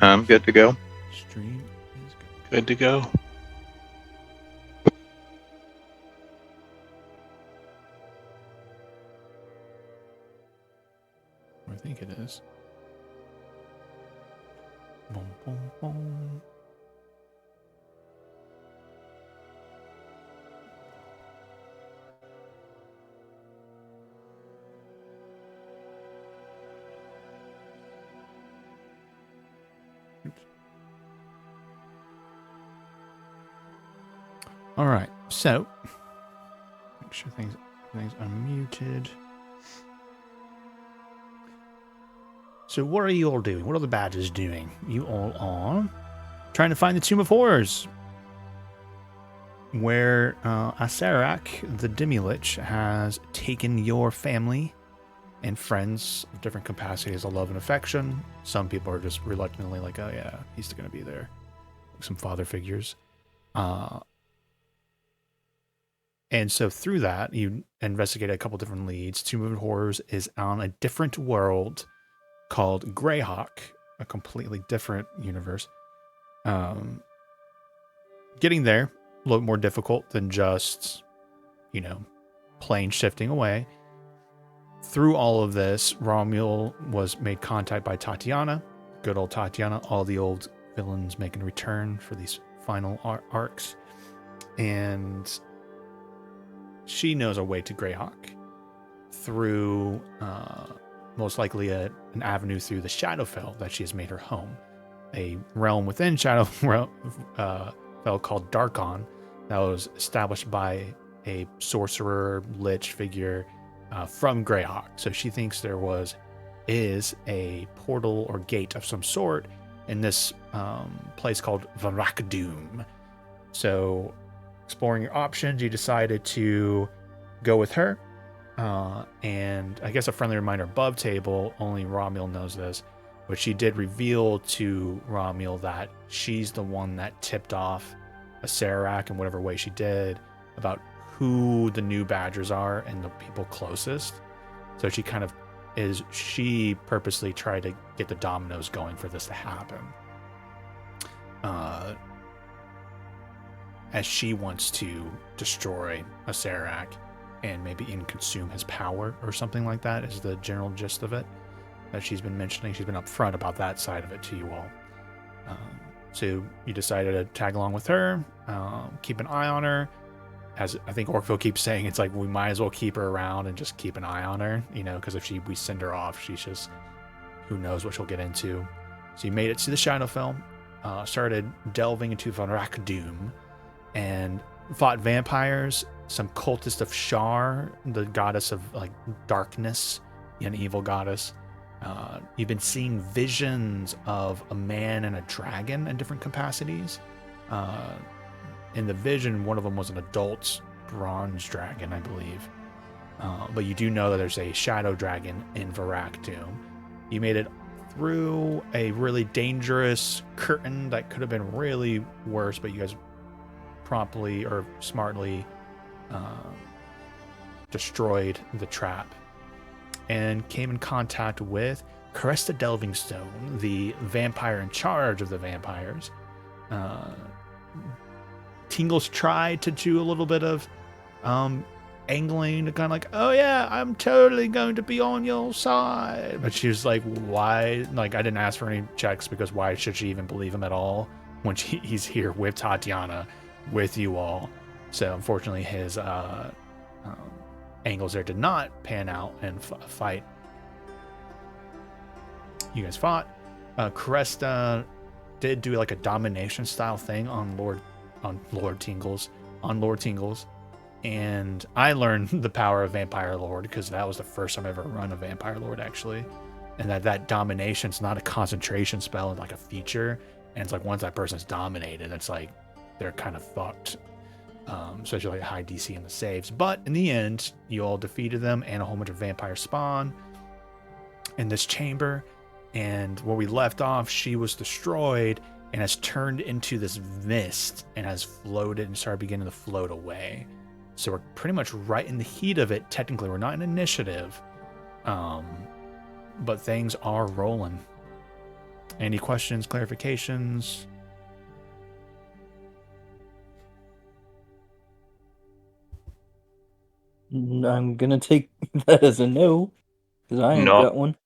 I'm good to go. Stream is Good to go. I think it is. Boom, boom, boom. Oops. All right, so make sure things are muted. So what are you all doing? What are the badges doing? You all are trying to find the Tomb of Horrors, where Asarak, the Demi-Lich, has taken your family and friends of different capacities of love and affection. Some people are just reluctantly like, oh yeah, he's going to be there. Some father figures. And so through that, you investigate a couple different leads. Tomb of Horrors is on a different world called Greyhawk, a completely different universe. Getting there, a little more difficult than just, plane shifting away. Through all of this, Romuald was made contact by Tatiana, good old Tatiana, all the old villains making a return for these final arcs. And she knows a way to Greyhawk through most likely an avenue through the Shadowfell that she has made her home, a realm within Shadowfell called Darkon that was established by a sorcerer lich figure from Greyhawk. So she thinks there is a portal or gate of some sort in this place called Vanrakdoom. So exploring your options, you decided to go with her. And I guess a friendly reminder above table, only Romuald knows this, but she did reveal to Romuald that she's the one that tipped off Asarak in whatever way she did about who the new Badgers are and the people closest. So she purposely tried to get the dominoes going for this to happen. As she wants to destroy Asarak and maybe even consume his power or something like that is the general gist of it that she's been mentioning. She's been upfront about that side of it to you all. So you decided to tag along with her, keep an eye on her. As I think Orkville keeps saying, it's like we might as well keep her around and just keep an eye on her, because if we send her off, she's just, who knows what she'll get into. So you made it to the Shadowfell, started delving into Vanrakdoom, and fought vampires, some cultists of Shar, the goddess of darkness, an evil goddess. You've been seeing visions of a man and a dragon in different capacities. In the vision, one of them was an adult bronze dragon, I believe. But you do know that there's a shadow dragon in Vanrakdoom. You made it through a really dangerous curtain that could have been really worse, but you guys promptly or smartly destroyed the trap and came in contact with Cresta Delvingstone, the vampire in charge of the vampires. Tingles tried to do a little bit of angling to kind of like, oh yeah, I'm totally going to be on your side. But she was like, why? Like, I didn't ask for any checks because why should she even believe him at all when he's here with Tatiana, with you all? So unfortunately, his angles there did not pan out and fight. You guys fought. Cresta did do like a domination style thing on Lord Tingles, and I learned the power of Vampire Lord because that was the first time I ever run a Vampire Lord actually, and that domination's not a concentration spell, it's like a feature, and it's like once that person's dominated, it's like they're kind of fucked. Especially like high DC in the saves. But in the end, you all defeated them and a whole bunch of vampires spawn in this chamber. And where we left off, she was destroyed and has turned into this mist and has floated and started beginning to float away. So we're pretty much right in the heat of it. Technically, we're not in initiative, but things are rolling. Any questions, clarifications? I'm gonna take that as a no, because I ain't No, got one.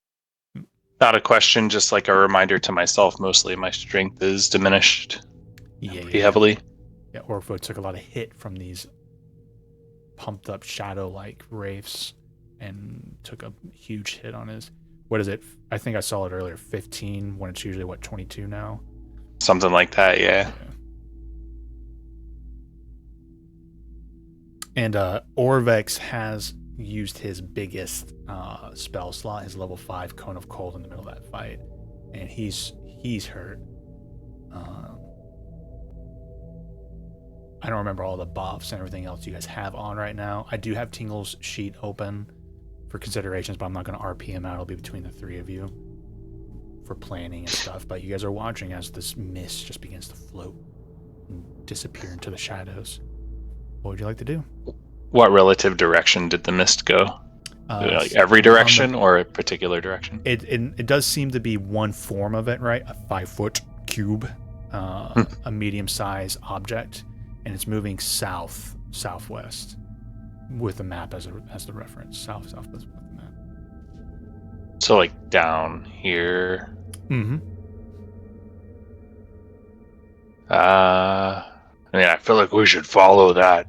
not a question, just like a reminder to myself. Mostly my strength is diminished pretty heavily. Yeah, Orpho took a lot of hit from these pumped up shadow-like wraiths and took a huge hit on his, what is it? I think I saw it earlier, 15, when it's usually, 22 now? Something like that, yeah. And Orvex has used his biggest spell slot, his level 5 Cone of Cold, in the middle of that fight. And he's hurt. I don't remember all the buffs and everything else you guys have on right now. I do have Tingle's sheet open for considerations, but I'm not going to RP him out. It'll be between the three of you for planning and stuff. But you guys are watching as this mist just begins to float and disappear into the shadows. What would you like to do? What relative direction did the mist go? Like every direction or a particular direction? It does seem to be one form of it, right? A 5-foot cube, a medium-sized object, and it's moving southwest with the map as the reference. Southwest with the map. So like down here. Mm-hmm. I mean, I feel like we should follow that.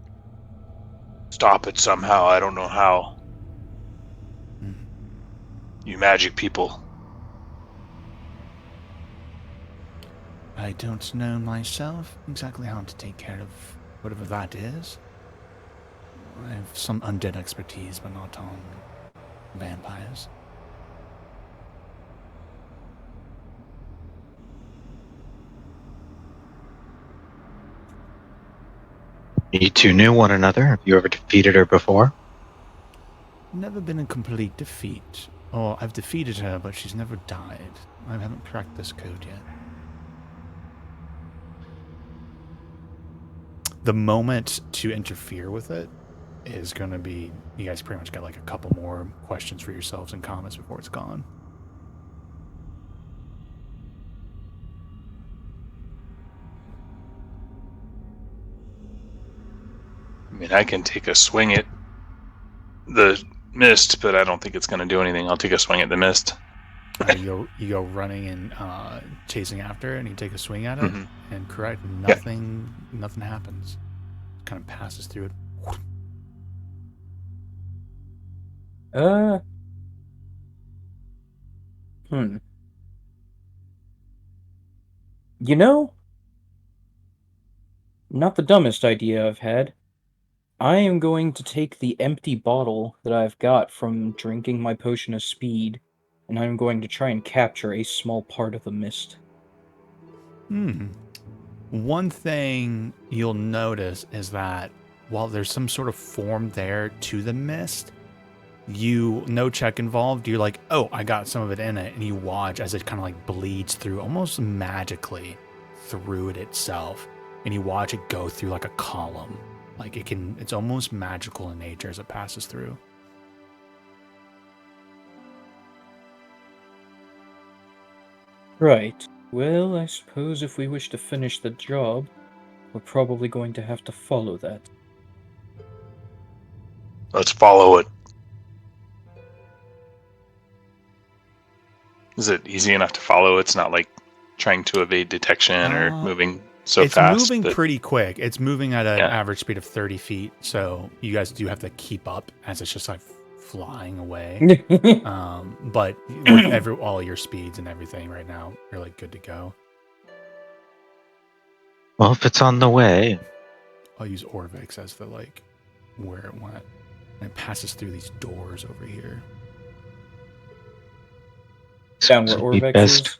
Stop it somehow. I don't know how. You magic people. I don't know myself exactly how to take care of whatever that is. I have some undead expertise, but not on vampires. You two knew one another? Have you ever defeated her before? Never been in complete defeat. Or I've defeated her, but she's never died. I haven't cracked this code yet. The moment to interfere with it is going to be, you guys pretty much got like a couple more questions for yourselves and comments before it's gone. I mean, I can take a swing at the mist, but I don't think it's going to do anything. I'll take a swing at the mist. You go running and chasing after it, and you take a swing at it, and correct, nothing happens. It kind of passes through it. You know, not the dumbest idea I've had. I am going to take the empty bottle that I've got from drinking my potion of speed, and I'm going to try and capture a small part of the mist. One thing you'll notice is that while there's some sort of form there to the mist, no check involved, you're like, oh, I got some of it in it, and you watch as it kind of like bleeds through almost magically through it itself, and you watch it go through like a column. Like it's almost magical in nature as it passes through. Right. Well, I suppose if we wish to finish the job, we're probably going to have to follow that. Let's follow it. Is it easy enough to follow? It's not like trying to evade detection or moving so fast. It's moving pretty quick. It's moving at an average speed of 30 feet, so you guys do have to keep up as it's just like flying away. But with all your speeds and everything right now, you're like good to go. Well, if it's on the way. I'll use Orvex as the like where it went. And it passes through these doors over here. Down where Orvex is?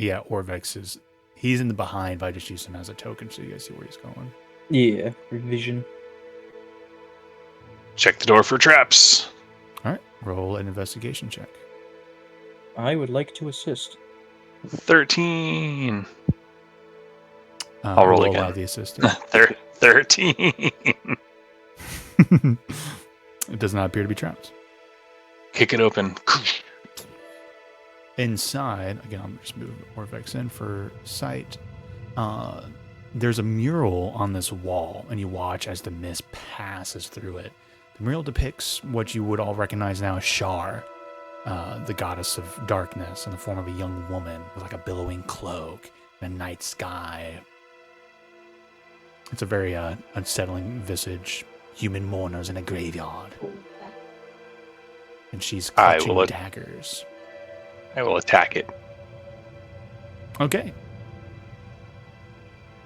Yeah, Orvex is. He's in the behind, but I just use him as a token so you guys see where he's going. Yeah, revision. Check the door for traps. Alright, roll an investigation check. I would like to assist. 13. I'll roll again. The assistant. 13. It does not appear to be trapped. Kick it open. inside, again, I'm just moving Orvex in for sight. There's a mural on this wall, and you watch as the mist passes through it. The mural depicts what you would all recognize now as Shar, the goddess of darkness, in the form of a young woman with like a billowing cloak and a night sky. It's a very unsettling visage. Human mourners in a graveyard. And she's clutching daggers. I will attack it. Okay.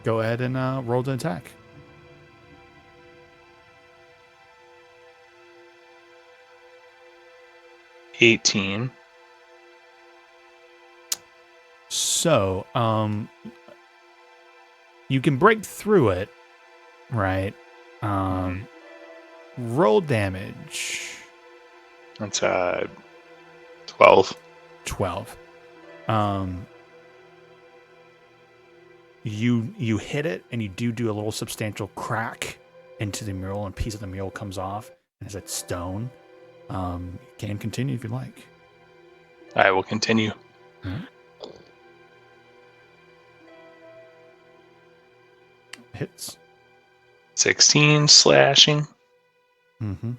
Go ahead and roll the attack. $18. So, you can break through it, right? Roll damage. That's 12. 12. You hit it, and you do a little substantial crack into the mural, and a piece of the mural comes off, and it's that stone. You can continue if you like. I will continue. Hits. 16 slashing. Mm-hmm.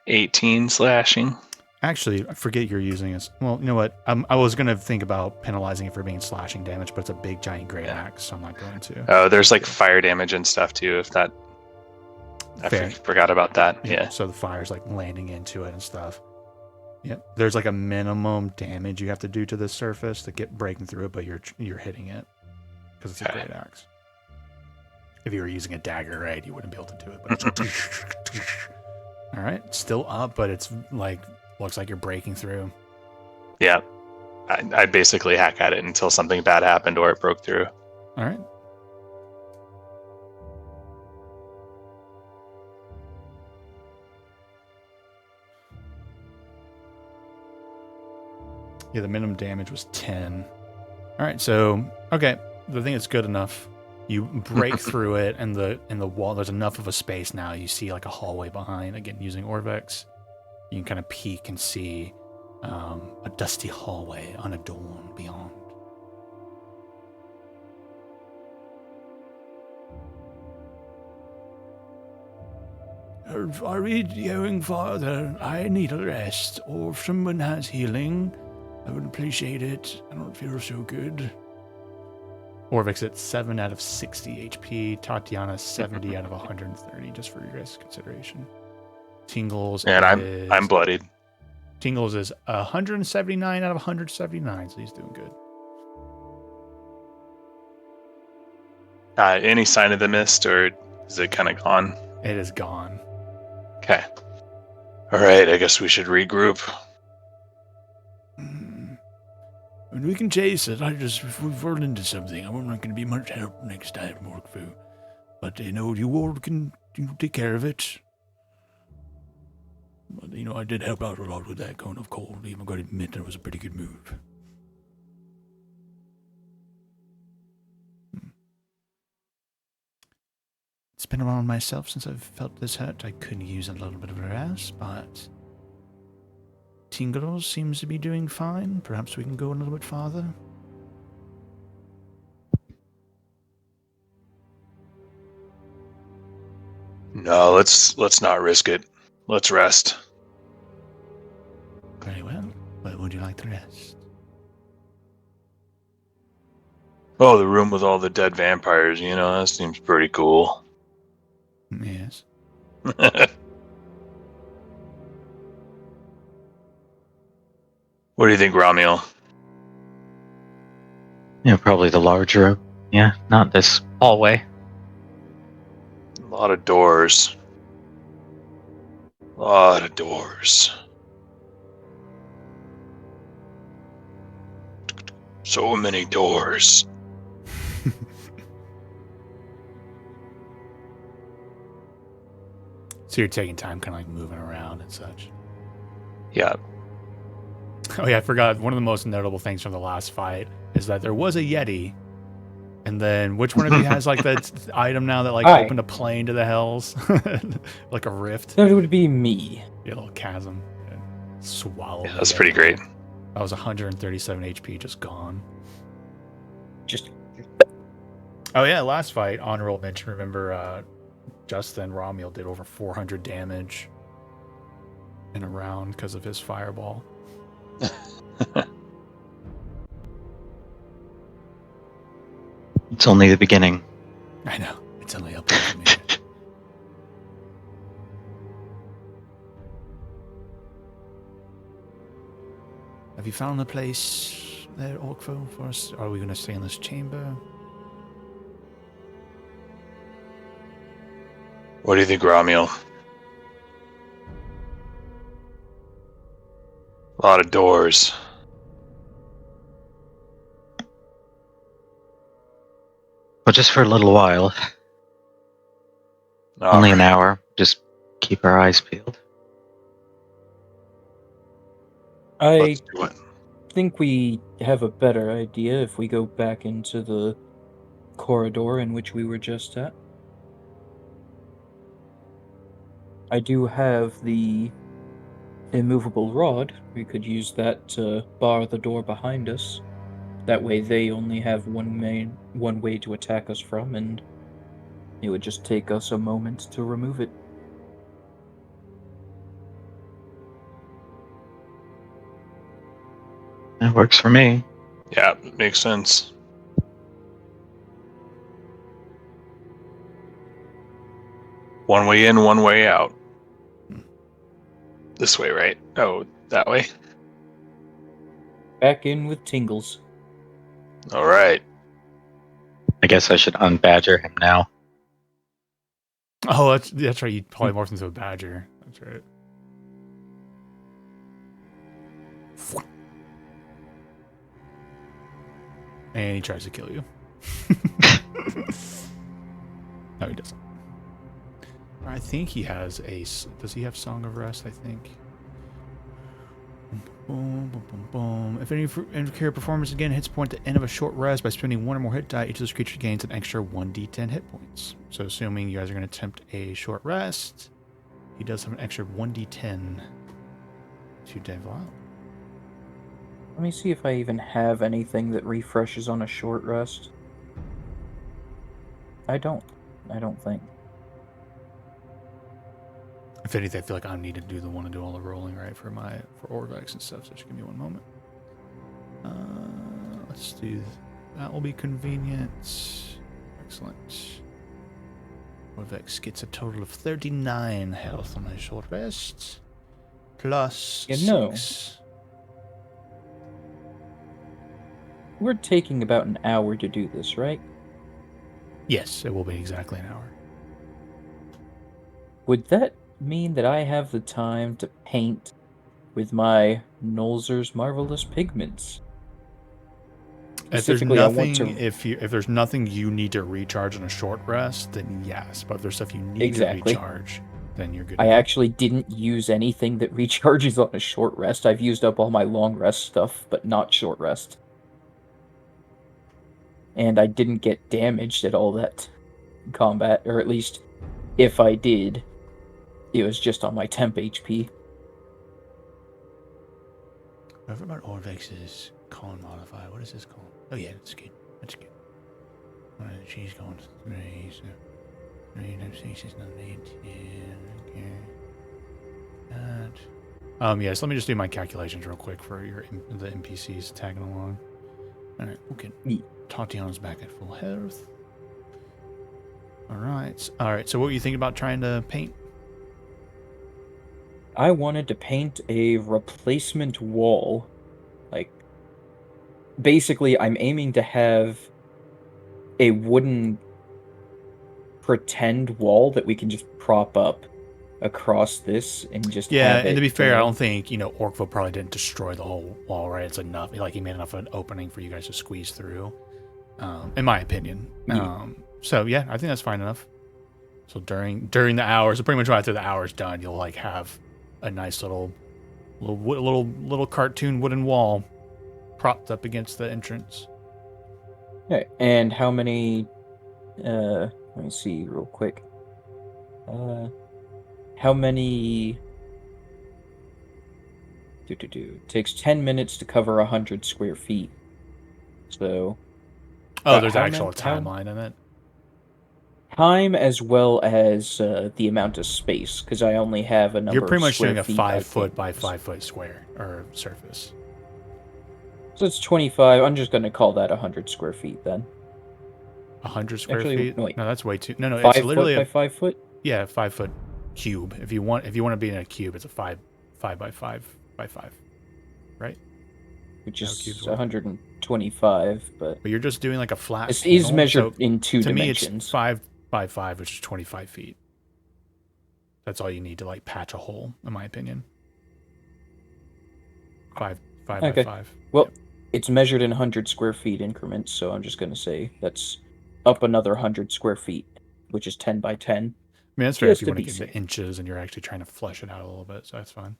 $18 slashing. Actually, I forget you're using it. Well, you know what? I was going to think about penalizing it for being slashing damage, but it's a big, giant great axe, so I'm not going to. Oh, there's like fire damage and stuff too, if that... I forgot about that. Yeah. So the fire's like landing into it and stuff. Yeah. There's like a minimum damage you have to do to this surface to get breaking through it, but you're hitting it because it's a great axe. If you were using a dagger, right, you wouldn't be able to do it. But it's all right, still up, but it's like looks like you're breaking through. Yeah. I basically hack at it until something bad happened or it broke through. All right. Yeah, the minimum damage was 10. All right, so okay, the thing is good enough. You break through it, and the wall. There's enough of a space now. You see like a hallway behind. Again, using Orvex, you can kind of peek and see a dusty hallway unadorned beyond. Are we going farther? I need a rest, or if someone has healing, I would appreciate it. I don't feel so good. Orvex at 7 out of 60 HP. Tatiana 70 out of 130, just for your guys' consideration. Tingles And I'm bloodied. Tingles is 179 out of 179, so he's doing good. Any sign of the mist, or is it kind of gone? It is gone. Okay. All right, I guess we should regroup. And we can chase it. If we've run into something, I'm not going to be much help next time, Morkfu. But, you all can take care of it. But, I did help out a lot with that cone of cold. Even got to admit that was a pretty good move. It's been a while myself since I've felt this hurt. I could use a little bit of a rest, but Tingles seems to be doing fine. Perhaps we can go a little bit farther. No, let's not risk it. Let's rest. Very well. Where would you like to rest? Oh, the room with all the dead vampires, that seems pretty cool. Yes. What do you think, Ramiel? Probably the large room. Yeah, not this hallway. A lot of doors. A lot of doors. So many doors. So you're taking time kind of like moving around and such. Yeah. Oh yeah, I forgot. One of the most notable things from the last fight is that there was a Yeti And then which one of you has like that item now that like Hi. opened a plane to the hells? Like a rift? That would be me. Yeah, a little chasm. And swallow Yeah, me that's up. pretty great. I was 137 HP just gone. Just Oh yeah, last fight, honorable mention. Remember, Justin Romuald did over 400 damage in a round because of his fireball. It's only the beginning. I know. It's only up for me. Have you found the place there, Orkvo, for us? Are we going to stay in this chamber? What do you think, Romuald? A lot of doors. But just for a little while. Only an hour. Just keep our eyes peeled. I Let's do it. think we have a better idea if we go back into the corridor in which we were just at. I do have the immovable rod. We could use that to bar the door behind us. That way they only have one way to attack us from, and it would just take us a moment to remove it. That works for me. Yeah, makes sense. One way in, one way out. This way, right? Oh, that way? Back in with tingles. All right. I guess I should unbadger him now. Oh, that's right. You probably morphed into a badger. That's right. And he tries to kill you. No, he doesn't. I think he has a... Does he have Song of Rest, I think? Boom, boom, boom, boom. If any character performance again hits point at the end of a short rest by spending one or more hit die, each of those creatures gains an extra 1d10 hit points. So assuming you guys are going to attempt a short rest, he does have an extra 1d10 to devour. Let me see if I even have anything that refreshes on a short rest. I don't think. If anything, I feel like I need to do all the rolling, right, for Orvex and stuff. So just give me one moment. Let's do that. Will be convenient. Excellent. Orvex gets a total of 39 health on his short rest. Plus no. 6. We're taking about an hour to do this, right? Yes, it will be exactly an hour. Would that mean that I have the time to paint with my Nolzur's Marvelous Pigments? If there's Specifically, I want nothing, to... if there's nothing you need to recharge on a short rest, then yes. But if there's stuff you need to recharge, then you're good. I actually didn't use anything that recharges on a short rest. I've used up all my long rest stuff, but not short rest. And I didn't get damaged at all that combat, or at least if I did, it was just on my temp HP. Whatever about Orvex's con modifier. What is this called? Oh yeah, that's good. That's good. Alright, she's going to 3, so 3 times 6 is not 18. Okay. That. Yes, let me just do my calculations real quick for the NPCs tagging along. Alright, okay. Tatiana's back at full health. Alright. Alright, so what were you thinking about trying to paint? I wanted to paint a replacement wall. Like, basically, I'm aiming to have a wooden pretend wall that we can just prop up across this and just have and to be fair, I there. don't think, Orkville probably didn't destroy the whole wall, right? It's enough. Like, he made enough of an opening for you guys to squeeze through, in my opinion. Yeah. So, yeah, I think that's fine enough. So during the hours, so pretty much right after the hour's done, you'll, like, have a nice little cartoon wooden wall propped up against the entrance. Okay, and how many? Let me see real quick. How many? It takes 10 minutes to cover 100 square feet. So, Oh, there's how actual many? How timeline in it. time as well as the amount of space? Because I only have a You're number pretty of much square doing a feet. 5 foot by use. 5 foot square or surface. So it's 25. I'm just going to call that 100 square feet then. 100 square Actually, feet? no, wait. No, that's way too. No, it's 5 literally foot by 5 foot? 5 foot cube. If you want to be in a cube, it's a 5 by 5 by 5, right? Which That's how cubes is work. 125, but But you're just doing like a flat this panel. is measured So in 2 to me, it's dimensions. 5 by 5, which is 25 feet. That's all you need to like patch a hole, in my opinion. 5 Okay. by 5. Well, Yep. it's measured in 100 square feet increments, so I'm just going to say that's up another 100 square feet, which is 10 by 10. I mean, that's fair if Just you to want to be get safe. into inches and you're actually trying to flesh it out a little bit, so that's fine.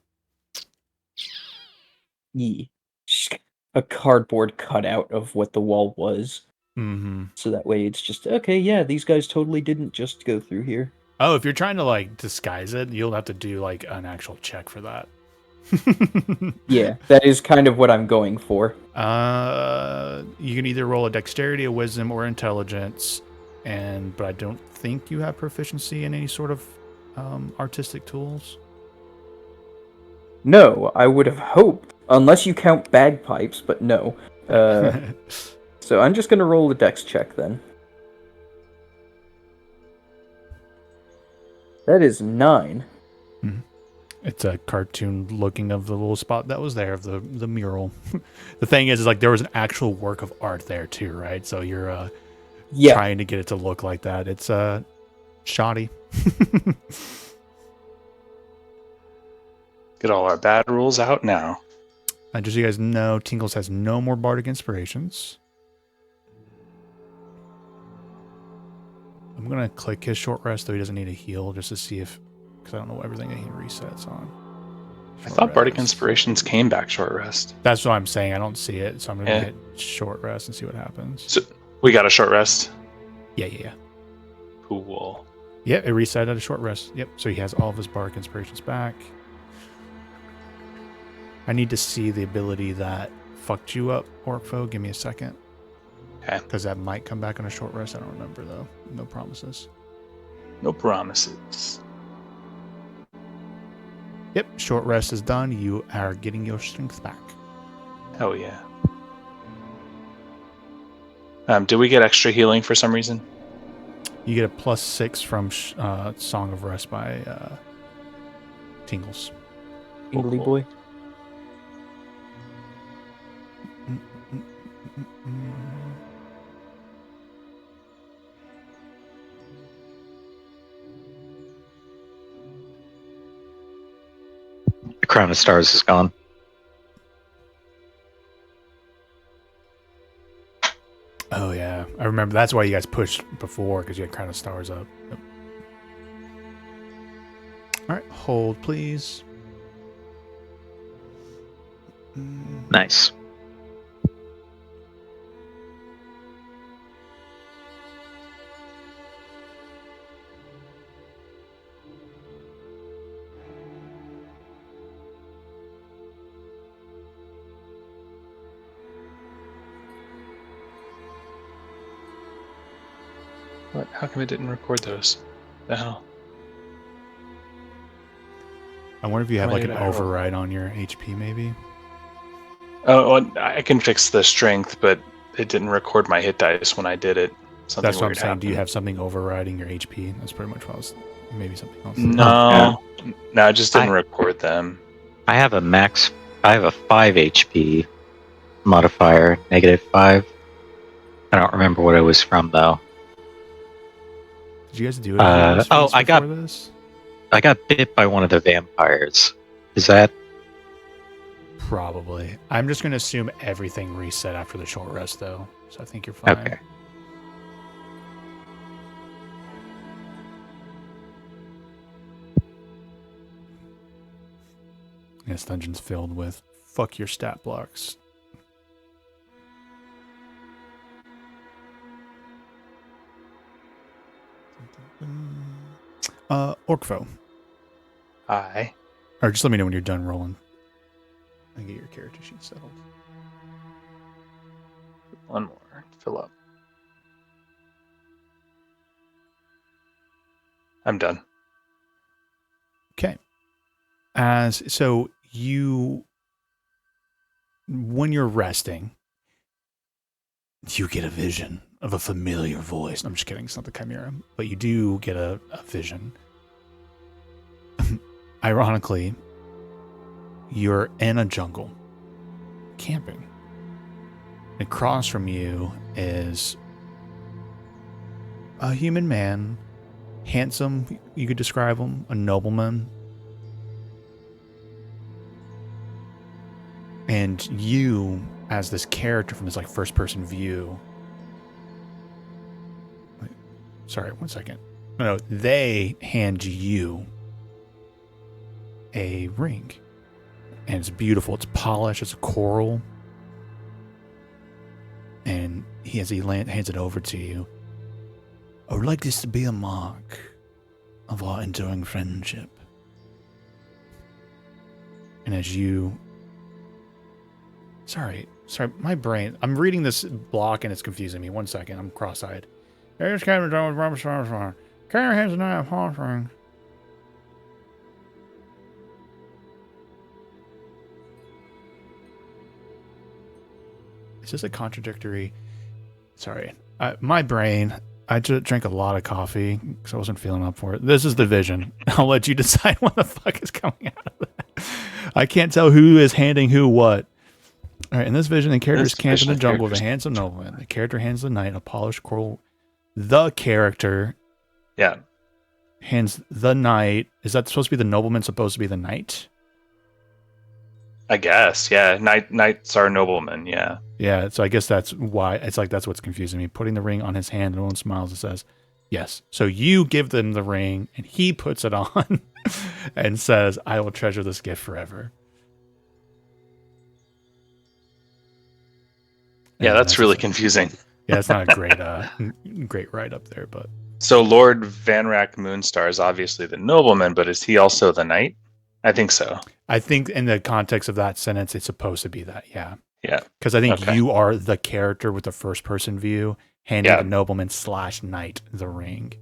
Yeah. A cardboard cutout of what the wall was. Mm-hmm. So that way it's just, okay, yeah, these guys totally didn't just go through here. Oh, if you're trying to like disguise it, you'll have to do like an actual check for that. Yeah, that is kind of what I'm going for. You can either roll a dexterity, a wisdom, or intelligence, but I don't think you have proficiency in any sort of artistic tools. No, I would have hoped, unless you count bagpipes, but no. So I'm just going to roll a dex check then. That is 9. It's a cartoon looking of the little spot that was there of the mural. The thing is like there was an actual work of art there too, right? So you're trying to get it to look like that. It's shoddy. Get all our bad rules out now. Just so you guys know, Tingles has no more bardic inspirations. I'm gonna click his short rest, though he doesn't need a heal, just to see if, because I don't know everything that he resets on. I thought Bardic Inspirations came back short rest. That's what I'm saying. I don't see it, so I'm gonna Yeah. hit short rest and see what happens. So we got a short rest. Yeah. Cool. Yeah, it reset at a short rest. Yep. So he has all of his Bardic Inspirations back. I need to see the ability that fucked you up, Orcfo. Give me a second. Okay. Because that might come back on a short rest. I don't remember, though. No promises. No promises. Yep, short rest is done. You are getting your strength back. Hell yeah. Did we get extra healing for some reason? You get a +6 from Song of Rest by Tingles. Tingly boy. The crown of stars is gone. Oh, yeah. I remember. That's why you guys pushed before, because you had Crown of Stars up. Yep. All right. Hold, please. Nice. What? How come it didn't record those? The hell? I wonder if you have Why like an did I roll? override on your HP, maybe. Oh, well, I can fix the strength, but it didn't record my hit dice when I did it. Something That's what I'm weird saying. happened. Do you have something overriding your HP? That's pretty much what I was. Maybe something else. No, no, I just didn't I- record them. I have a 5 HP modifier, -5. I don't remember what it was from though. Did you guys do any use oh, feats I got- before this? I got bit by one of the vampires. Is that? Probably. I'm just going to assume everything reset after the short rest, though. So I think you're fine. Okay. This dungeon's filled with fuck your stat blocks. Orkfo. Hi. Or just let me know when you're done rolling. I get your character sheet settled. One more. Fill up. I'm done. Okay. When you're resting, you get a vision of a familiar voice. I'm just kidding, it's not the Chimera, but you do get a vision. Ironically, you're in a jungle, camping. Across from you is a human man, handsome, you could describe him, a nobleman. And you, as this character from this like first person view. Sorry, 1 second. No, they hand you a ring. And it's beautiful. It's polished. It's a coral. And hands it over to you. I would like this to be a mark of our enduring friendship. And as you... Sorry, my brain... I'm reading this block and it's confusing me. 1 second, I'm cross-eyed. Here's Captain John with Robert Starr. Carry hands and I have horse rings. Is this a contradictory... Sorry. My brain... I just drank a lot of coffee because I wasn't feeling up for it. This is the vision. I'll let you decide what the fuck is coming out of that. I can't tell who is handing who what. All right, in this vision, the character is camped in the jungle with a handsome nobleman. The character hands the knight a polished coral. The character hands the knight. Is that supposed to be the nobleman supposed to be the knight? I guess, yeah. Knights are noblemen, yeah. Yeah, so I guess that's why. It's like that's what's confusing me. Putting the ring on his hand, and one smiles and says, yes. So you give them the ring, and he puts it on and says, I will treasure this gift forever. Yeah, that's really confusing. Yeah, it's not a great write up there, but... So Lord Vanrak Moonstar is obviously the nobleman, but is he also the knight? I think so. I think in the context of that sentence, it's supposed to be that, yeah. Yeah. Because I think you are the character with the first person view, handing the nobleman / knight the ring.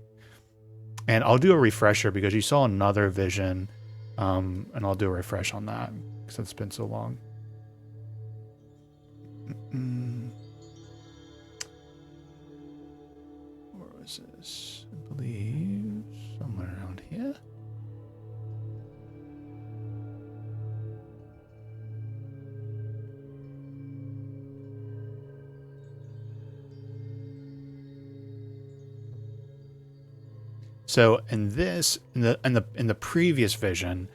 And I'll do a refresher because you saw another vision, and I'll do a refresh on that because it's been so long. Where was this? I believe somewhere around here. So in the previous vision,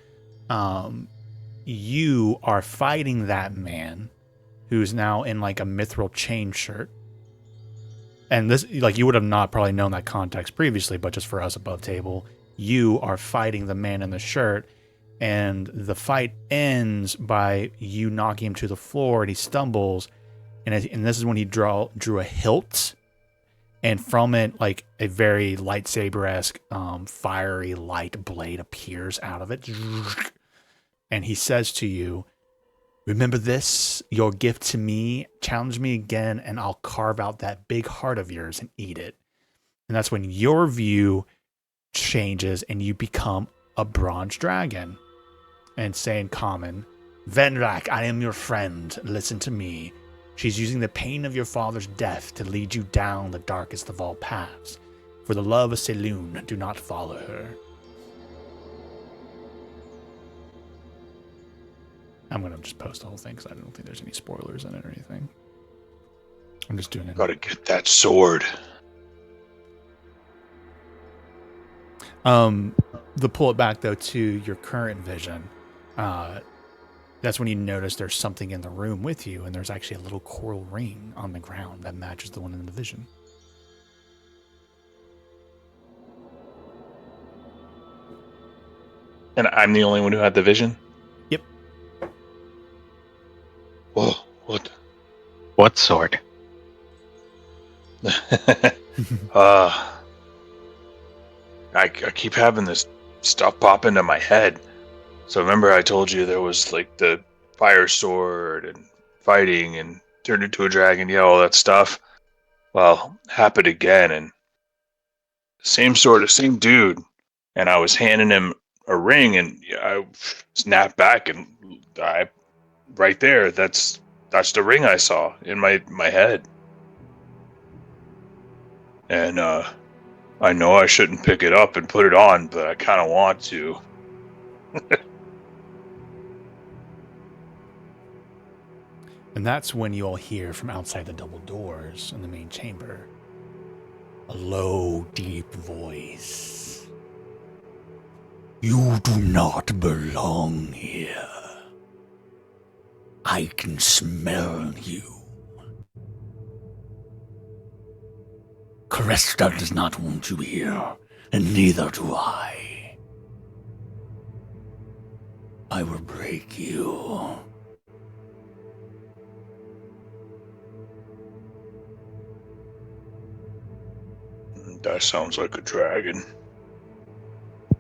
you are fighting that man who's now in like a mithril chain shirt. And this, like, you would have not probably known that context previously, but just for us above table, you are fighting the man in the shirt, and the fight ends by you knocking him to the floor, and he stumbles, and this is when he drew a hilt. And from it, like a very lightsaber-esque, fiery light blade appears out of it. And he says to you, remember this, your gift to me, challenge me again, and I'll carve out that big heart of yours and eat it. And that's when your view changes and you become a bronze dragon. And say in common, Vanrak, I am your friend, listen to me. She's using the pain of your father's death to lead you down the darkest of all paths. For the love of Saloon, do not follow her. I'm going to just post the whole thing because I don't think there's any spoilers in it or anything. I'm just doing it. Gotta get that sword. To pull it back, though, to your current vision, that's when you notice there's something in the room with you, and there's actually a little coral ring on the ground that matches the one in the vision. And I'm the only one who had the vision? Yep. Whoa, what? What sword? I keep having this stuff pop into my head. So remember I told you there was like the fire sword and fighting and turned into a dragon, yeah, all that stuff. Well, happened again, and same dude. And I was handing him a ring, and I snapped back, and I right there. That's the ring I saw in my head. And I know I shouldn't pick it up and put it on, but I kind of want to. And that's when you all hear from outside the double doors in the main chamber a low, deep voice. You do not belong here. I can smell you. Cresta does not want you here, and neither do I. I will break you. That sounds like a dragon.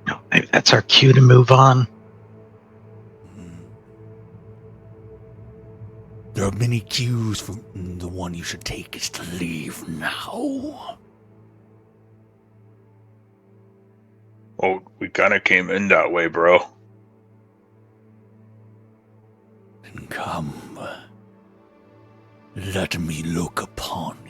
No, maybe that's our cue to move on. There are many cues for the one you should take is to leave now. Oh, we kind of came in that way, bro. Then come. Let me look upon you.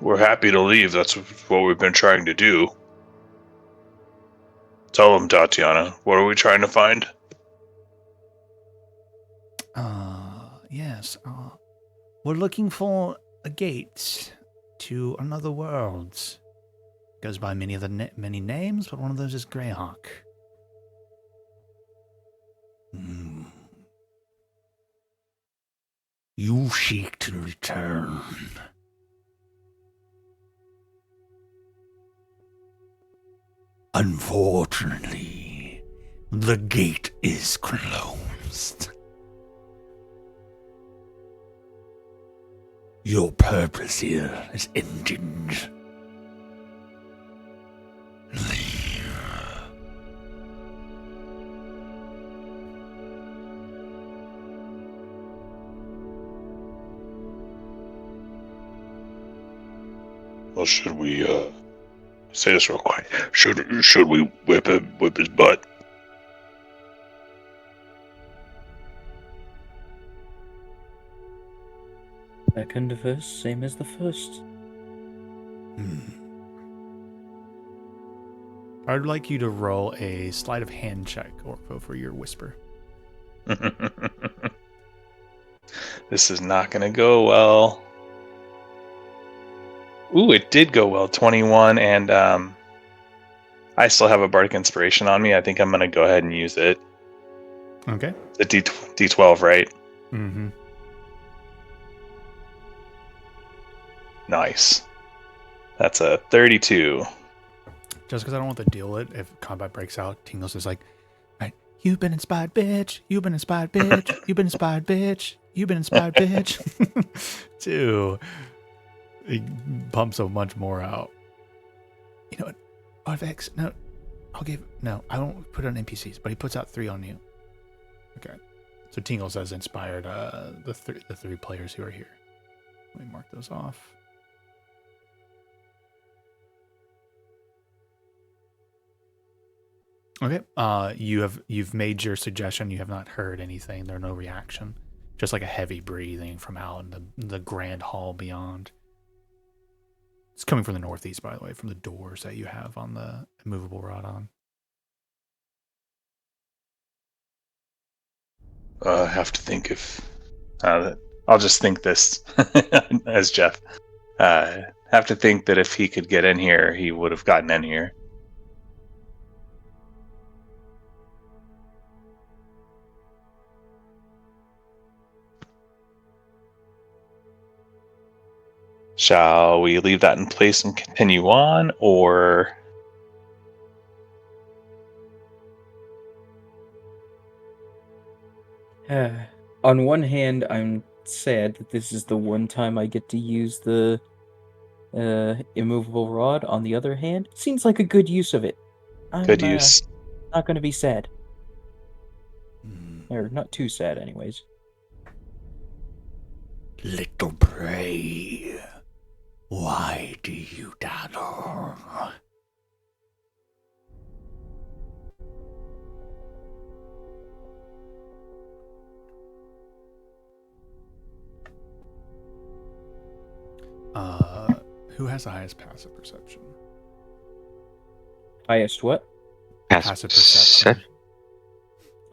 We're happy to leave. That's what we've been trying to do. Tell them, Tatiana. What are we trying to find? Yes. We're looking for a gate to another world. Goes by many names, but one of those is Greyhawk. You seek to return. Unfortunately, the gate is closed. Your purpose here is ended. Leave. Well, should we say this real quick? Should we whip his butt? Second verse, same as the first. I'd like you to roll a sleight of hand check or for your whisper. This is not going to go well. Ooh, it did go well. 21, and I still have a bardic inspiration on me. I think I'm going to go ahead and use it. Okay. The D12, right? Mm-hmm. Nice. That's a 32. Just because I don't want to deal it if combat breaks out, Tingles is like, right, you've been inspired, bitch. You've been inspired, bitch. You've been inspired, bitch. You've been inspired, bitch. 2. He pumps a bunch more out. You know what? Arvex, no. I won't put it on NPCs, but he puts out 3 on you. Okay. So Tingles has inspired the 3 players who are here. Let me mark those off. Okay. You've made your suggestion. You have not heard anything. There's no reaction. Just like a heavy breathing from out in the grand hall beyond. It's coming from the northeast, by the way, from the doors that you have on the immovable rod on. I have to think if I'll just think this as Jeff. Have to think that if he could get in here, he would have gotten in here. Shall we leave that in place and continue on, or On one hand, I'm sad that this is the one time I get to use the Immovable rod, on the other hand, seems like a good use of it. I'm Good use. not going to be sad. Hmm. Or not too sad, anyways. Little prey, why do you dawdle? Who has the highest passive perception? Highest what? Passive perception.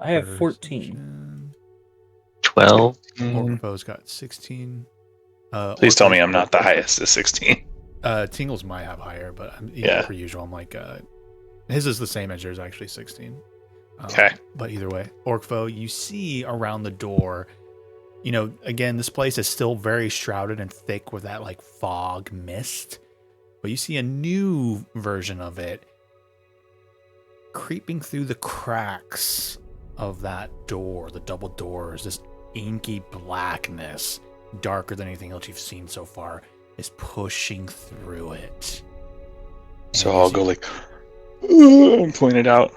I have 14. Perception. 12. Orcfo's got 16. Please tell me Orcfo's- I'm not the highest at 16. Tingles might have higher, but Yeah. per usual, I'm like, his is the same as yours, actually 16. Okay. But either way, Orcfo, you see around the door, again, this place is still very shrouded and thick with that like fog mist, but you see a new version of it creeping through the cracks of that door, the double doors. This inky blackness, darker than anything else you've seen so far, is pushing through it. So And I'll as go like, and point it out.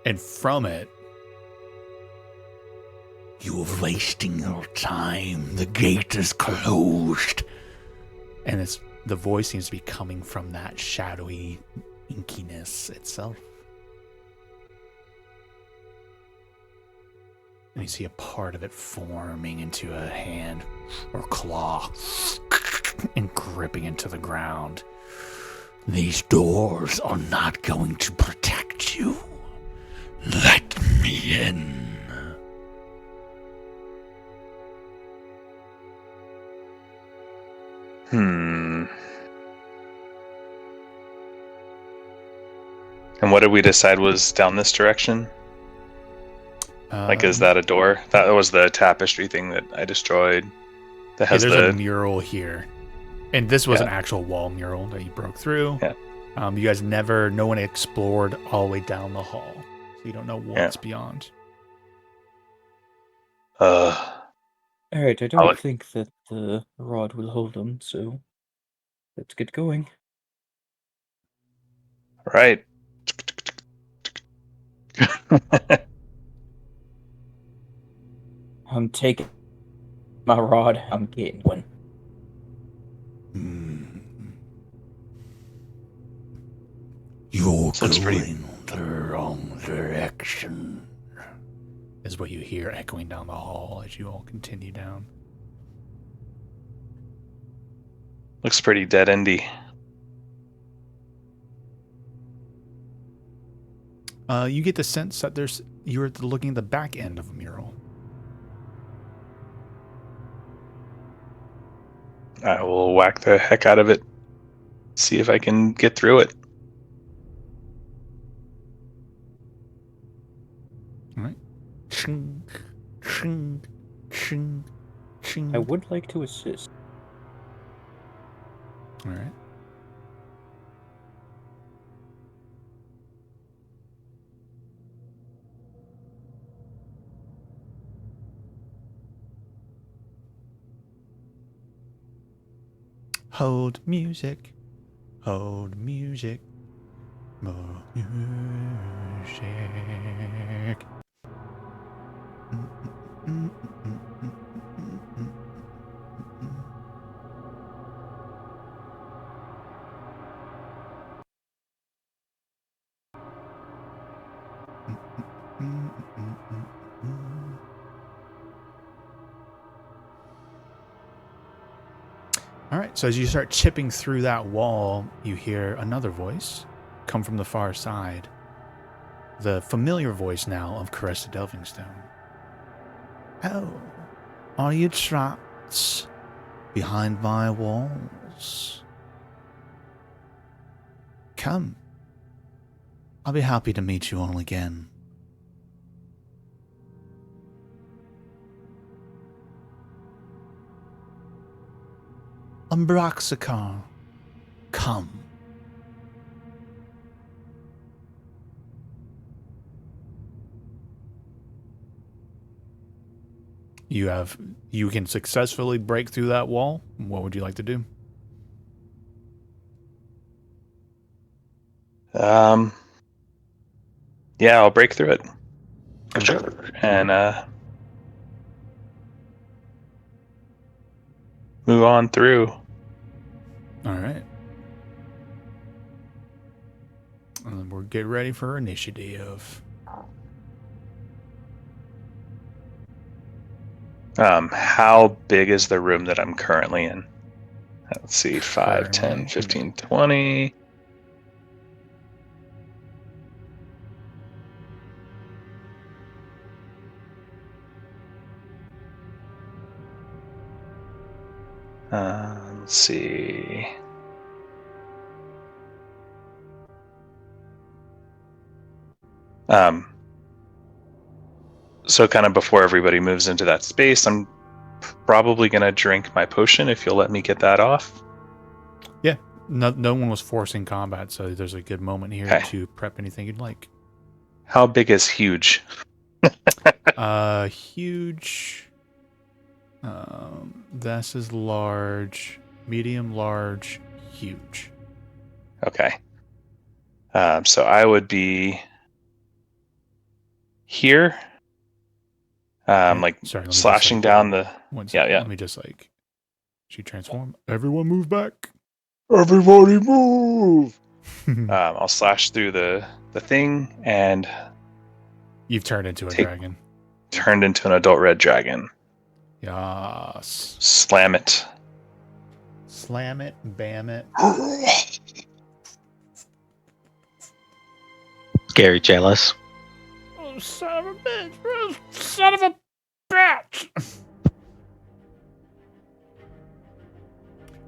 And from it, "You are wasting your time. The gate is closed." And the voice seems to be coming from that shadowy inkiness itself. And you see a part of it forming into a hand or claw and gripping into the ground. "These doors are not going to protect you. Let me in." And what did we decide was down this direction? Like, is that a door? That was the tapestry thing that I destroyed. That has there's the a mural here. And this was an actual wall mural that you broke through. Yeah. You guys no one explored all the way down the hall. So you don't know what's beyond. Alright, I don't I'll- think that the rod will hold them, so let's get going. right. I'm taking my rod. I'm getting one. You're So it's pretty- going the wrong direction, is what you hear echoing down the hall as you all continue down. Looks pretty dead-endy. You get the sense that you're looking at the back end of a mural. I will whack the heck out of it. See if I can get through it. All right. Ching, ching, ching, ching. I would like to assist. All right. Hold music. Hold music. More music. All right, so as you start chipping through that wall, you hear another voice come from the far side. The familiar voice now of Caressa Delvingstone. "Oh, are you trapped behind my walls? Come. I'll be happy to meet you all again." "Umbraxakar, come." You can successfully break through that wall. What would you like to do? Yeah, I'll break through it. Okay. And move on through. All right. We're getting ready for initiative. How big is the room that I'm currently in? Let's see, 5, 10, 15, 20. Let's see. So kind of before everybody moves into that space, I'm probably going to drink my potion if you'll let me get that off. Yeah. No one was forcing combat, so there's a good moment here Okay. to prep anything you'd like. How big is huge? Huge. This is large, medium, large, huge. Okay. So I would be here. Like Sorry, slashing down the. Yeah. Let me just she transform. Everyone move back. Everybody move. I'll slash through the thing and. You've turned into a dragon. Turned into an adult red dragon. Yes. Slam it. Slam it, bam it. Gary jealous. Oh, son of a bitch! Son of a bitch!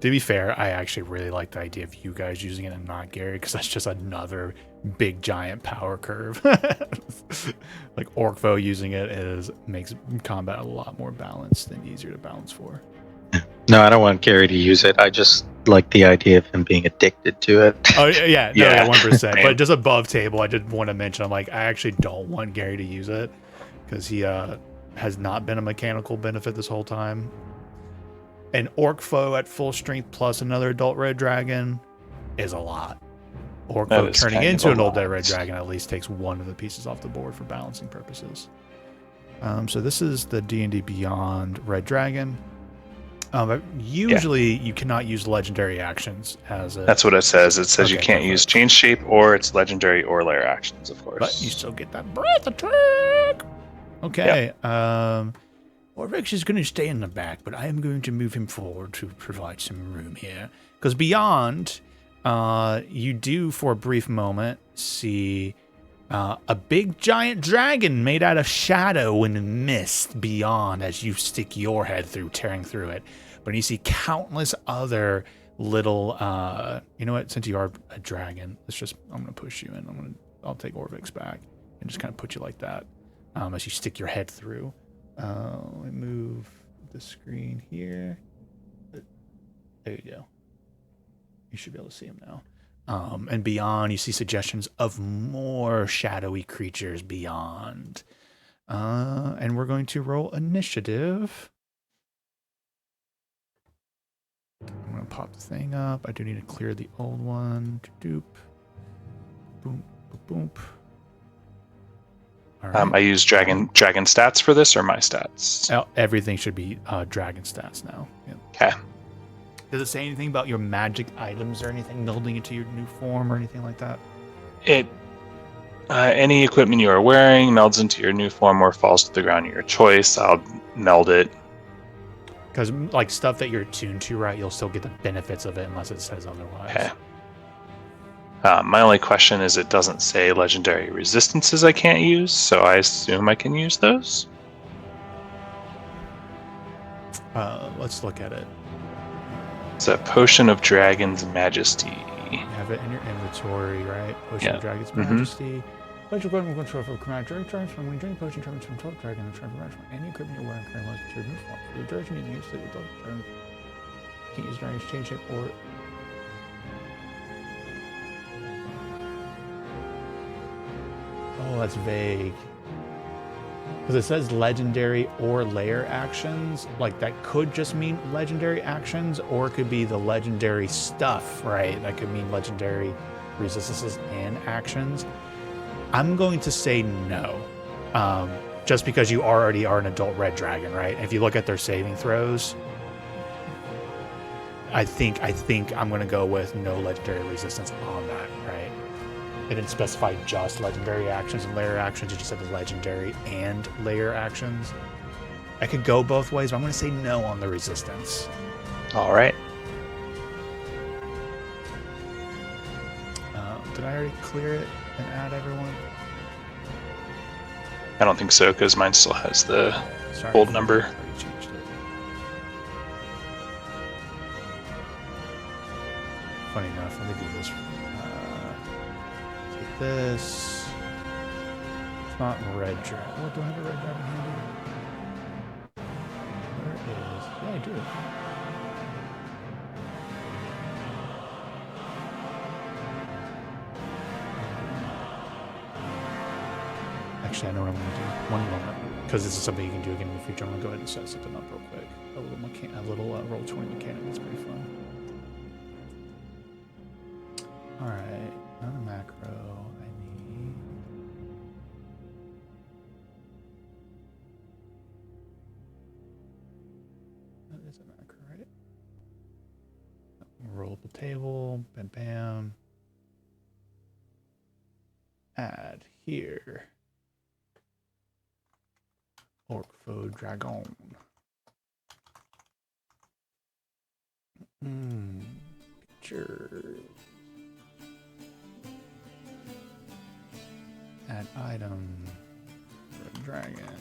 To be fair, I actually really like the idea of you guys using it and not Gary, because that's just another big giant power curve. Like Orkvo using it makes combat a lot more balanced and easier to balance for. No, I don't want Gary to use it. I just like the idea of him being addicted to it. Oh yeah, no, Yeah. 1%. But just above table, I did want to mention, I actually don't want Gary to use it because he has not been a mechanical benefit this whole time. An Orkvo at full strength plus another adult red dragon is a lot. Orkvo turning into an old red dragon at least takes one of the pieces off the board for balancing purposes. So this is the D&D Beyond Red Dragon. Usually you cannot use legendary actions as a... That's what it says. It says you can't use change shape or its legendary or lair actions, of course. But you still get that breath attack. Okay. Yep. Orvex is going to stay in the back, but I am going to move him forward to provide some room here. Because beyond, you do, for a brief moment, see a big giant dragon made out of shadow and mist beyond as you stick your head through, tearing through it. But you see countless other little, you know what, since you are a dragon, I'm going to push you in. I'll take Orvex back and just kind of put you like that as you stick your head through. Let me move the screen here. There you go. You should be able to see him now. And beyond, you see suggestions of more shadowy creatures beyond. And we're going to roll initiative. I'm going to pop the thing up. I do need to clear the old one. Doop. Boom, boom, boom. Right. I use dragon stats for this or my stats? Everything should be dragon stats now. Yep. Okay. Does it say anything about your magic items or anything melding into your new form or anything like that? Any equipment you are wearing melds into your new form or falls to the ground at your choice. I'll meld it. Because stuff that you're attuned to, right, you'll still get the benefits of it unless it says otherwise. Okay. My only question is it doesn't say legendary resistances I can't use, so I assume I can use those? Let's look at it. It's a Potion of Dragon's Majesty. You have it in your inventory, right? Potion of Dragon's Majesty. Let your weapon control for command dragon transform. When you drink potion, turn into a dragon and transform from any equipment you're wearing currently to your new form. For the duration using it, sleep with the dragon. You can't use dragon's change shape or... Oh, that's vague. Because it says legendary or layer actions. Like, that could just mean legendary actions, or it could be the legendary stuff, right? That could mean legendary resistances and actions. I'm going to say no. Just because you already are an adult red dragon, right? If you look at their saving throws, I think I'm going to go with no legendary resistance on that, right? It didn't specify just legendary actions and layer actions. It just said the legendary and layer actions. I could go both ways, but I'm going to say no on the resistance. All right. Did I already clear it and add everyone? I don't think so, because mine still has the Sorry, old number. I already changed it. Funny enough, let me do this. Take this. It's not red dragon. What, do I have a red dragon handy? Where is... Yeah, I do. Actually, I know what I'm going to do. One moment. Because this is something you can do again in the future. I'm going to go ahead and set something up real quick. A little Roll20 mechanic. That's pretty fun. Alright. Not a macro. I need... That is a macro, right? Roll the table. Bam, bam. Add here. Orc Dragon. Picture. Add item. Red dragon.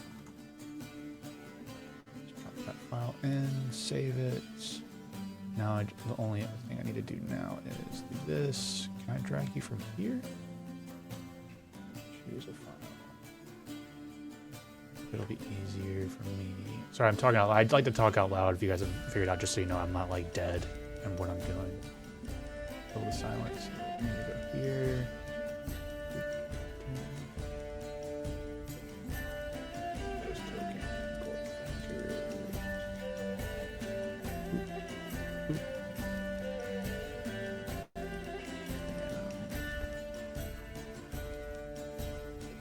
Just drop that file in. Save it. Now the only other thing I need to do now is do this. Can I drag you from here? Choose a file. It'll be easier for me. Sorry, I'm talking out loud. I'd like to talk out loud if you guys have figured out, just so you know I'm not like dead and what I'm doing. Fill the silence. I'm gonna go here.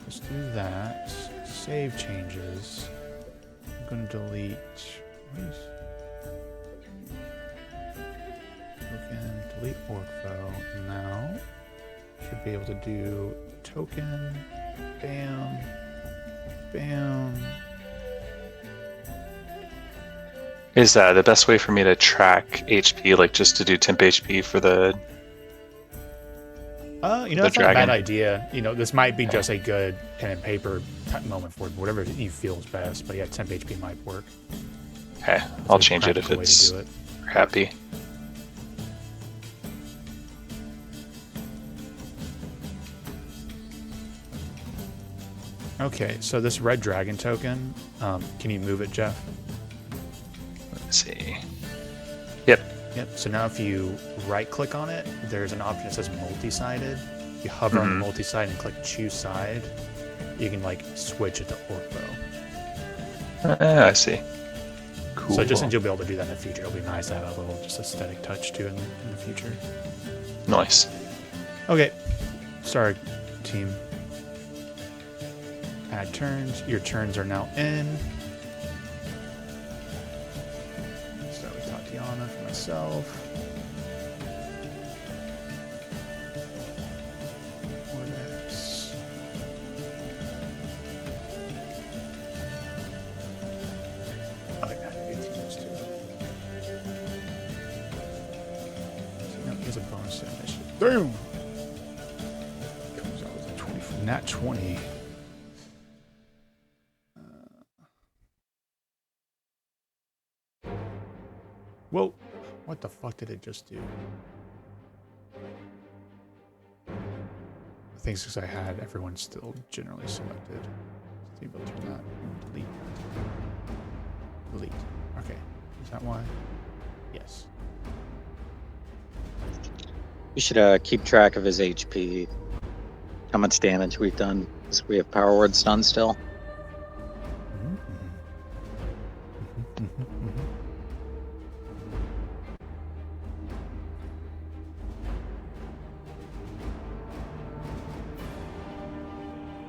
Let's do that. Save changes. I'm going to delete. Token, delete Orcfo. Now, should be able to do token, bam, bam. Is the best way for me to track HP, like just to do temp HP for the... That's not a bad idea. This might be just a good pen and paper moment for it, whatever you feel is best. But yeah, temp HP might work. Okay, I'll change it if it's happy. Okay, so this red dragon token, can you move it, Jeff? Let's see. Yep. Yep. So now if you right-click on it, there's an option that says multi-sided. You hover on the multi-side and click choose side. You can switch it to Orcfo. I see. Cool. So just since you'll be able to do that in the future, it'll be nice to have a little just aesthetic touch to it in the future. Nice. Okay. Sorry, team. Add turns. Your turns are now in. Start with Tatiana for myself. Vortex. I like that. 18 moves too. So now he has a bonus to initiative. Boom! Comes out with a 24. Nat 20. Whoa! What the fuck did it just do? I think it's because I had everyone still generally selected. See if I'll turn that. Delete. Delete. Okay. Is that why? Yes. We should keep track of his HP. How much damage we've done. 'Cause we have power words done still.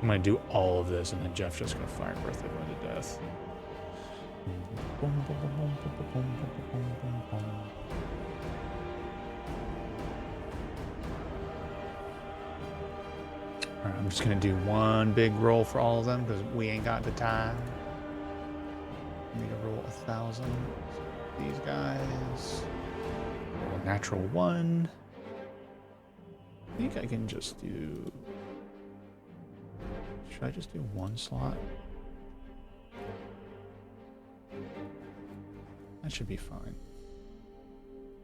I'm gonna do all of this, and then Jeff's just gonna fire birthday boy to death. Alright, I'm just gonna do one big roll for all of them because we ain't got the time. I'm gonna roll 1,000. These guys. Roll a natural 1. I think I can just do. Should I just do one slot? That should be fine.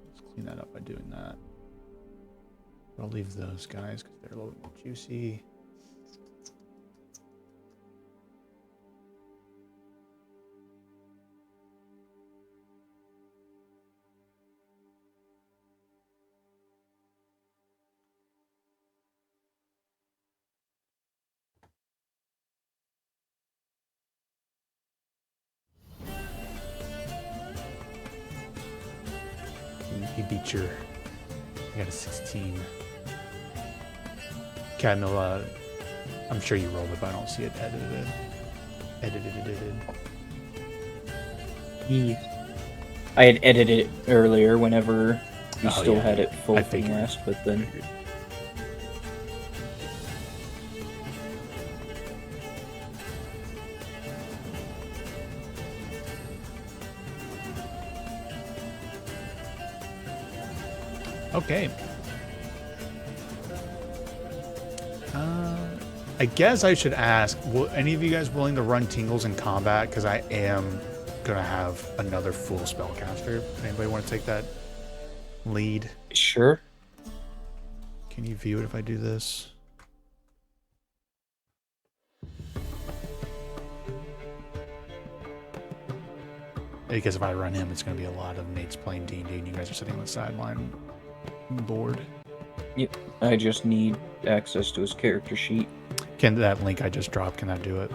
Let's clean that up by doing that. I'll leave those guys because they're a little bit more juicy. You beat your. You got a 16. Cadmill, I'm sure you rolled it, but I don't see it edited. I had edited it earlier whenever we still yeah, had it full I thing figured. last, but then. Okay. I guess I should ask, will any of you guys willing to run Tingles in combat? Because I am going to have another full spellcaster. Anybody want to take that lead? Sure. Can you view it if I do this? Because if I run him, it's going to be a lot of mates playing D&D, and you guys are sitting on the sideline bored. Yep. I just need access to his character sheet. Can that link I just dropped, can that do it?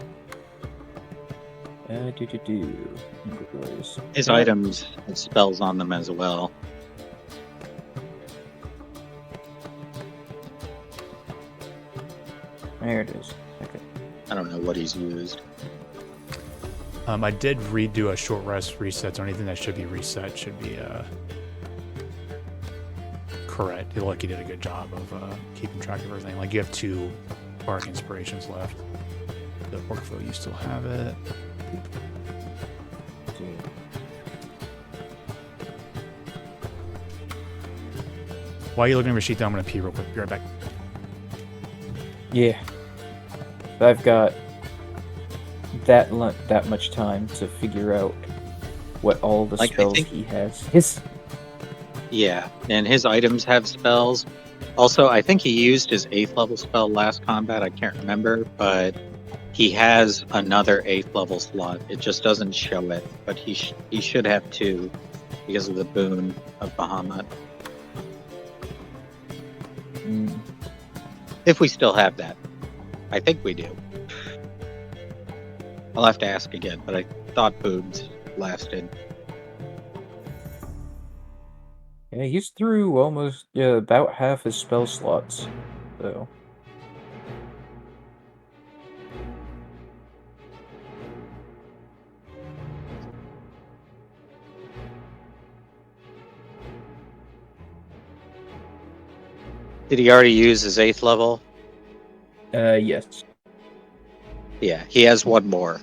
Inglorious. His items have spells on them as well. There it is. Okay. I don't know what he's used. I did redo a short rest reset, so anything that should be reset should be correct. He did a good job of keeping track of everything. Like, you have 2 Bark Inspirations left. The portfolio, you still have it. While you're looking at your sheet, though, I'm going to pee real quick. Be right back. Yeah. I've got that much time to figure out what all the Like, I spells think- he has. Yeah, and his items have spells. Also, I think he used his 8th level spell last combat. I can't remember, but he has another 8th level slot. It just doesn't show it, but he should have 2 because of the boon of Bahamut. Mm. If we still have that. I think we do. I'll have to ask again, but I thought boons lasted. Yeah, he's through almost about half his spell slots, so. Did he already use his 8th level? Yes. Yeah, he has 1 more.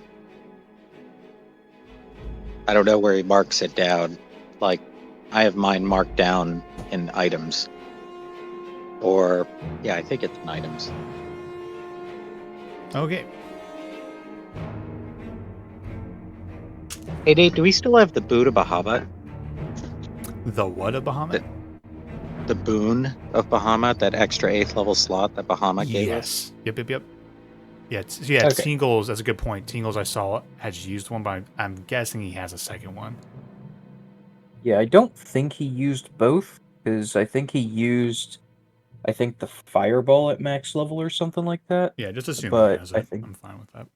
I don't know where he marks it down. Like, I have mine marked down in items. Or, yeah, I think it's in items. Okay. Hey, Nate, do we still have the boon of Bahamut? The what of Bahamut? The boon of Bahamut, that extra 8th level slot that Bahamut gave us? Yes. Yep. Yeah, Okay. Tingles, that's a good point. Tingles, I saw, has used one, but I'm guessing he has a second one. Yeah, I don't think he used both, because I think he used, the fireball at max level or something like that. Yeah, just assume But he has I it. think- I'm fine with that.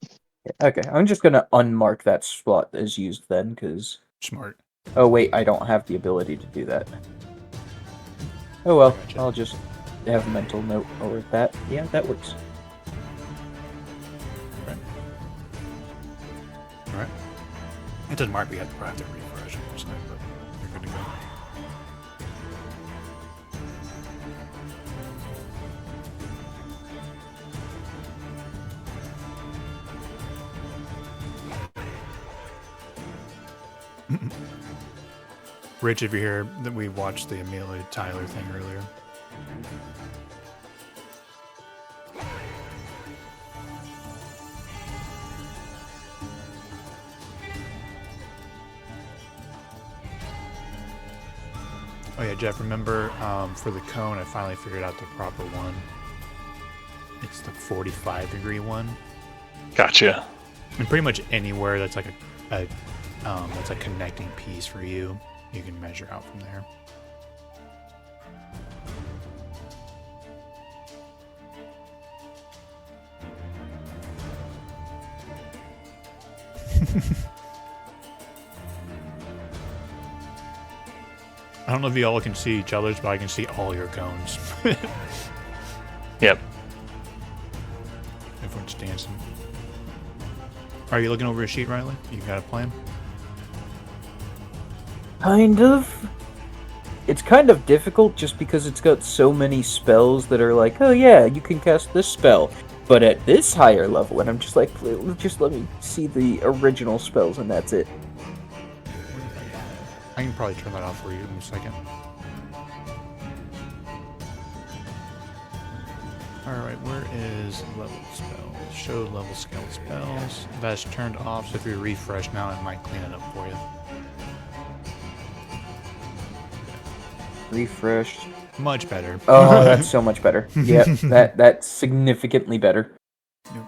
Okay, I'm just gonna unmark that slot as used then, because... Smart. Oh wait, I don't have the ability to do that. Oh well, Gotcha. I'll just have a mental note over that. Yeah, that works. It doesn't mark, we have to refresh, unfortunately, but you're good to go. Rich, if you're here, that we watched the Amelia Tyler thing earlier. Oh yeah, Jeff, remember for the cone, I finally figured out the proper one. It's the 45-degree one. Gotcha. And pretty much anywhere that's like that's a connecting piece for you, you can measure out from there. I don't know if you all can see each other's, but I can see all your cones. Yep. Everyone's dancing. Are you looking over a sheet, Riley? You got a plan? Kind of. It's kind of difficult just because it's got so many spells that are like, oh yeah, you can cast this spell, but at this higher level, and I'm just like, just let me see the original spells and that's it. I can probably turn that off for you in a second. Alright, where is level spells? Show level scale spells. That's turned off, so if you refresh now, it might clean it up for you. Refreshed. Much better. Oh, that's so much better. Yep, that's significantly better. Yep.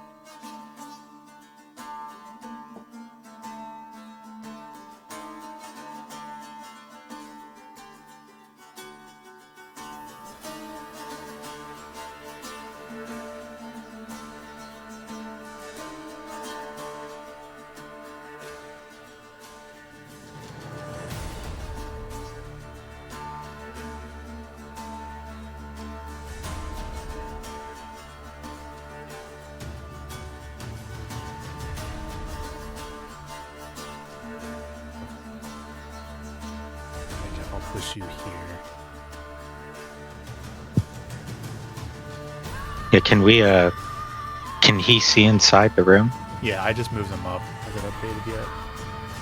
I'll push you here. Yeah, can he see inside the room? Yeah, I just moved them up. Has it updated yet?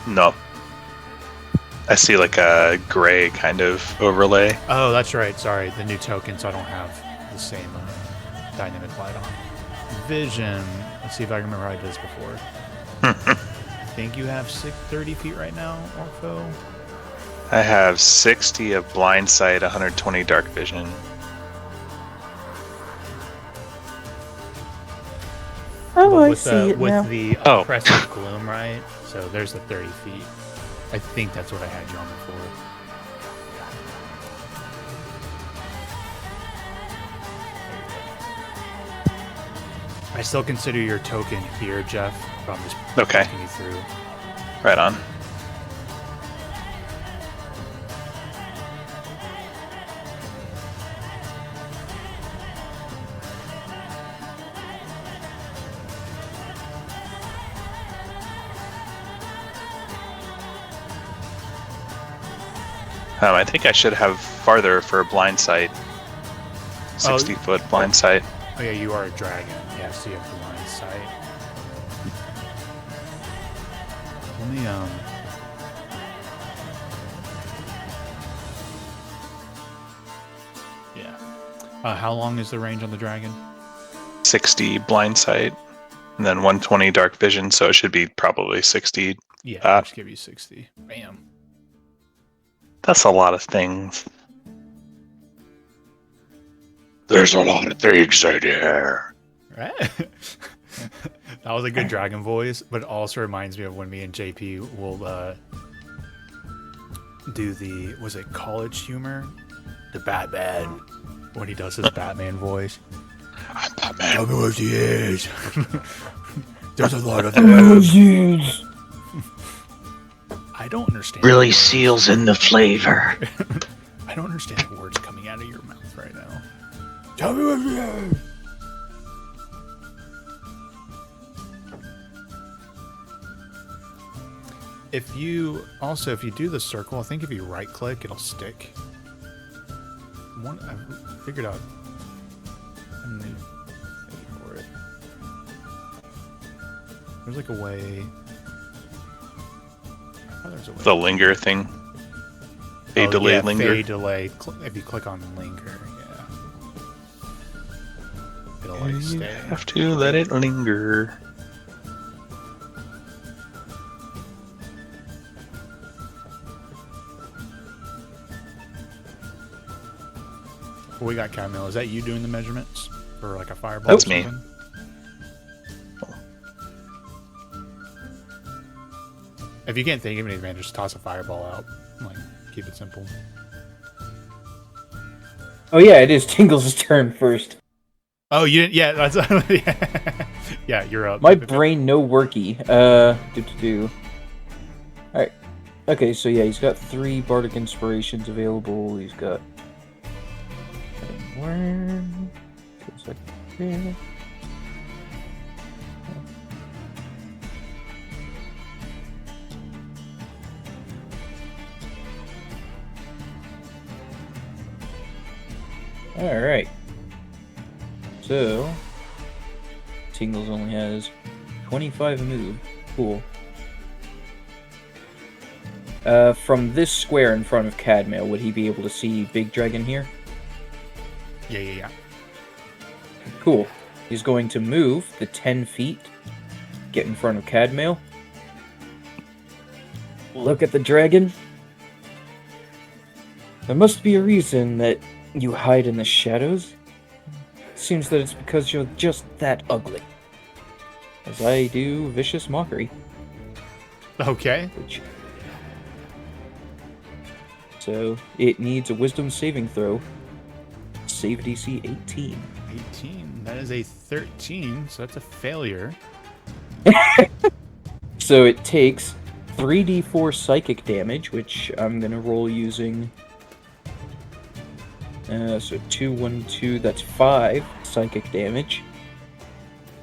No. I see like a gray kind of overlay. Oh, that's right. Sorry, the new token, so I don't have the same dynamic light on. Vision. Let's see if I can remember how I did this before. I think you have 30 feet right now, Orpho. I have 60 of blind sight, 120 dark vision. Oh, I with see the, it with now. the Oh. oppressive gloom, right? So there's the 30 feet. I think that's what I had you on before. I still consider your token here, Jeff. But I'm just Okay. walking you through. Right on. I think I should have farther for blind sight. 60-foot blind sight. Oh yeah, you are a dragon. Yeah, so you have the line of sight. Let me yeah. How long is the range on the dragon? 60 blind sight. And then 120 dark vision, so it should be probably 60. Yeah, I'll just give you 60. Bam. That's a lot of things. There's a lot of things in here. Right? That was a good dragon voice, but it also reminds me of when me and JP will do the, was it college humor? The Batman. When he does his Batman voice. I'm Batman. Tell me what he is. There's a lot of them. I don't understand. Really the words. seals in the flavor. I don't understand the words coming out of your mouth right now. Tell me what he is. If you do the circle, I think if you right click, it'll stick. I figured out a new thing for it. There's like a way. Oh, there's a way. The linger thing. Fade delay linger. Fade delay. If you click on linger, yeah. It'll like stay. You have to let it linger. What we got, Camille? Is that you doing the measurements for like a fireball? That's or me. something? If you can't think of anything, man, just toss a fireball out. Like, keep it simple. Oh yeah, it is Tingles' turn first. Oh, you didn't? Yeah, that's yeah. You're up. My brain no worky. Alright. Okay, so yeah, he's got 3 Bardic Inspirations available. He's got Worm. Goes like this. Alright. So, Tingles only has 25 move. Cool. From this square in front of Cadmail, would he be able to see Big Dragon here? Yeah. Cool. He's going to move the 10 feet, get in front of Cadmail. Look at the dragon. There must be a reason that you hide in the shadows. Seems that it's because you're just that ugly. As I do Vicious Mockery. Okay. So, it needs a Wisdom saving throw. Save DC 18. 18. That is a 13, so that's a failure. So it takes 3d4 psychic damage, which I'm gonna roll using. So 2, 1, 2, that's 5 psychic damage.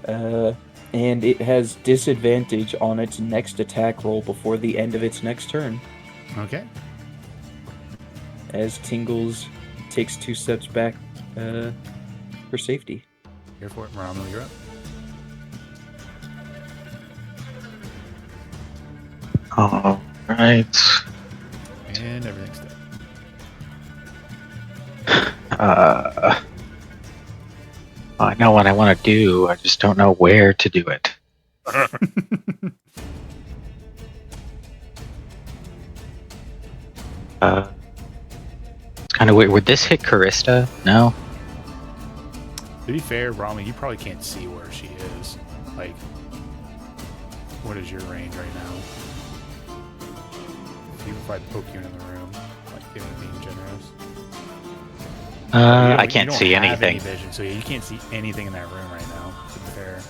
And it has disadvantage on its next attack roll before the end of its next turn. Okay. As Tingles takes 2 steps back for safety. Here for it, Rommel, you're up. All right. And everything's dead. I know what I want to do. I just don't know where to do it. It's kind of weird. Would this hit Karista? No. To be fair, Rommel, you probably can't see where she is. Like, what is your range right now? Even if I poke you in the room, like being generous. I can't see You don't have anything. any vision, so you can't see anything in that room right now. To be fair.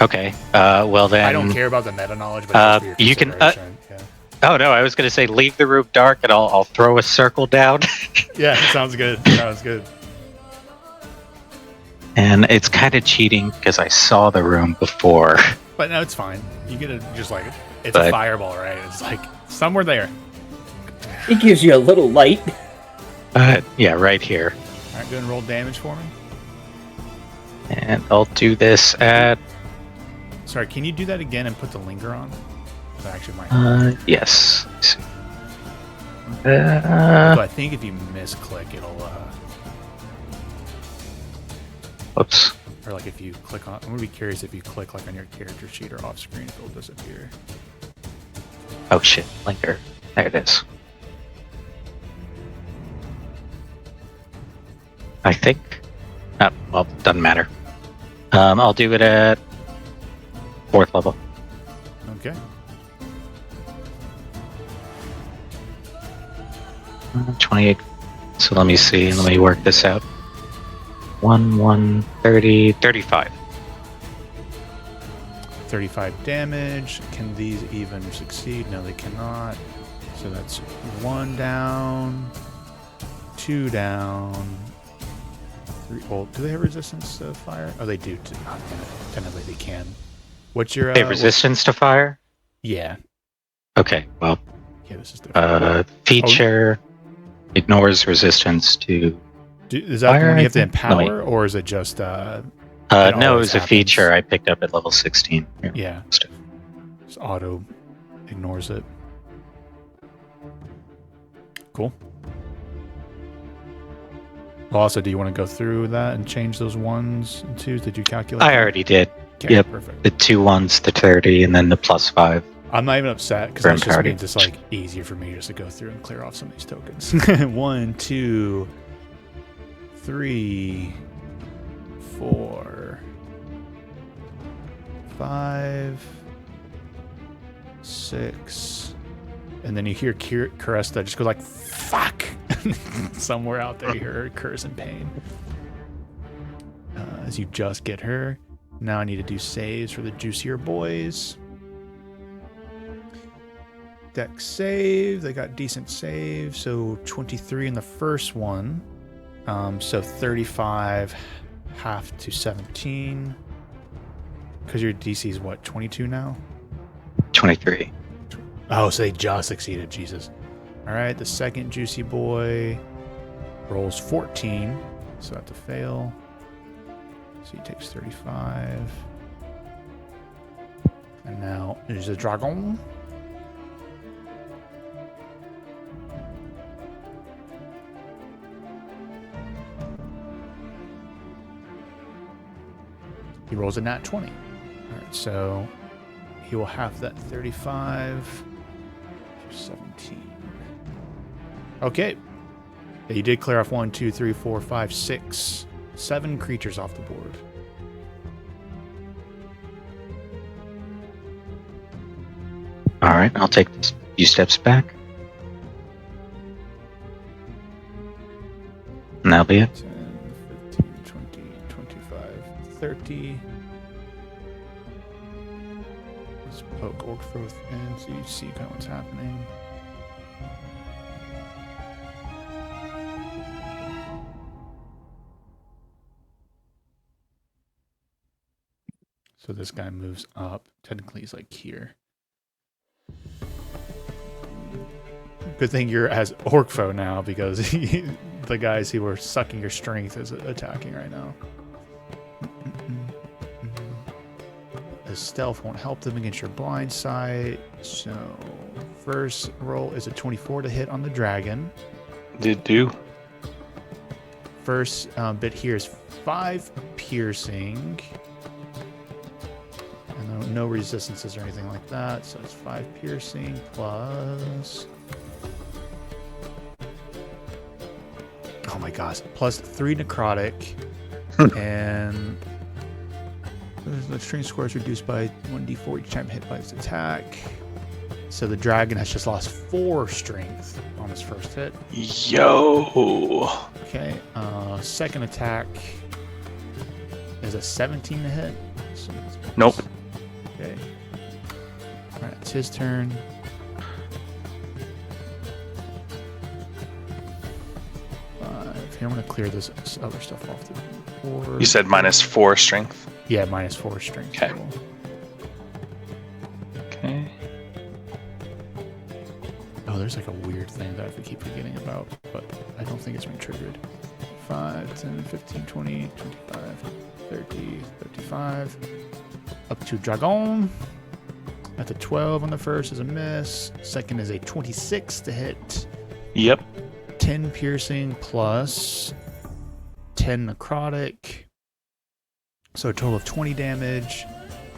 Okay. Well then. I don't care about the meta knowledge, but just for your you can. consideration. Yeah. Oh no, I was gonna say leave the room dark and I'll throw a circle down. Yeah, sounds good. Sounds good. And it's kind of cheating because I saw the room before. But no, it's fine. You get to just like it's But- a fireball, right? It's like somewhere there. It gives you a little light. Yeah, right here. All right, go and roll damage for me. And I'll do this at. Sorry, can you do that again and put the linger on? That actually might. Yes. Let's see. So I think if you misclick, it'll. Whoops. Or like if you click on, I'm gonna be curious if you click like on your character sheet or off screen, if it'll disappear. Oh shit, linker. There it is. I think. Oh, well, doesn't matter. I'll do it at 4th level. Okay. 28. So let me see. Let me work this out. 1, 30, 35. 35 damage. Can these even succeed? No, they cannot. So that's 1 down, 2 down. 3. Well, do they have resistance to fire? Oh, they do. Technically, they can. What's your Okay, resistance to fire? Yeah. Okay, well, Yeah, this is different. feature ignores resistance to Is that fire, the one I you have to think? Let me- empower, or is it just it no, it always was a happens? feature I picked up at level 16. Here, Yeah. Just auto ignores it. Cool. Well, also, do you want to go through that and change those 1s and 2s? Did you calculate I that? already did. Okay, Yep. perfect. The 2 1s, the 30, and then the +5. I'm not even upset because For that just entirety. means it's like easier for me just to go through and clear off some of these tokens. 1, 2, 3, 4, 5, 6, and then you hear Caresta just go like "fuck" somewhere out there. You hear her curse in pain as you just get her. Now I need to do saves for the juicier boys. Deck save. They got decent save. So 23 in the first one. So 35 half to 17. Because your DC is what, 22 now? 23. Oh, so they just exceeded. Jesus. All right, the second juicy boy rolls 14. So that's a fail. So he takes 35. And now there's a dragon. He rolls a nat 20. All right, so he will have that 35 to 17. Okay. Yeah, you did clear off 1, 2, 3, 4, 5, 6, 7 creatures off the board. All right, I'll take a few steps back. And that'll be it. 10, 15, 20, 25, 30. Let's poke Orcfroth in so you see kind of what's happening. So this guy moves up. Technically, he's like here. Good thing you're as Orcfo now because the guys who were sucking your strength is attacking right now. The stealth won't help them against your blind sight. So first roll is a 24 to hit on the dragon. Did do. First bit here is 5 piercing. And no resistances or anything like that. So it's 5 piercing plus... Oh my gosh. Plus 3 necrotic. And the strength score is reduced by 1d4 each time hit by its attack. So the dragon has just lost 4 strength on his first hit. Yo. Okay. Second attack is a 17 to hit. So Nope. Okay. Alright, it's his turn. Here, I'm going to clear this other stuff off the board. You said -4 strength. Yeah, -4 strength. Okay. Total. Okay. Oh, there's like a weird thing that I keep forgetting about, but I don't think it's been triggered. 5, 10, 15, 20, 25, 30, 35. Up to Dragon. At the 12 on the first is a miss. Second is a 26 to hit. Yep. 10 piercing plus 10 necrotic. So a total of 20 damage.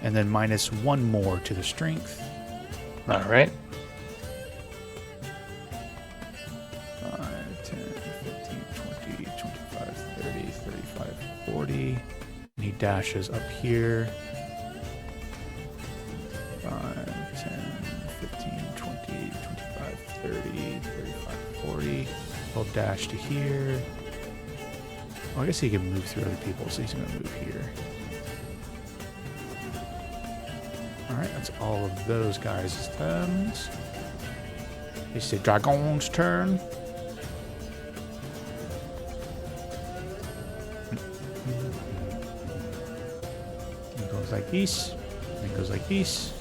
And then -1 more to the strength. All right. 5, 10, 15, 20, 25, 30, 35, 40. And he dashes up here. 5, 10, 15, 20, 25, 30, 35, 40. He'll dash to here. Oh, I guess he can move through other people, so he's going to move here. Alright, that's all of those guys' turns. It's the Dragon's turn. He goes like this. And it goes like this.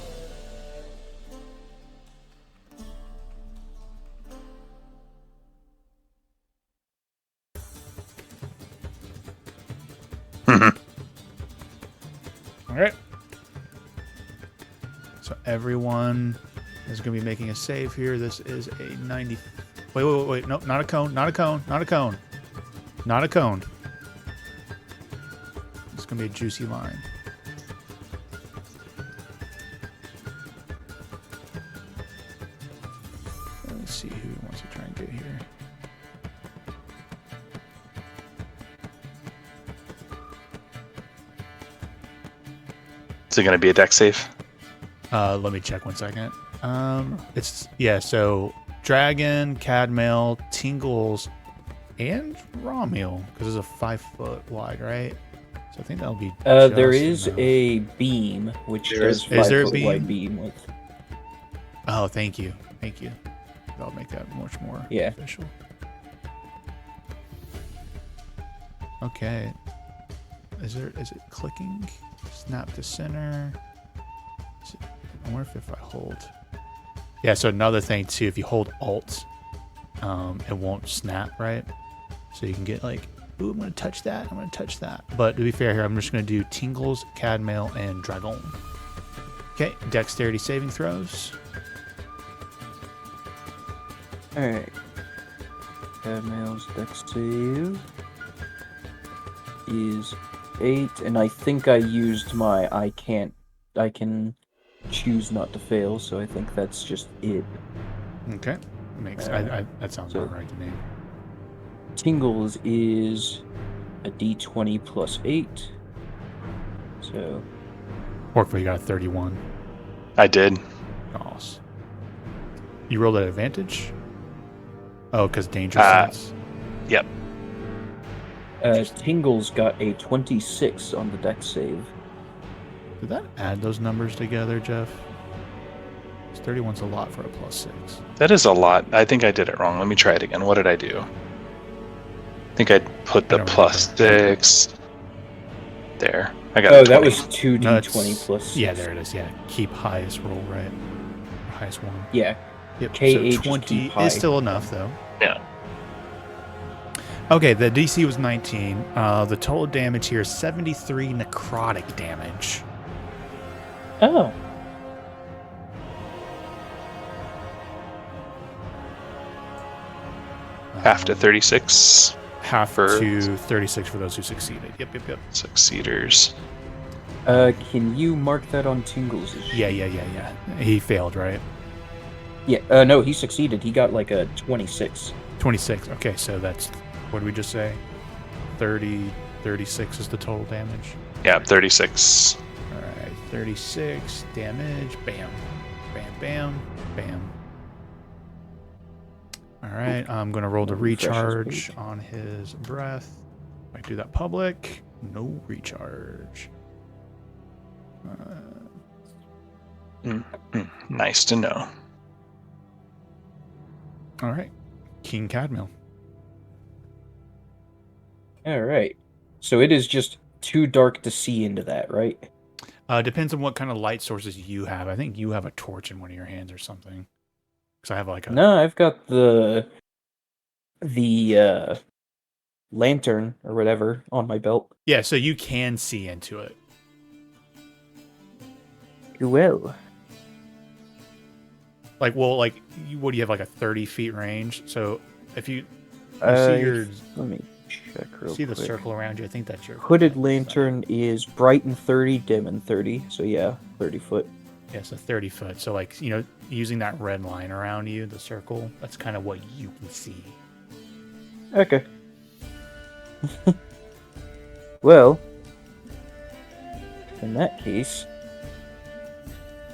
All right. So everyone is going to be making a save here. This is a 90. Wait. No, not a cone. Not a cone. Not a cone. Not a cone. It's going to be a juicy line. Let's see who wants to try and get here. Is it going to be a deck save? Let me check 1 second. So Dragon, Cadmail, Tingles, and Rawmeal, because it's a 5 foot wide, right? So I think that'll be. There just is enough. a beam which does Is there a 5 foot beam? wide beam with. Oh, thank you. That'll make that much more official. Okay. Is it clicking? Snap to center. I wonder if I hold. Yeah, so another thing too, if you hold Alt, it won't snap, right? So you can get like, ooh, I'm gonna touch that, But to be fair here, I'm just gonna do Tingles, Cadmail, and Dragon. Okay, dexterity saving throws. Alright. Cadmail's dex save is 8, and I think I used my I can choose not to fail, so I think that's just it. Okay, that sounds about right to me. Tingles is a d20 plus 8. So. Orkville, you got a 31. I did. Awesome. You rolled at advantage? Oh, because danger sense. Yep. Tingles got a 26 on the dex save. Did that add those numbers together, Jeff? 31's a lot for a +6. That is a lot. I think I did it wrong. Let me try it again. What did I do? I think I put the +6 there. I got. Oh, 20. that was 2d20 plus 6. Yeah, there it is. Yeah, keep highest roll, right? Or highest one. Yeah. Yep. KH So 20 high. is still enough, though. Yeah. Okay, the DC was 19. The total damage here is 73 necrotic damage. Oh. Half to 36. Half for to 36 for those who succeeded. Yep. Succeeders. Can you mark that on Tingles? Yeah. He failed, right? Yeah, no, he succeeded. He got like a 26. 26. Okay, so that's, what did we just say? 36 is the total damage. Yeah, 36. All right, 36 damage. Bam. All right, I'm going to roll the recharge on his breath. I do that public. No recharge. Nice to know. All right, King Cadmail. Alright. So it is just too dark to see into that, right? Depends on what kind of light sources you have. I think you have a torch in one of your hands or something. Because I have like a... No, I've got the lantern or whatever on my belt. Yeah, so you can see into it. Well. Like, well, like, what do you have, like a 30 feet range? So if you see your... Let me check real See quick. the circle around you? I think that's your... Hooded lantern is bright and 30, dim and 30. So yeah, 30 foot. Yeah, so 30 foot. So, like, you know, using that red line around you, the circle, that's kind of what you can see. Okay. Well, in that case,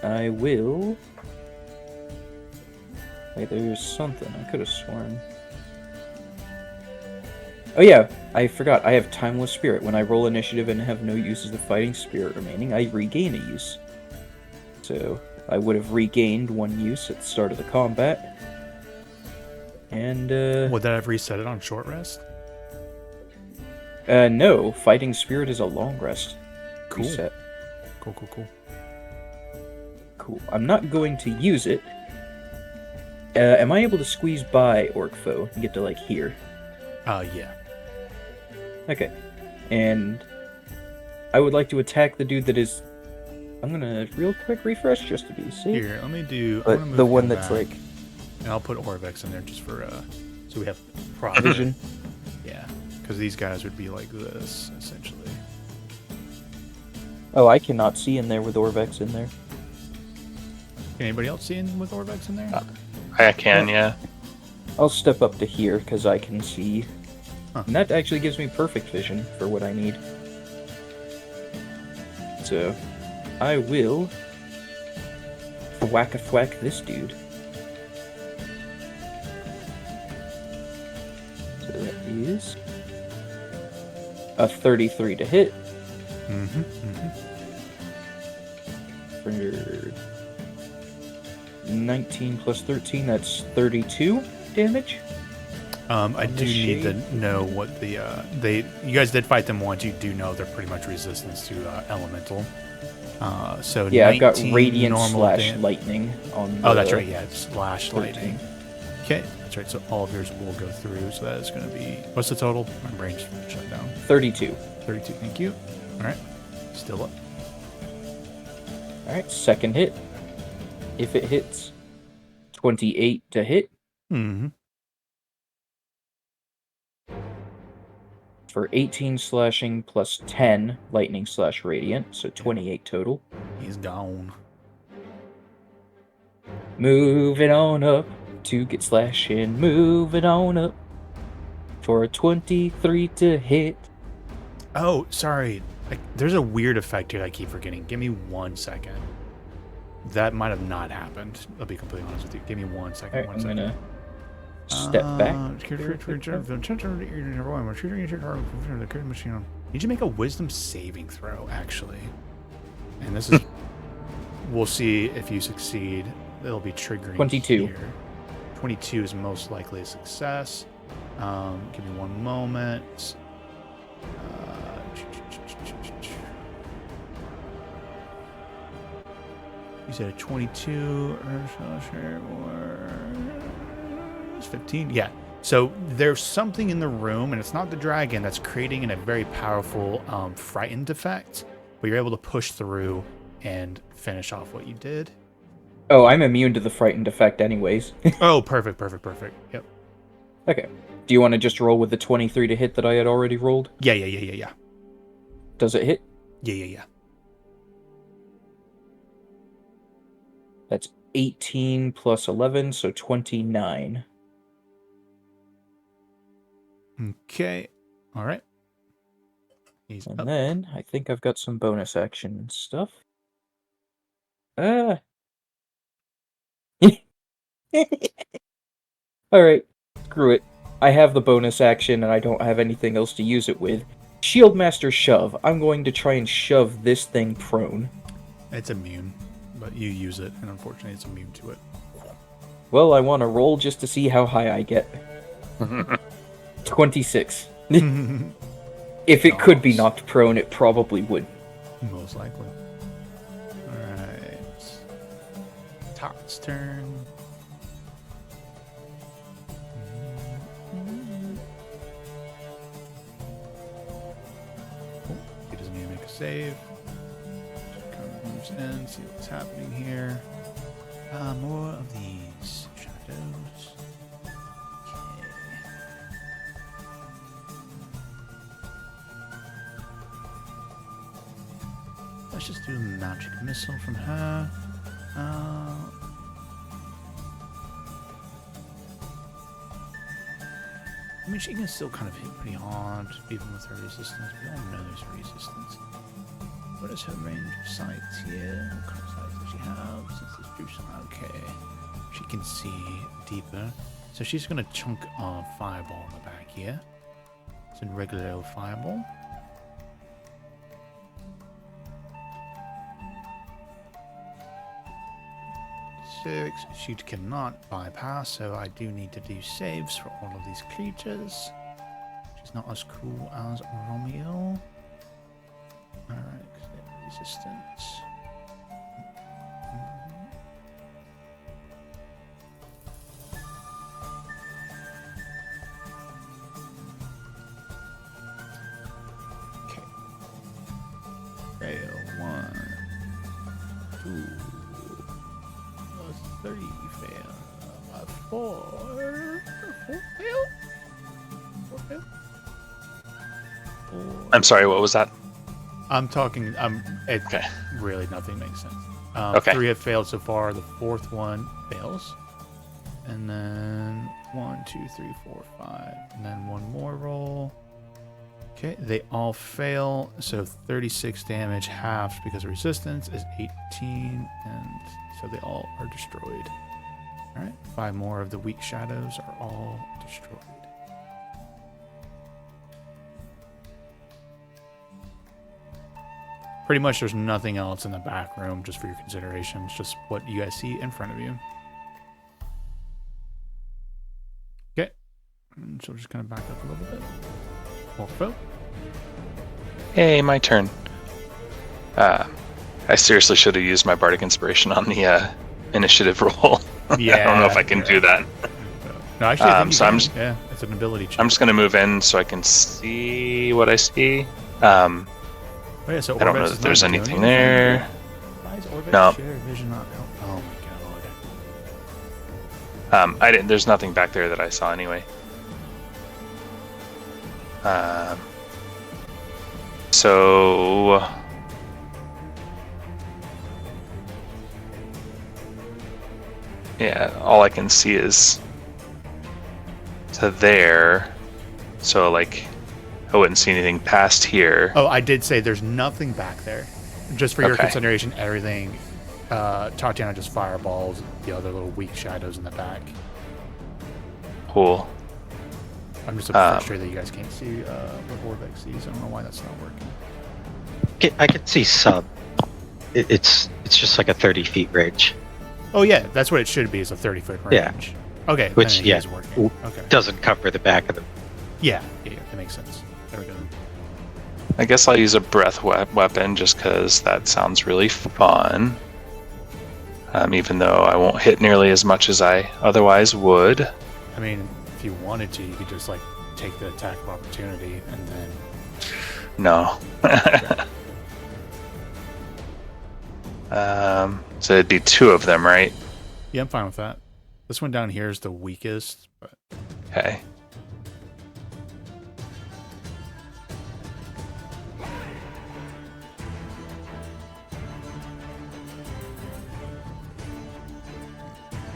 I will... Wait, there's something. I could have sworn. Oh yeah, I forgot. I have Timeless Spirit. When I roll initiative and have no uses of Fighting Spirit remaining, I regain a use. So, I would have regained 1 use at the start of the combat. And, Would that have reset it on short rest? no. Fighting Spirit is a long rest. Cool. Reset. Cool. cool. I'm not going to use it. Am I able to squeeze by Orc Foe and get to, like, here? Yeah. Okay. And I would like to attack the dude that is... I'm gonna real quick refresh just to be safe. Here, let me do... But I'm gonna move the one him that's, back, like... and I'll put Orvex in there just for, so we have Vision. Yeah, because these guys would be like this, essentially. Oh, I cannot see in there with Orvex in there. Can anybody else see in with Orvex in there? I can, yeah. I'll step up to here because I can see. Huh. And that actually gives me perfect vision for what I need. So, I will whack this dude. So that is a 33 to hit. Mm-hmm. Mm-hmm. For 19 plus 13, that's 32 damage. I do need to know what the you guys did fight them once. You do know they're pretty much resistance to elemental. So yeah, I've got 19 radiant normal slash lightning on. Oh, that's right. Yeah, it's slash 13. lightning. Okay, that's right. So all of yours will go through. So that is going to be, what's the total? My brain's shut down. 32. 32. Thank you. All right, still up. All right, second hit. If it hits, 28 to hit. Mm-hmm. For 18 slashing plus 10 lightning slash radiant, so 28 total. He's gone. Moving on up to get slashing. Moving on up for a 23 to hit. Oh, sorry. There's a weird effect here that I keep forgetting. Give me 1 second. That might have not happened. I'll be completely honest with you. Give me 1 second. Alright, One I'm second. gonna step back. Need to make a wisdom saving throw, actually. And this is... we'll see if you succeed. It'll be triggering 22. here. 22 is most likely a success. Give me 1 moment. You said a 22 or 15? Yeah. So there's something in the room, and it's not the dragon, that's creating a very powerful frightened effect, but you're able to push through and finish off what you did. Oh, I'm immune to the frightened effect anyways. Oh, perfect. Yep. Okay. Do you want to just roll with the 23 to hit that I had already rolled? Yeah. Does it hit? Yeah. That's 18 plus 11, so 29. Okay. All right. He's And up. then, I think I've got some bonus action stuff. Alright, screw it. I have the bonus action and I don't have anything else to use it with. Shieldmaster Shove. I'm going to try and shove this thing prone. It's immune, but you use it, and unfortunately it's immune to it. Well, I want to roll just to see how high I get. 26. If it could be knocked prone, it probably would. Most likely. Alright. Tot's turn. Oh, he doesn't need to make a save. Just kind of moves in, see what's happening here. More of these shadows. Okay. Let's just do a magic missile from her. I mean, she can still kind of hit pretty hard, even with her resistance. We all know there's a resistance. What is her range of sights here? What kind of sights does she have? Since this juice, okay. She can see deeper. So she's going to chunk a fireball in the back here. It's a regular old fireball. She cannot bypass, so I do need to do saves for all of these creatures. She's not as cool as Romeo. Alright, resistance. 3 fail. 4 fail. 4 fail. I'm sorry, what was that? I'm talking. Okay. Really, nothing makes sense. Okay. 3 have failed so far. The 4th one fails, and then 1, 2, 3, 4, 5, and then one more roll. Okay, they all fail. So 36 damage, halved because of resistance, is 18, and so they all are destroyed. All right, 5 more of the weak shadows are all destroyed. Pretty much there's nothing else in the back room, just for your consideration. It's just what you guys see in front of you. Okay. And so just kind of back up a little bit. Wolfo. Hey, my turn. I seriously should have used my Bardic Inspiration on the initiative roll. Yeah. I don't know if I can do that. No, actually, I think so you can. Yeah, it's an ability check. I'm just going to move in so I can see what I see. Oh, yeah, so I don't know Orbex if is there's not doing anything there. Why is Orbex No. share vision not help? Oh my god. I didn't. There's nothing back there that I saw anyway. So yeah, all I can see is to there. So like, I wouldn't see anything past here. Oh, I did say there's nothing back there. Just for your Okay. consideration, everything. Tatiana just fireballs the other little weak shadows in the back. Cool. I'm just frustrated that you guys can't see what Orbex sees. I don't know why that's not working. I could see sub. It's just like a 30 feet range. Oh yeah, that's what it should be. Is a 30-foot range. Yeah. Okay. Which, then it yeah. is working. Okay. Doesn't cover the back of the. Yeah, that makes sense. There we go. I guess I'll use a breath weapon just because that sounds really fun. Even though I won't hit nearly as much as I otherwise would. I mean, if you wanted to, you could just like take the attack of opportunity and then. No. So it'd be 2 of them, right? Yeah, I'm fine with that. This one down here is the weakest, but Okay.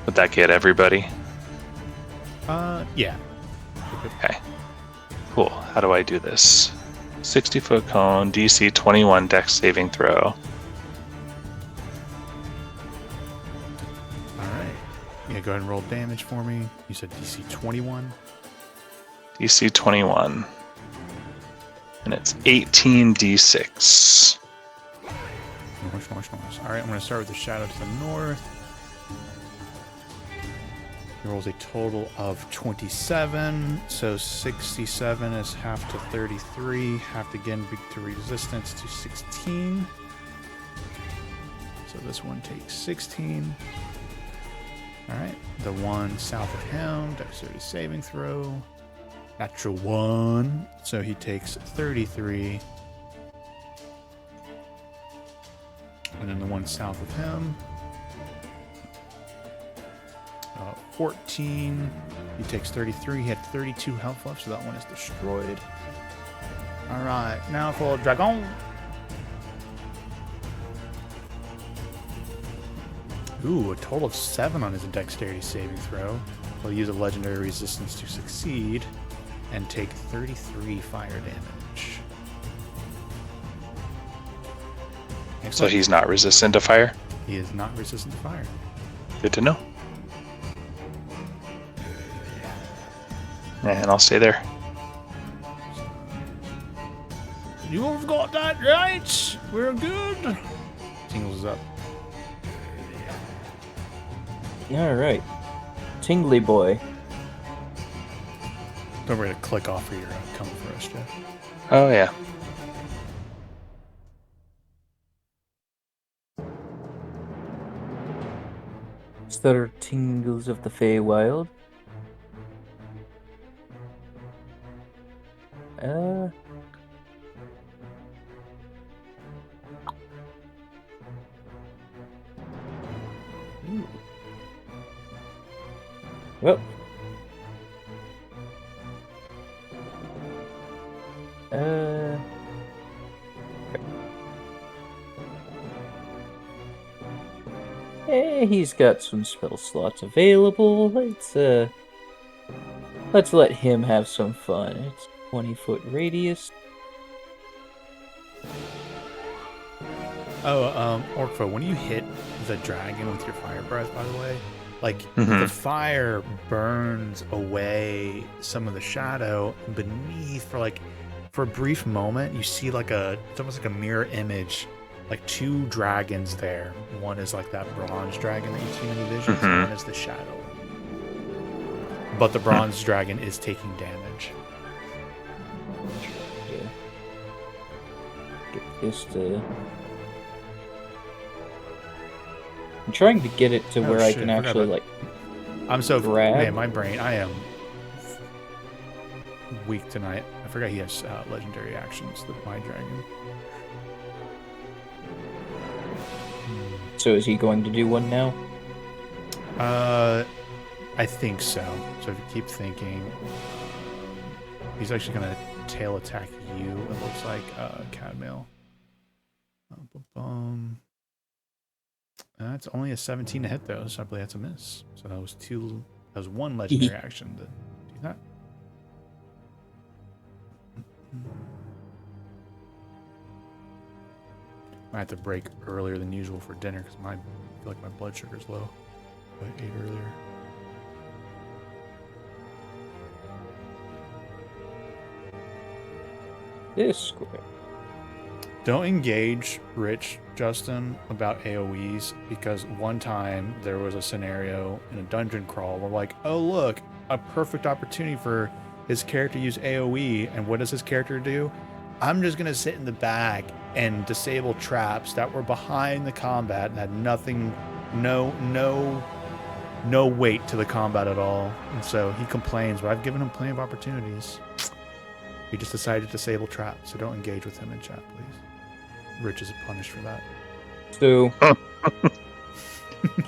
Would that get everybody? yeah. Okay. Cool. How do I do this? 60-foot cone, DC 21 dex saving throw. All right. Yeah, go ahead and roll damage for me. You said DC 21. DC 21. And it's 18d6. Nice. All right, I'm going to start with the shadow to the north. He rolls a total of 27, so 67 is half to 33, half again to resistance to 16. So this one takes 16. All right, the one south of him, dexterity saving throw, natural 1, so he takes 33. And then the one south of him, 14. He takes 33. He had 32 health left, so that one is destroyed. All right, now for Dragon. Ooh, a total of 7 on his dexterity saving throw. He'll use a legendary resistance to succeed and take 33 fire damage. So Excellent. he's not resistant to fire? He is not resistant to fire. Good to know. And I'll stay there. You've got that right. We're good. Tingles is up. Alright. Tingly boy. Don't worry to click off for your coming for us, Jeff. Oh, yeah. Is there tingles of the Feywild? Ooh. Well. He's got some spell slots available. Let's let him have some fun. It's 20-foot radius. Oh, Orkfo, when you hit the dragon with your fire breath, by the way, like Mhm. the fire burns away some of the shadow beneath for a brief moment. You see it's almost like a mirror image, like two dragons there. One is like that bronze dragon that you see in the visions, and one is the shadow. But the bronze dragon is taking damage. Yeah. Get this to. I'm trying to get it to where I can actually I'm so grab. Man, my brain. I am weak tonight. I forgot he has legendary actions. My dragon. So is he going to do one now? I think so. So if you keep thinking, he's actually gonna tail attack you. It looks like Cadmail. That's only a 17 to hit though, so I believe that's a miss. So that was one legendary action to do that. I have to break earlier than usual for dinner because I feel like my blood sugar's low. I ate earlier. This square. Don't engage Rich, Justin, about AoEs, because one time there was a scenario in a dungeon crawl where like, oh look, a perfect opportunity for his character to use AoE, and what does his character do? I'm just gonna sit in the back and disable traps that were behind the combat and had nothing, no weight to the combat at all. And so he complains, but I've given him plenty of opportunities. He just decided to disable traps, so don't engage with him in chat, please. Rich is punished for that. So,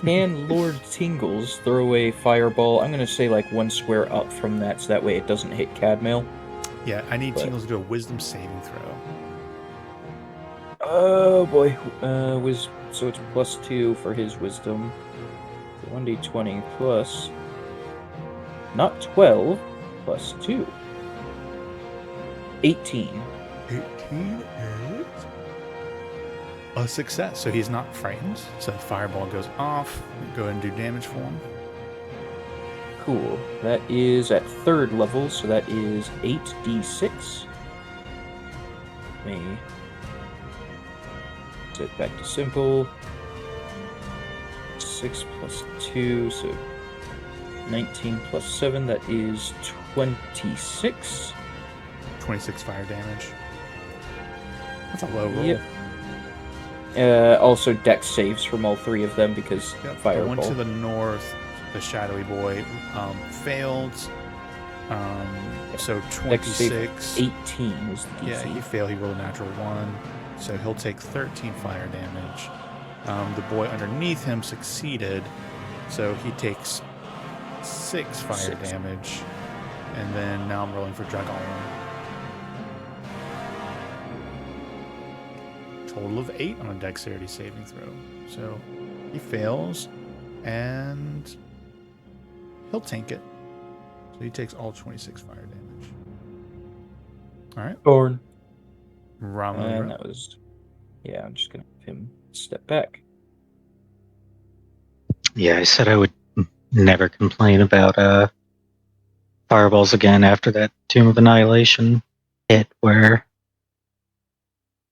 can Lord Tingles throw a fireball? I'm going to say like one square up from that, so that way it doesn't hit Cadmail. Yeah, I need Tingles to do a wisdom saving throw. Oh boy. So it's +2 for his wisdom. So 1d20 plus... Not 12, +2. 18. 18 is a success. So he's not frightened. So the fireball goes off. Go ahead and do damage for him. Cool. That is at 3rd level, so that is 8d6. Let me set back to simple. 6 plus 2, so 19 plus 7, that is 26. 26 fire damage. That's a low roll. Yep. Also dex saves from all 3 of them because fireball. The one to the north, the shadowy boy, failed. So 26. 18 is the DC. Yeah, he failed. He rolled a natural 1. So he'll take 13 fire damage. The boy underneath him succeeded. So he takes 6 fire damage. And then now I'm rolling for Dragon. Total of 8 on a dexterity saving throw. So he fails, and he'll tank it. So he takes all 26 fire damage. All right. Born. Rama. And that was... Yeah, I'm just going to have him step back. Yeah, I said I would never complain about fireballs again after that Tomb of Annihilation hit where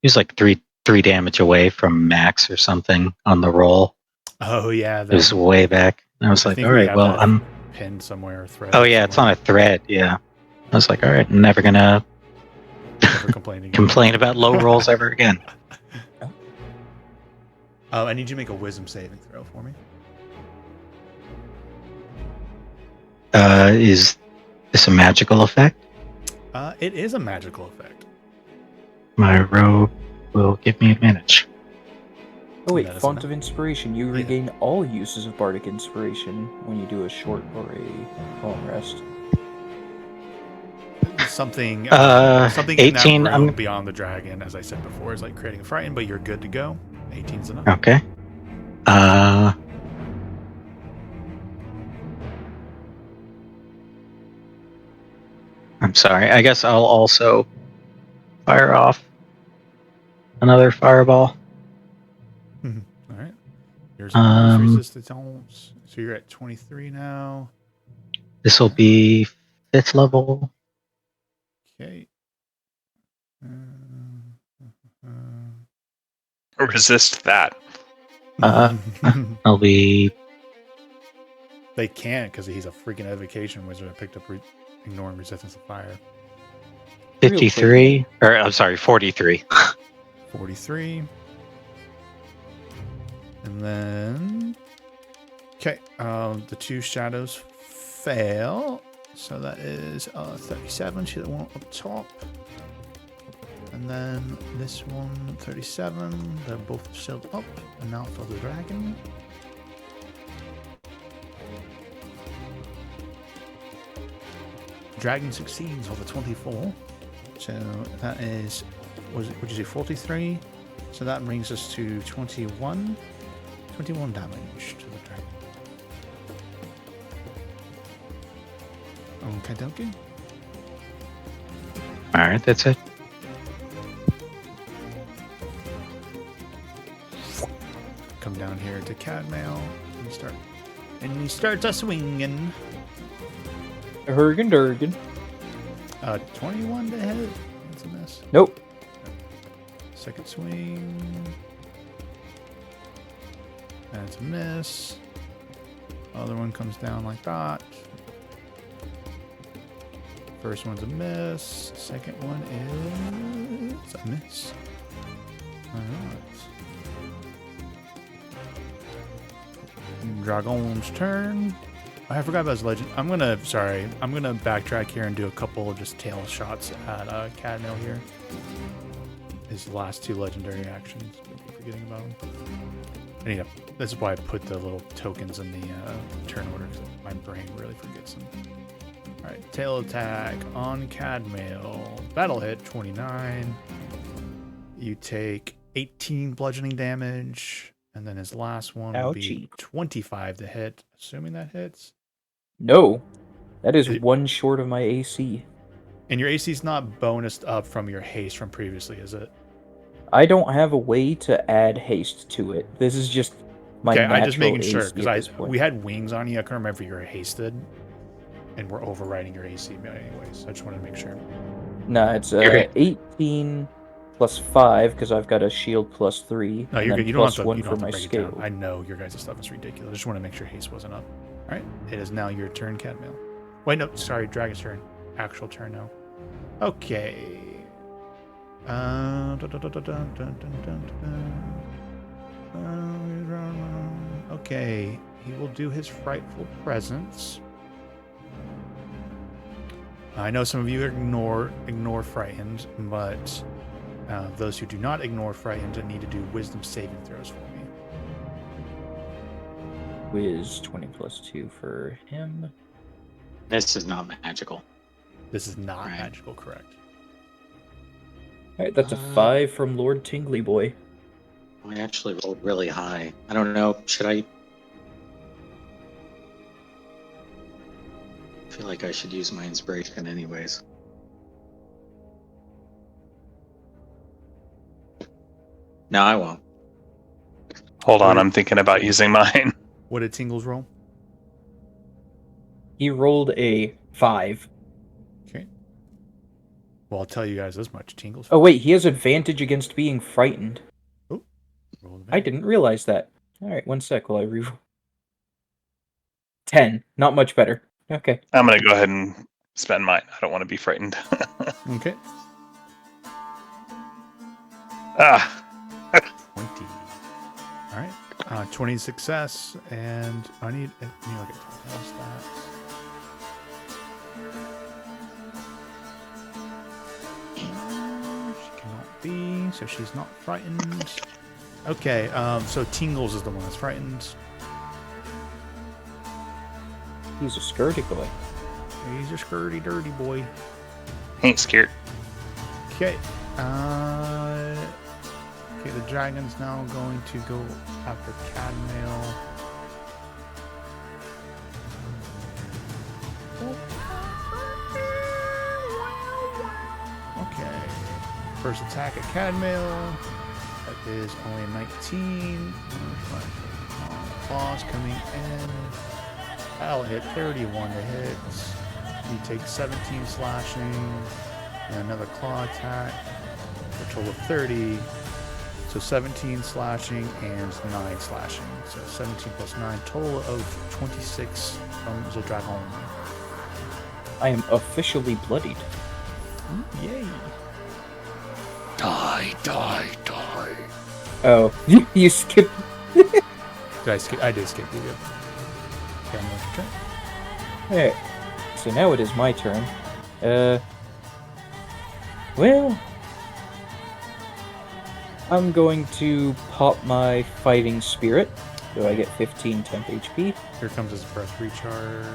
he was like three damage away from max or something on the roll. Oh yeah, it was way back. And I was like, all right, well, I'm pinned somewhere. Thread. Oh yeah, it's on a thread. Yeah, I was like, all right, I'm never gonna complain about low rolls ever again. I need you to make a wisdom saving throw for me. Is this a magical effect? It is a magical effect. My robe will give me advantage. Oh wait, That is Font enough. of Inspiration. You Yeah. regain all uses of Bardic Inspiration when you do a short or a long rest. Something in 18. that room beyond the dragon, as I said before, is like creating a frighten, but you're good to go. 18's enough. Okay. I'm sorry. I guess I'll also fire off another fireball. All right. Here's another resistance. So you're at 23 now. This will be 5th level. Okay. Resist that. I'll be They can't because he's a freaking evocation wizard that picked up ignoring resistance to fire. 53. Or I'm sorry, 43. 43. And then okay, the two shadows fail. So that is 37. See that one up top. And then this one, 37. They're both sealed up. And now for the dragon. Dragon succeeds with a 24. So that is, would you say 43? So that brings us to 21. 21 damage to the dragon. Okay, dokie. Alright, that's it. Come down here to Cadmail and he starts a swinging. Hurgen Durgan. 21 to hit. That's a miss. Nope. Second swing. That's a miss. Other one comes down like that. First one's a miss. Second one is a miss. Alright. Dragon's turn. I forgot about his legend. I'm gonna backtrack here and do a couple of just tail shots at Cadmail here. His last two legendary actions. I keep forgetting about him. And yeah, that's why I put the little tokens in the turn order, because my brain really forgets them. Alright, tail attack on Cadmail. Battle hit 29. You take 18 bludgeoning damage. And then his last one will be 25 to hit, assuming that hits. No, that is one short of my AC. And your AC is not bonused up from your haste from previously, is it? I don't have a way to add haste to it. This is just my natural I'm just making AC sure, because point. we had wings on you. I couldn't remember if you were hasted, and we're overriding your AC anyway, so I just wanted to make sure. Nah, it's 18 plus 5, because I've got a shield plus 3, No, and you're then good. You don't have plus to, 1 you don't for have to my break scale. it down. I know your guys' stuff is ridiculous. I just want to make sure haste wasn't up. Alright, it is now your turn, Cadmail. Wait, no, sorry, Dragon's turn. Actual turn now. Okay. Okay, he will do his frightful presence. I know some of you ignore frightened, but those who do not ignore frightened need to do wisdom saving throws for me. Wiz 20 plus 2 for him. This is not magical. This is not magical, correct? Alright, that's a 5 from Lord Tingly Boy. I actually rolled really high. I don't know. Should I feel like I should use my inspiration anyways. No, I won't. Hold on, I'm thinking about using mine. What did Tingles roll? He rolled a 5. Okay. Well, I'll tell you guys this much. Tingles. Oh wait, he has advantage against being frightened. Oh, I didn't realize that. Alright, 1 sec while I reroll. 10. Not much better. Okay. I'm going to go ahead and spend mine. I don't want to be frightened. Okay. 20. All right. 20 success, and I need to look at stats. She cannot be, so she's not frightened. Okay, so Tingles is the one that's frightened. He's a skirty boy. He's a skirty dirty boy. Ain't scared. Okay. Okay, the dragon's now going to go after Cadmail. Okay. First attack at Cadmail. That is only a 19. Claws coming in. That'll hit 31 to hit. You take 17 slashing. And another claw attack. For a total of 30. So 17 slashing and 9 slashing. So 17 plus 9. Total of 26 from the dragon. I am officially bloodied. Yay. Die, die, die. Oh, you skipped. Did I skip? I did skip you. Good. Okay, I'm going to turn. Alright, so now it is my turn. Well, I'm going to pop my fighting spirit. So I get 15 temp HP. Here comes his breath recharge.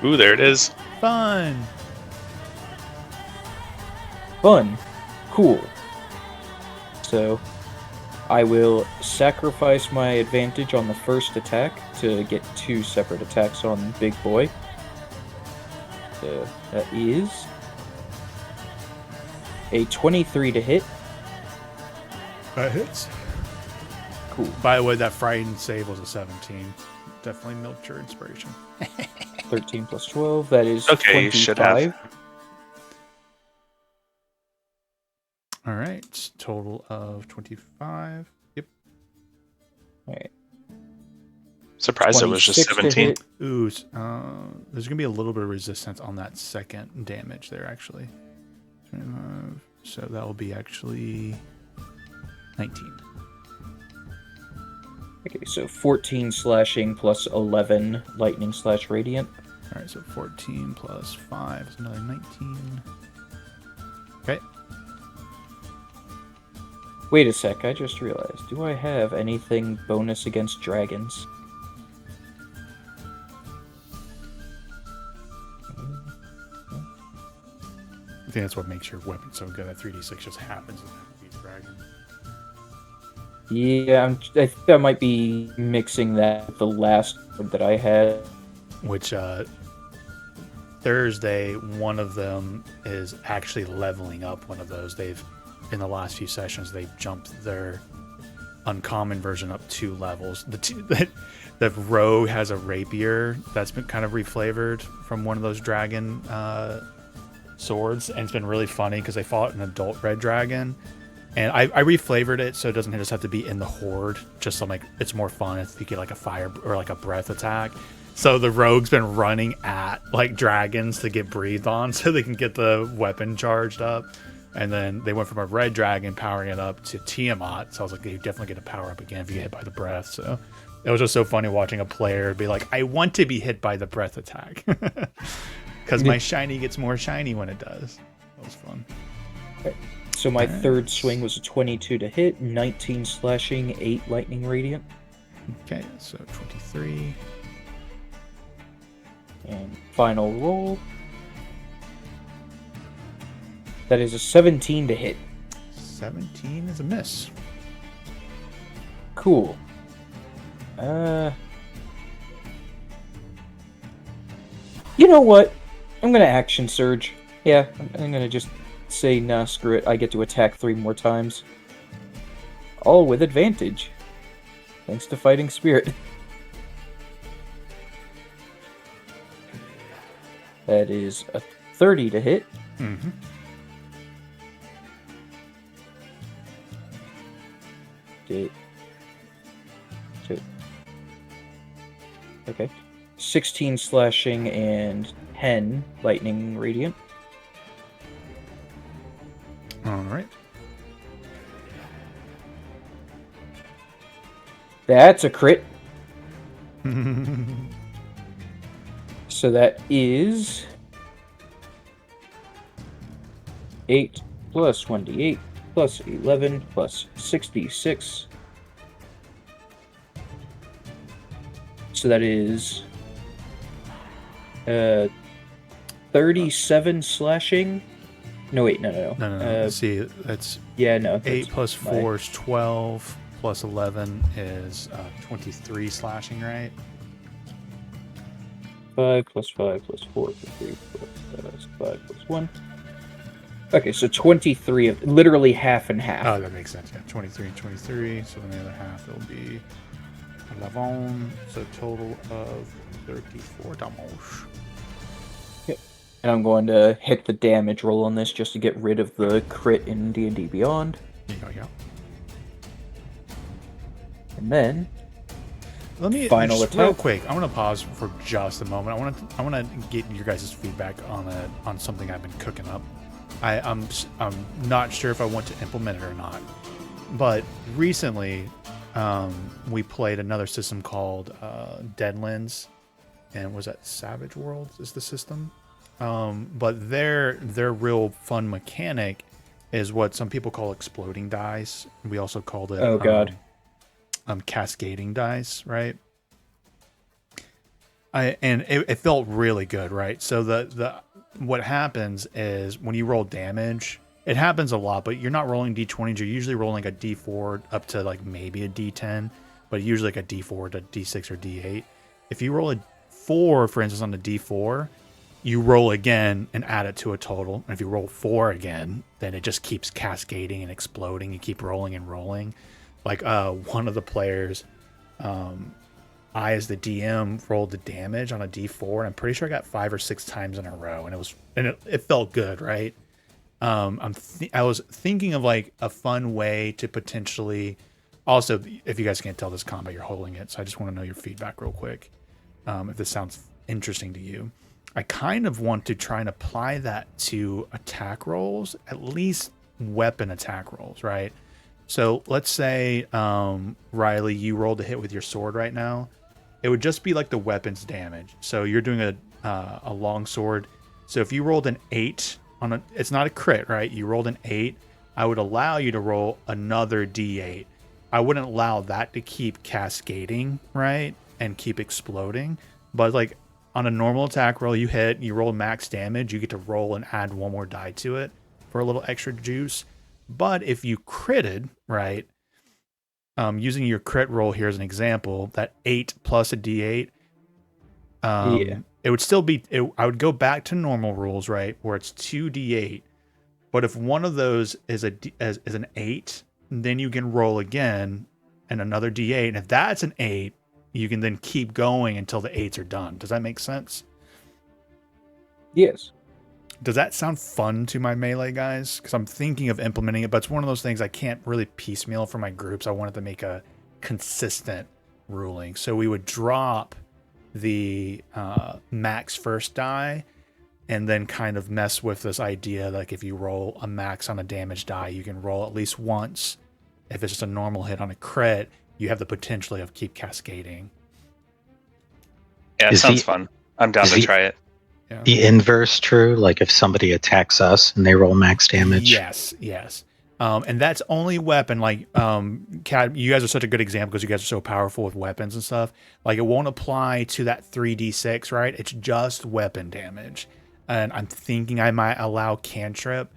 Ooh, there it is. Fun. Fun. Cool. So, I will sacrifice my advantage on the first attack to get 2 separate attacks on Big Boy. So, that is a 23 to hit. That hits. Cool. By the way, that frightened save was a 17. Definitely milked your inspiration. 13 plus 12, that is Okay, 25. you should have. All right, total of 25. Yep. Alright. Surprised it was just 26 to 17. hit. Ooh, there's gonna be a little bit of resistance on that second damage there, actually. 25. So that will be actually 19. Okay, so 14 slashing plus 11 lightning slash radiant. All right, so 14 plus 5 is another 19. Okay. Wait a sec, I just realized. Do I have anything bonus against dragons? I think that's what makes your weapon so good. That 3d6 just happens to be a dragon. Yeah, I think I might be mixing that with the last one that I had. Which, Thursday, one of them is actually leveling up one of those. In the last few sessions, they've jumped their uncommon version up 2 levels. The rogue has a rapier that's been kind of reflavored from one of those dragon swords, and it's been really funny because they fought an adult red dragon, and I reflavored it so it doesn't just have to be in the horde, just so it's more fun if you get like a fire or like a breath attack. So the rogue's been running at like dragons to get breathed on so they can get the weapon charged up. And then they went from a red dragon powering it up to Tiamat. So I was like, you definitely get a power up again if you get hit by the breath. So it was just so funny watching a player be like, I want to be hit by the breath attack. Because my shiny gets more shiny when it does. That was fun. Okay. So my third swing was a 22 to hit, 19 slashing, 8 lightning radiant. Okay, so 23. And final roll. That is a 17 to hit. 17 is a miss. Cool. You know what? I'm gonna action surge. Yeah, I'm gonna just say, nah, screw it. I get to attack 3 more times. All with advantage. Thanks to Fighting Spirit. That is a 30 to hit. Mm-hmm. Okay. 16 slashing and 10 lightning radiant. All right. That's a crit. So that is 8 plus 1d8. plus 11 plus 66. So that is 37 slashing. No, wait, no. No. See, that's Yeah, no. 8 plus 4 my... is 12, plus 11 is 23 slashing, right? 5 plus 5 plus 4 plus 3 plus 5 plus 1. Okay, so 23 of literally half and half. Oh, that makes sense. Yeah, 23 and 23. So then the other half will be 11. So total of 34 damage. Yep. And I'm going to hit the damage roll on this just to get rid of the crit in D&D Beyond. Yeah. And then let me final just attack. Real quick. I want to pause for just a moment. I want to get your guys' feedback on something I've been cooking up. I'm not sure if I want to implement it or not, but recently we played another system called Deadlands, and was that Savage Worlds is the system? But their real fun mechanic is what some people call exploding dice. We also called it oh god, cascading dice, right? It felt really good, right? So the what happens is when you roll damage, it happens a lot, but you're not rolling d20s. You're usually rolling a d4 up to like maybe a d10, but usually like a d4 to d6 or d8. If you roll a 4, for instance, on the d4, you roll again and add it to a total. And if you roll 4 again, then it just keeps cascading and exploding. You keep rolling and rolling. Like one of the players, I, as the DM, rolled the damage on a d4, and I'm pretty sure I got 5 or 6 times in a row, and it felt good, right? I was thinking of like a fun way to potentially, also, if you guys can't tell this combat, you're holding it, so I just want to know your feedback real quick. If this sounds interesting to you, I kind of want to try and apply that to attack rolls, at least weapon attack rolls, right? So let's say, Riley, you rolled a hit with your sword right now. It would just be like the weapon's damage. So you're doing a long sword. So if you rolled an 8 on a, it's not a crit, right? You rolled an 8. I would allow you to roll another d8. I wouldn't allow that to keep cascading, right? And keep exploding. But like on a normal attack roll, you hit, you roll max damage, you get to roll and add one more die to it for a little extra juice. But if you critted, right? Using your crit roll here as an example, that 8 plus a d8, yeah, it would still be, I would go back to normal rules, right? Where it's 2d8. But if one of those is is an 8, then you can roll again and another d8. And if that's an 8, you can then keep going until the 8s are done. Does that make sense? yes. Does that sound fun to my melee guys? Because I'm thinking of implementing it, but it's one of those things I can't really piecemeal for my groups. I wanted to make a consistent ruling. So we would drop the max first die and then kind of mess with this idea like if you roll a max on a damage die, you can roll at least once. If it's just a normal hit on a crit, you have the potential of keep cascading. Yeah, it sounds fun. I'm down to try it. Yeah. The inverse true? Like if somebody attacks us and they roll max damage? Yes. And that's only weapon. Like, Kat, you guys are such a good example because you guys are so powerful with weapons and stuff. Like, it won't apply to that 3d6, right? It's just weapon damage. And I'm thinking I might allow cantrip,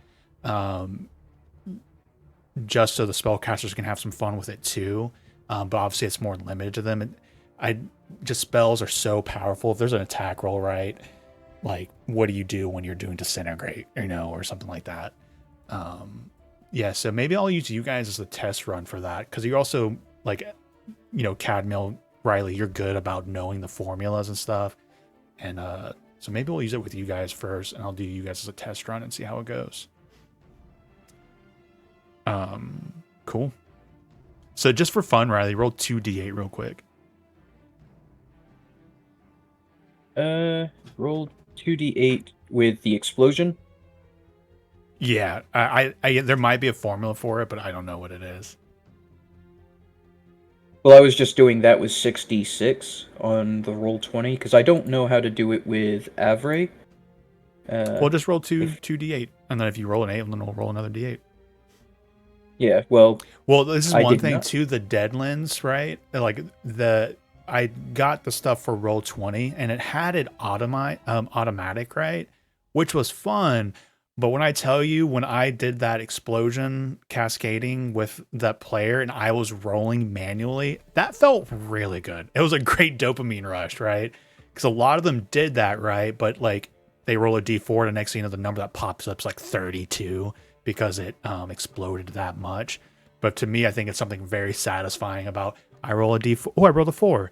just so the spellcasters can have some fun with it too. But obviously, it's more limited to them. And just spells are so powerful. If there's an attack roll, right? Like, what do you do when you're doing disintegrate, or something like that? Yeah, so maybe I'll use you guys as a test run for that, because you're also, like, Cadmiel, Riley, you're good about knowing the formulas and stuff. And so maybe we'll use it with you guys first, and I'll do you guys as a test run and see how it goes. Cool. So just for fun, Riley, roll 2d8 real quick. Roll 2d8 with the explosion. Yeah, I there might be a formula for it, but I don't know what it is. Well, I was just doing that with 6d6 on the roll 20 because I don't know how to do it with Avray. Well, just roll 2d8, and then if you roll an 8, then we'll roll another d8. Yeah, well, Well, this is I one did thing not. too. The deadlands, right? Like I got the stuff for roll 20, and it had it automatic, right? Which was fun. But when I tell you, when I did that explosion cascading with that player, and I was rolling manually, that felt really good. It was a great dopamine rush, right? Because a lot of them did that, right? But like they roll a d4, and the next thing you know, the number that pops up is like 32 because it exploded that much. But to me, I think it's something very satisfying about I roll a d4. Oh, I rolled a 4.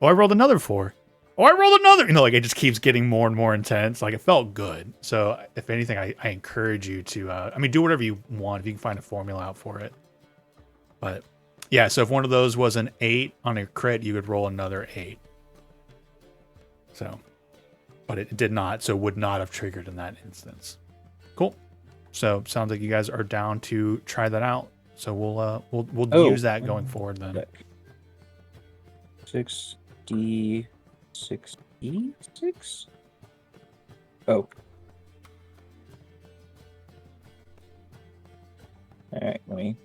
Oh, I rolled another 4. Oh, I rolled another. You know, like it just keeps getting more and more intense. Like it felt good. So if anything, I encourage you to, I mean, do whatever you want if you can find a formula out for it. But yeah, so if one of those was an 8 on a crit, you would roll another 8. So, but it did not. So would not have triggered in that instance. Cool. So sounds like you guys are down to try that out. So we'll use that going forward then. 6d6e6. Oh. All right, let me.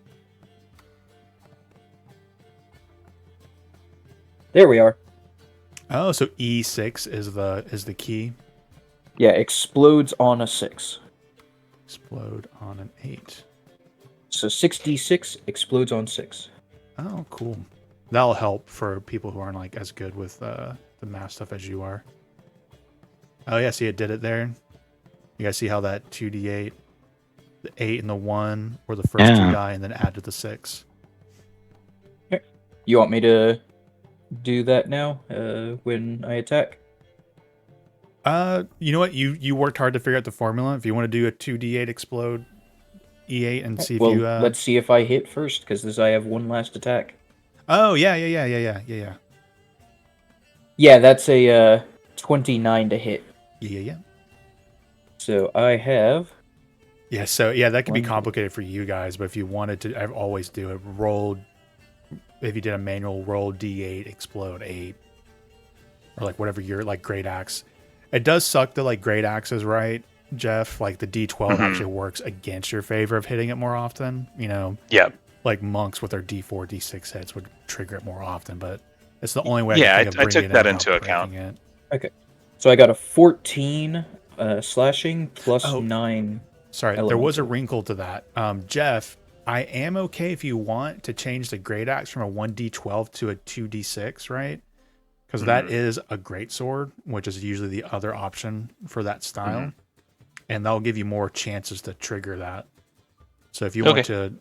There we are. Oh, so E6 is the key. Yeah, explodes on a 6. Explode on an 8. So 6d6 explodes on 6. Oh, cool. That'll help for people who aren't like as good with the math stuff as you are. Oh yeah, see it did it there. You guys see how that 2d8, the 8 and the 1 were the first two die, and then add to the 6. You want me to do that now when I attack? You know what? You worked hard to figure out the formula. If you want to do a 2d8 explode E8 and see if well, you let's see if I hit first, because I have one last attack. Oh yeah. Yeah, that's a 29 to hit. Yeah. So I have. Yeah, so yeah, that can be One- complicated for you guys, but if you wanted to, I always do it. Roll, if you did a manual roll D8, explode 8, or like whatever your like great axe. It does suck that like great axes, right, Jeff? Like the D12 actually works against your favor of hitting it more often. You know, Yeah. like monks with their D4, D6 hits would trigger it more often, but it's the only way. Yeah, I can think of I bringing took it that in into without account. breaking it. Okay. So I got a 14 slashing plus Oh. 9. Sorry, there was a elemental. wrinkle to that. Jeff, I am okay if you want to change the great axe from a 1d12 to a 2d6, right? Because that is a great sword, which is usually the other option for that style. And that'll give you more chances to trigger that. So if you want to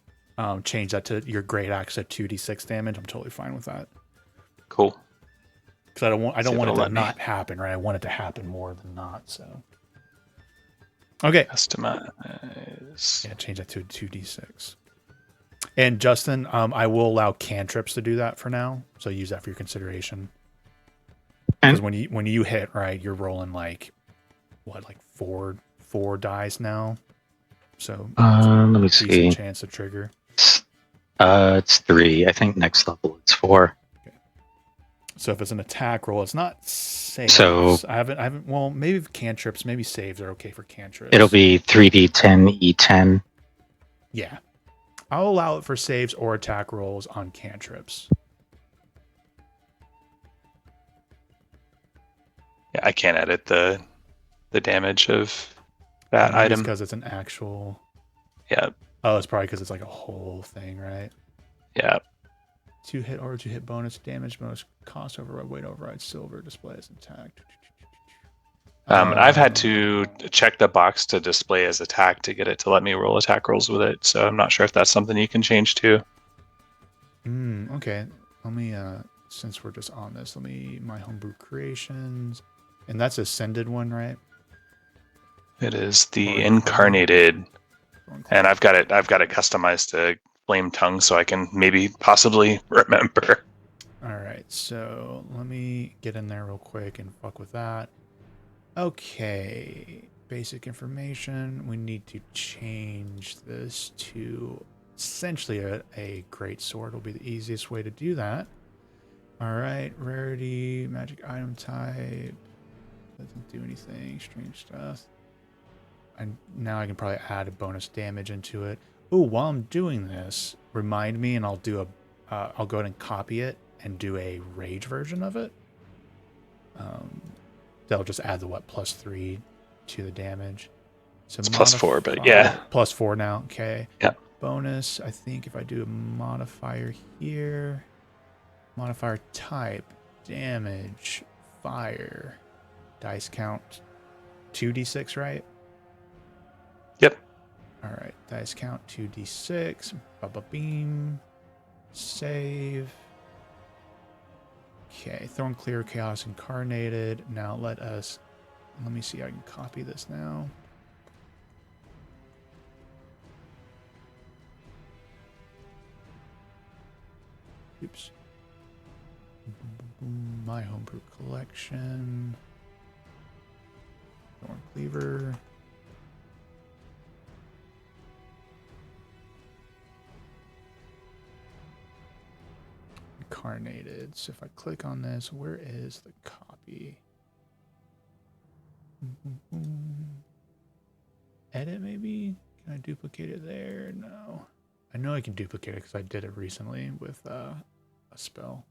change that to your great axe at 2d6 damage, I'm totally fine with that. Cool. Because I don't want it to let me. not happen, right? I want it to happen more than not, so. Okay. Customize. Yeah, change that to a 2d6. And Justin, I will allow cantrips to do that for now. So use that for your consideration. Because when you hit, right, you're rolling like four dice now. So let me decent see. chance to trigger. It's 3. I think next level it's 4. Okay. So if it's an attack roll, it's not saves. So I haven't. Well, maybe cantrips, maybe saves are okay for cantrips. it'll be 3d10 e10. Yeah, I'll allow it for saves or attack rolls on cantrips. Yeah, I can't edit the damage of that item. Because it's an actual. Yeah. Oh, it's probably because it's like a whole thing, right? Yeah. 2 hit bonus, damage bonus, cost override, weight override, silver, display as attack. I've had to check the box to display as attack to get it to let me roll attack rolls with it. So I'm not sure if that's something you can change too. Okay. Let me, since we're just on this, my homebrew creations. And that's Ascended one, right? It is the Incarnated. And I've got it customized to Flame Tongue so I can maybe possibly remember. All right. So let me get in there real quick and fuck with that. Okay. Basic information. We need to change this to essentially a great sword. Will be the easiest way to do that. All right. Rarity, magic item type. Doesn't do anything. Strange stuff. And now I can probably add a bonus damage into it. Ooh, while I'm doing this, remind me, and I'll do a. I'll go ahead and copy it and do a rage version of it. That'll just add the +3 to the damage. So It's +4, but yeah. +4 now. Okay. Yeah. Bonus. I think if I do a modifier here, modifier type, damage, fire, dice count, 2d6, right? Yep. All right, dice count 2d6. Baba beam. Save. Okay, Thorn Clear, Chaos Incarnated. Now let me see, I can copy this now. Oops. My homebrew collection. Thorn Cleaver. Incarnated. So if I click on this, where is the copy? Edit maybe? Can I duplicate it there? No. I know I can duplicate it because I did it recently with a spell.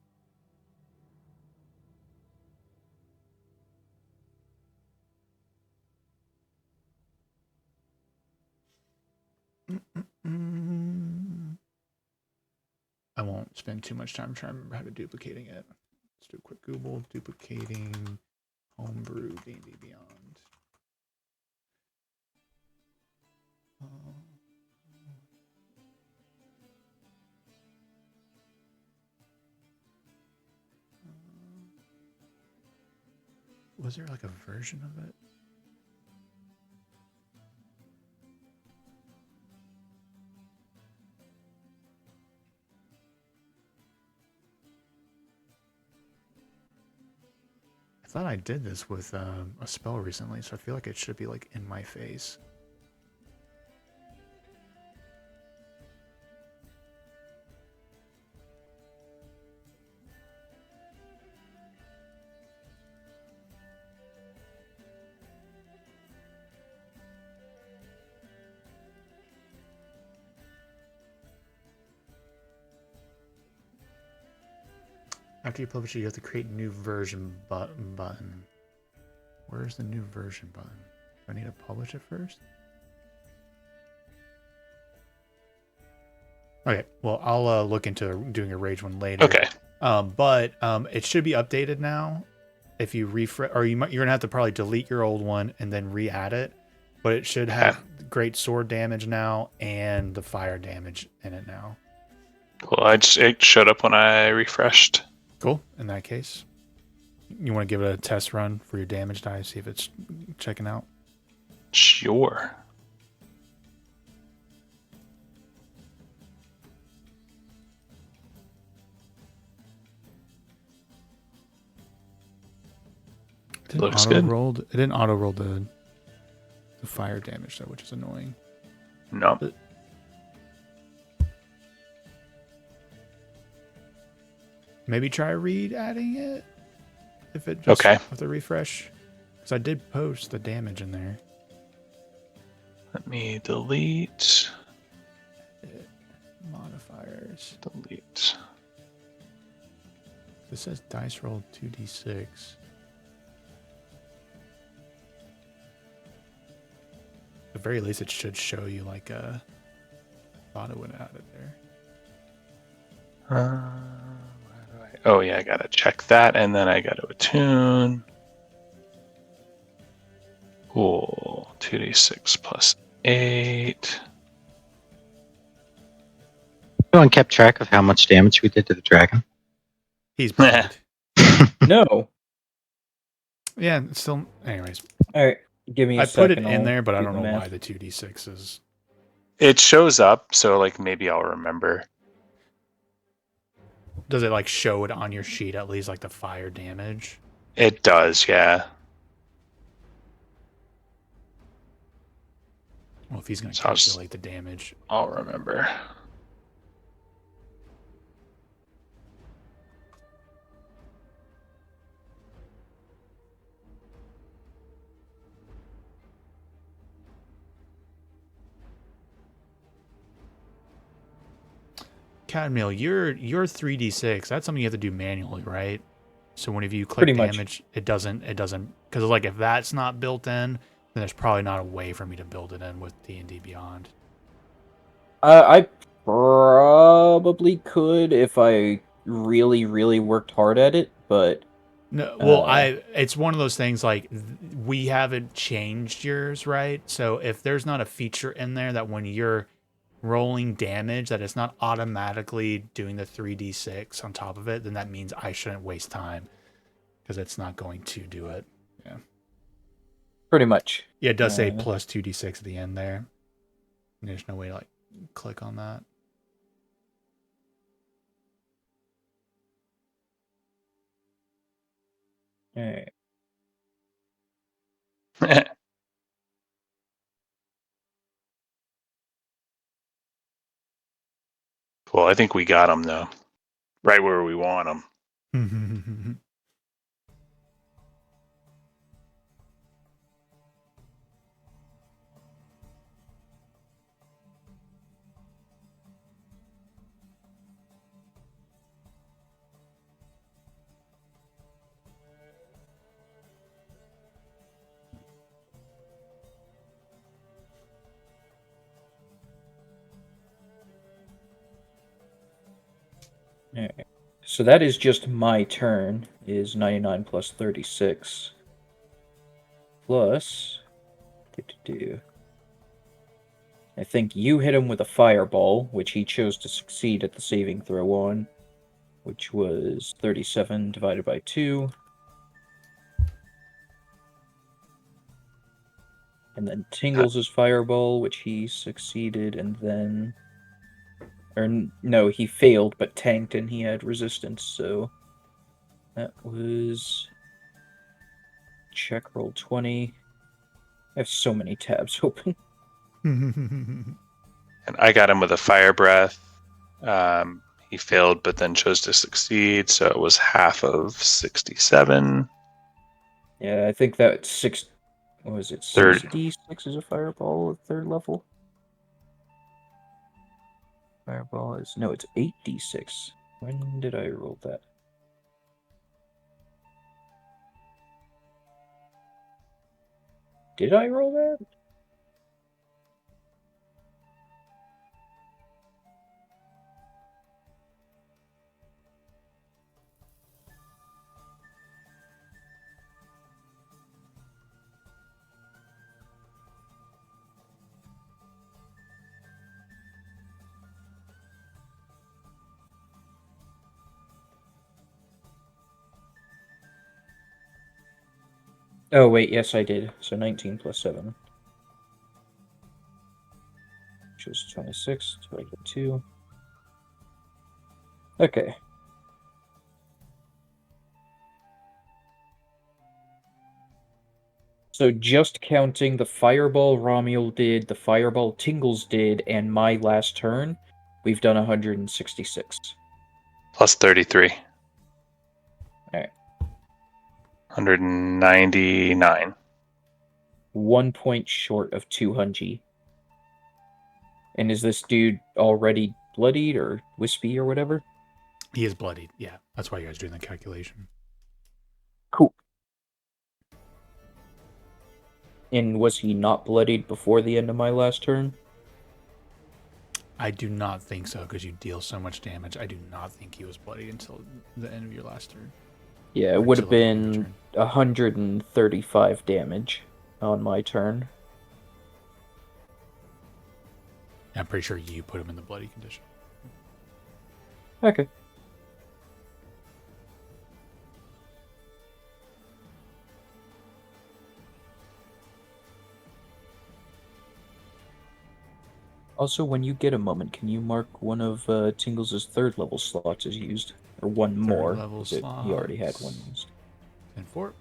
I won't spend too much time trying to remember how to duplicating it. Let's do a quick Google. Duplicating homebrew D&D Beyond. Was there like a version of it? I thought I did this with a spell recently, so I feel like it should be like in my face. After you publish it, you have to create new version button. Where's the new version button? Do I need to publish it first? Okay, well, I'll look into doing a rage one later. Okay. But it should be updated now. If you refresh, or you're gonna have to probably delete your old one and then re-add it. But it should have great sword damage now and the fire damage in it now. Well, it showed up when I refreshed. Cool. In that case, you want to give it a test run for your damage die, see if it's checking out? Sure. Looks good. It didn't auto roll the fire damage though, which is annoying. No. Maybe try adding it if it just with the refresh, because I did post the damage in there. Let me delete. Modifiers. Delete. This says dice roll 2d6. At the very least, it should show you like a. Thought it would add it there. Oh yeah, I gotta check that, and then I gotta attune. Cool. 2d6 plus 8. Anyone kept track of how much damage we did to the dragon? He's bugged. No. Yeah, it's still. Anyways. All right. Give me a second. I put it in there, but I do don't the know math. why the 2d6 is. It shows up, so like maybe I'll remember. Does it like show it on your sheet at least, like the fire damage? It does, yeah. Well, if he's going to calculate the damage, I'll remember. Cadmiel, your 3d6. That's something you have to do manually, right? So whenever you click Pretty much. damage, it doesn't because like if that's not built in, then there's probably not a way for me to build it in with D&D Beyond. I probably could if I really, really worked hard at it, but No, well, uh, it's one of those things like we haven't changed yours, right? So if there's not a feature in there that when you're rolling damage that it's not automatically doing the 3d6 on top of it, then that means I shouldn't waste time because it's not going to do it. Yeah. pretty much. Yeah, it does say plus 2d6 at the end there. There's no way to like click on that. Alright. Cool. I think we got them though, right where we want them. Alright. So that is just my turn, is 99 plus 36. Plus... I think you hit him with a fireball, which he chose to succeed at the saving throw on, which was 37 divided by 2. And then Tingles' fireball, which he succeeded, and then... Or no, he failed, but tanked, and he had resistance, so... That was... Check roll 20. I have so many tabs open. And I got him with a fire breath. He failed, but then chose to succeed, so it was half of 67. Yeah, I think that 6... What was it? Third. 6d6 is a fireball at 3rd level? Fireball is... No, it's 8d6. When did I roll that? Did I roll that? Oh, wait, yes, I did. So 19 plus 7. Which was 26 divided by 2. Okay. So just counting the fireball Romuald did, the fireball Tingles did, and my last turn, we've done 166. Plus 33. Alright. 199. 1 point short of 200. And is this dude already bloodied or wispy or whatever? He is bloodied. Yeah, that's why you guys are doing the calculation. Cool. And was he not bloodied before the end of my last turn? I do not think so because you deal so much damage. I do not think he was bloodied until the end of your last turn. Yeah, it would have been 135 damage on my turn. I'm pretty sure you put him in the bloody condition. Okay. Also, when you get a moment, can you mark one of Tingles' 3rd level slots as used? Or one more. Level He already had one used. 10-4.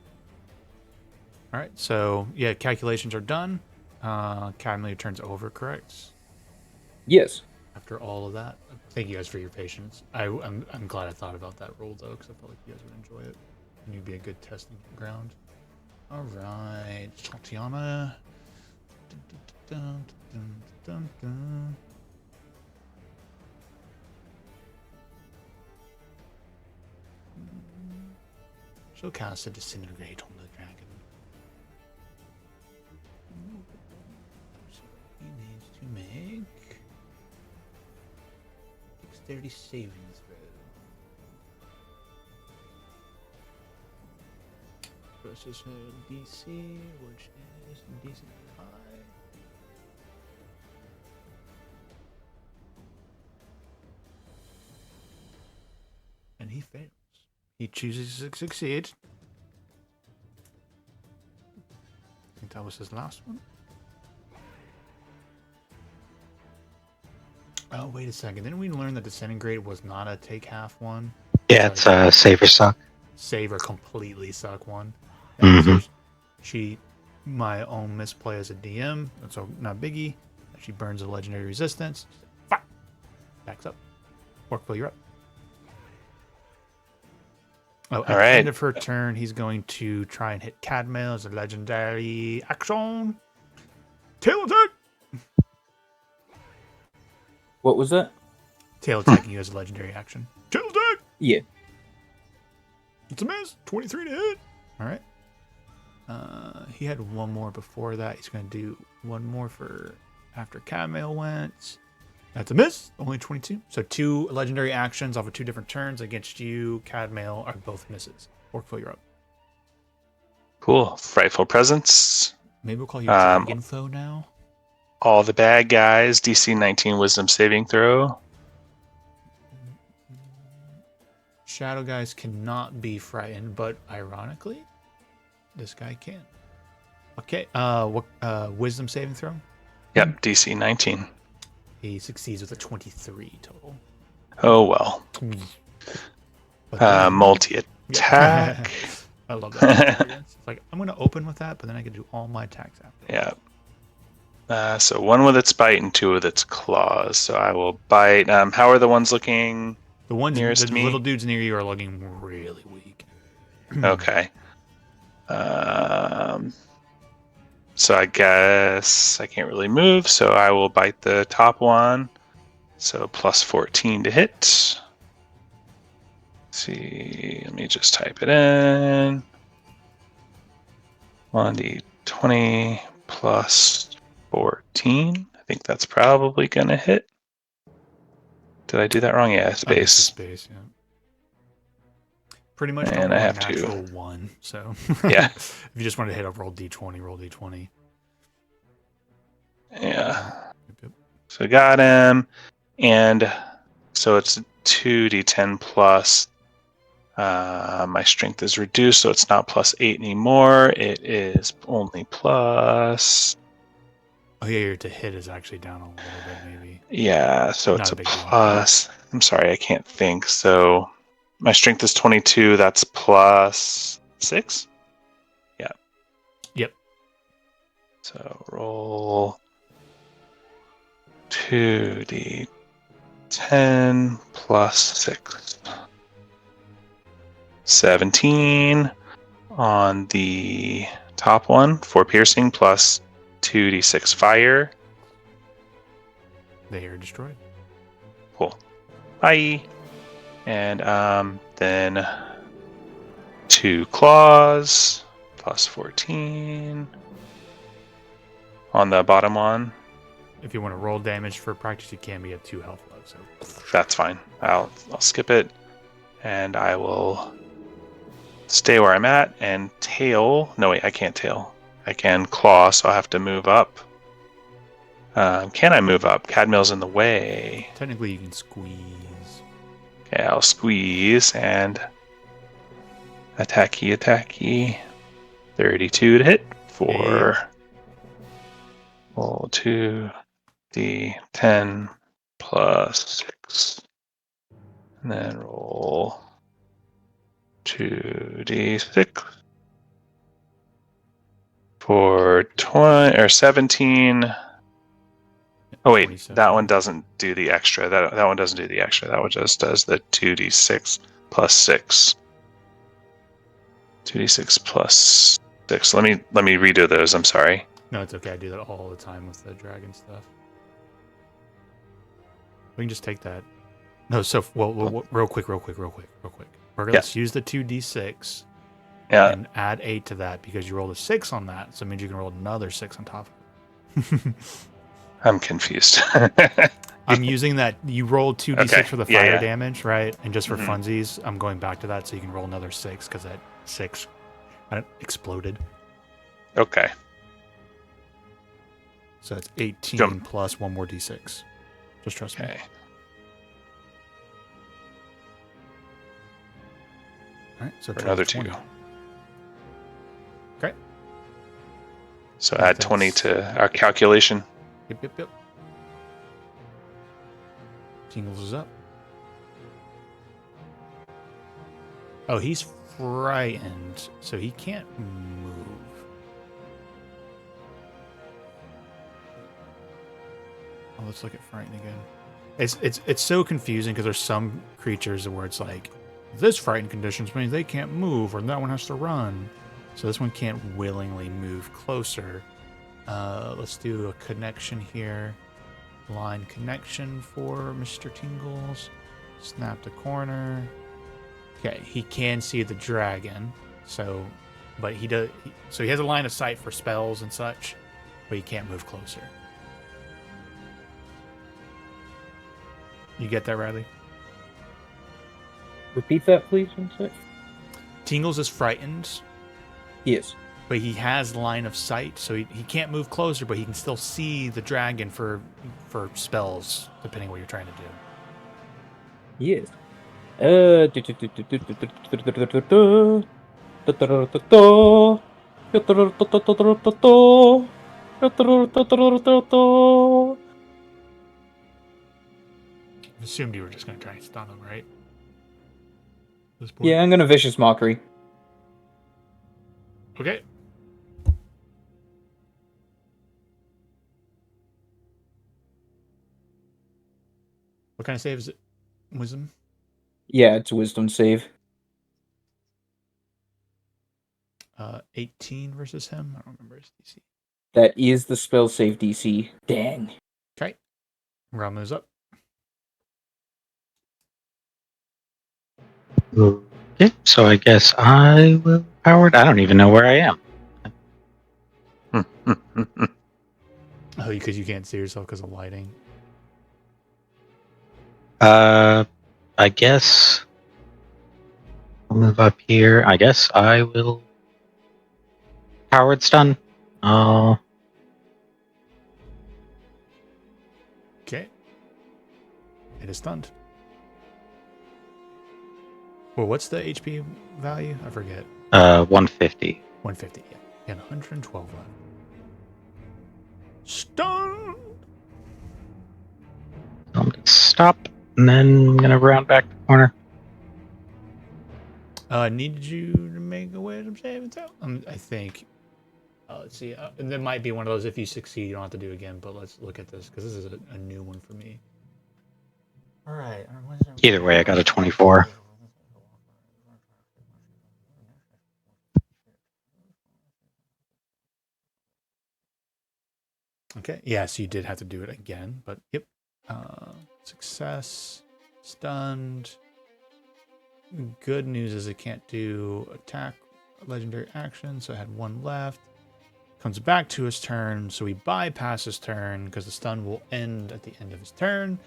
Alright, so yeah, calculations are done. Cadmiel turns over, correct? Yes. After all of that. Thank you guys for your patience. I'm glad I thought about that roll though, because I felt like you guys would enjoy it. And you'd be a good testing ground. Alright, Tatiana. Dun, dun, dun, dun, dun, dun. She'll cast a Disintegrate on the dragon. So he needs to make Dexterity saving throw. Versus her DC, which is decently high. And he fails. He chooses to succeed. I think that was his last one. Oh, wait a second. Didn't we learn that Disintegrate was not a take half one? Yeah, it's a save or suck. Save or completely suck one. Mhm. So she, my own misplay as a DM, that's not biggie. She burns a legendary resistance. Fuck. Backs up. Orkville, you're up. Oh, at the end of her turn, he's going to try and hit Cadmail as a legendary action. Tail attack! What was that? Tail attacking you as a legendary action. Tail attack! Yeah. It's a miss. 23 to hit. All right. He had one more before that. He's going to do one more for after Cadmail went. That's a miss. Only 22. So 2 legendary actions off of 2 different turns against you. Cadmail are both misses. Orkville, you're up. Cool. Frightful Presence. Maybe we'll call you Dragonfoe now. All the bad guys. DC 19 Wisdom saving throw. Shadow guys cannot be frightened, but ironically, this guy can. Okay. Wisdom saving throw? Yep, DC 19. He succeeds with a 23 total. Oh well. Multi-attack. I love that. It's like, I'm going to open with that, but then I can do all my attacks after. Yeah. So 1 with its bite and 2 with its claws. So I will bite. How are the ones looking? The ones nearest the me? little dudes near you are looking really weak. Okay. So I guess I can't really move, so I will bite the top one. So plus 14 to hit. Let's see, let me just type it in. 1d20 plus 14. I think that's probably going to hit. Did I do that wrong? Yeah, space. Space, yeah. Pretty much And I have natural 1, so Yeah. If you just want to hit up roll d20, roll d20. Yeah. Yep. So got him. And so it's 2d10 plus. My strength is reduced, so it's not plus 8 anymore. It is only plus. Oh yeah, your to hit is actually down a little bit, maybe. Yeah, so Not it's a a big deal. plus. I'm sorry, I can't think. So my strength is 22. That's plus 6. Yeah. Yep. So roll 2d10 plus 6. 17 on the top one for piercing plus 2d6 fire. They are destroyed. Cool. Bye. And then 2 claws plus 14 on the bottom one. If you want to roll damage for practice, you can be at 2 health left. So That's fine. I'll skip it, and I will stay where I'm at and tail. No, wait, I can't tail. I can claw, so I have to move up. Can I move up? Cadmail's in the way. technically, you can squeeze. Okay, I'll squeeze and attacky. 32 to hit for roll 2d10 plus 6. And then roll 2d6 for 20 or 17. Oh wait, 27. that one doesn't do the extra. That one doesn't do the extra. That one just does the 2d6 plus 6. 2d6 plus 6. Let me redo those. I'm sorry. No, it's okay. I do that all the time with the dragon stuff. We can just take that. No, so real quick. Let's use the 2d6 Yeah, and add 8 to that because you rolled a 6 on that. So it means you can roll another 6 on top of it. I'm confused. I'm using that. You rolled 2d6 Okay, for the yeah, fire yeah. damage, right? And just for Mhm. funsies, I'm going back to that so you can roll another 6 because that 6 exploded. Okay. So it's 18 Jump. plus 1 more d6. Just trust me. Okay. All right, so For total another 20. 2. Okay. So I think add 20 that's- to our calculation. Yep. Tingles is up. Oh, he's frightened, so he can't move. Oh, let's look at frightened again. It's so confusing because there's some creatures where it's like this frightened conditions means they can't move or that one has to run. So this one can't willingly move closer. Let's do a connection here. Line connection for Mr. Tingles. Snap the corner. Okay, he can see the dragon, but he does. So he has a line of sight for spells and such, but he can't move closer. You get that, Riley? Repeat that, please, one sec. Tingles is frightened, Yes. but he has line of sight, so he can't move closer, but he can still see the dragon for spells, depending what you're trying to do. Yes. I assumed you were just going to try and stun him, right? This point? Yeah, I'm gonna Vicious Mockery. Okay. What kind of save is it? Wisdom? Yeah, it's a Wisdom save. 18 versus him. I don't remember his DC. That is the spell save DC. Dang. Okay. Ram moves up. Okay, so I guess I will powered. I don't even know where I am. Oh, because you can't see yourself because of lighting. I guess I'll move up here. I guess I will powered stun. Okay. It is stunned. Well, what's the HP value? I forget. 150. 150. Yeah. And 112 left. Stun! I'm gonna stop, and then I'm gonna round back the corner. Needed you to make a wisdom saving throw? I think. Let's see. And there might be one of those. If you succeed, you don't have to do it again. But let's look at this because this is a new one for me. All right. Either way, I got a 24. Okay. Yeah. So you did have to do it again. But yep. Success. Stunned. Good news is it can't do attack legendary action, so it had one left. Comes back to his turn, so he bypasses his turn because the stun will end at the end of his turn,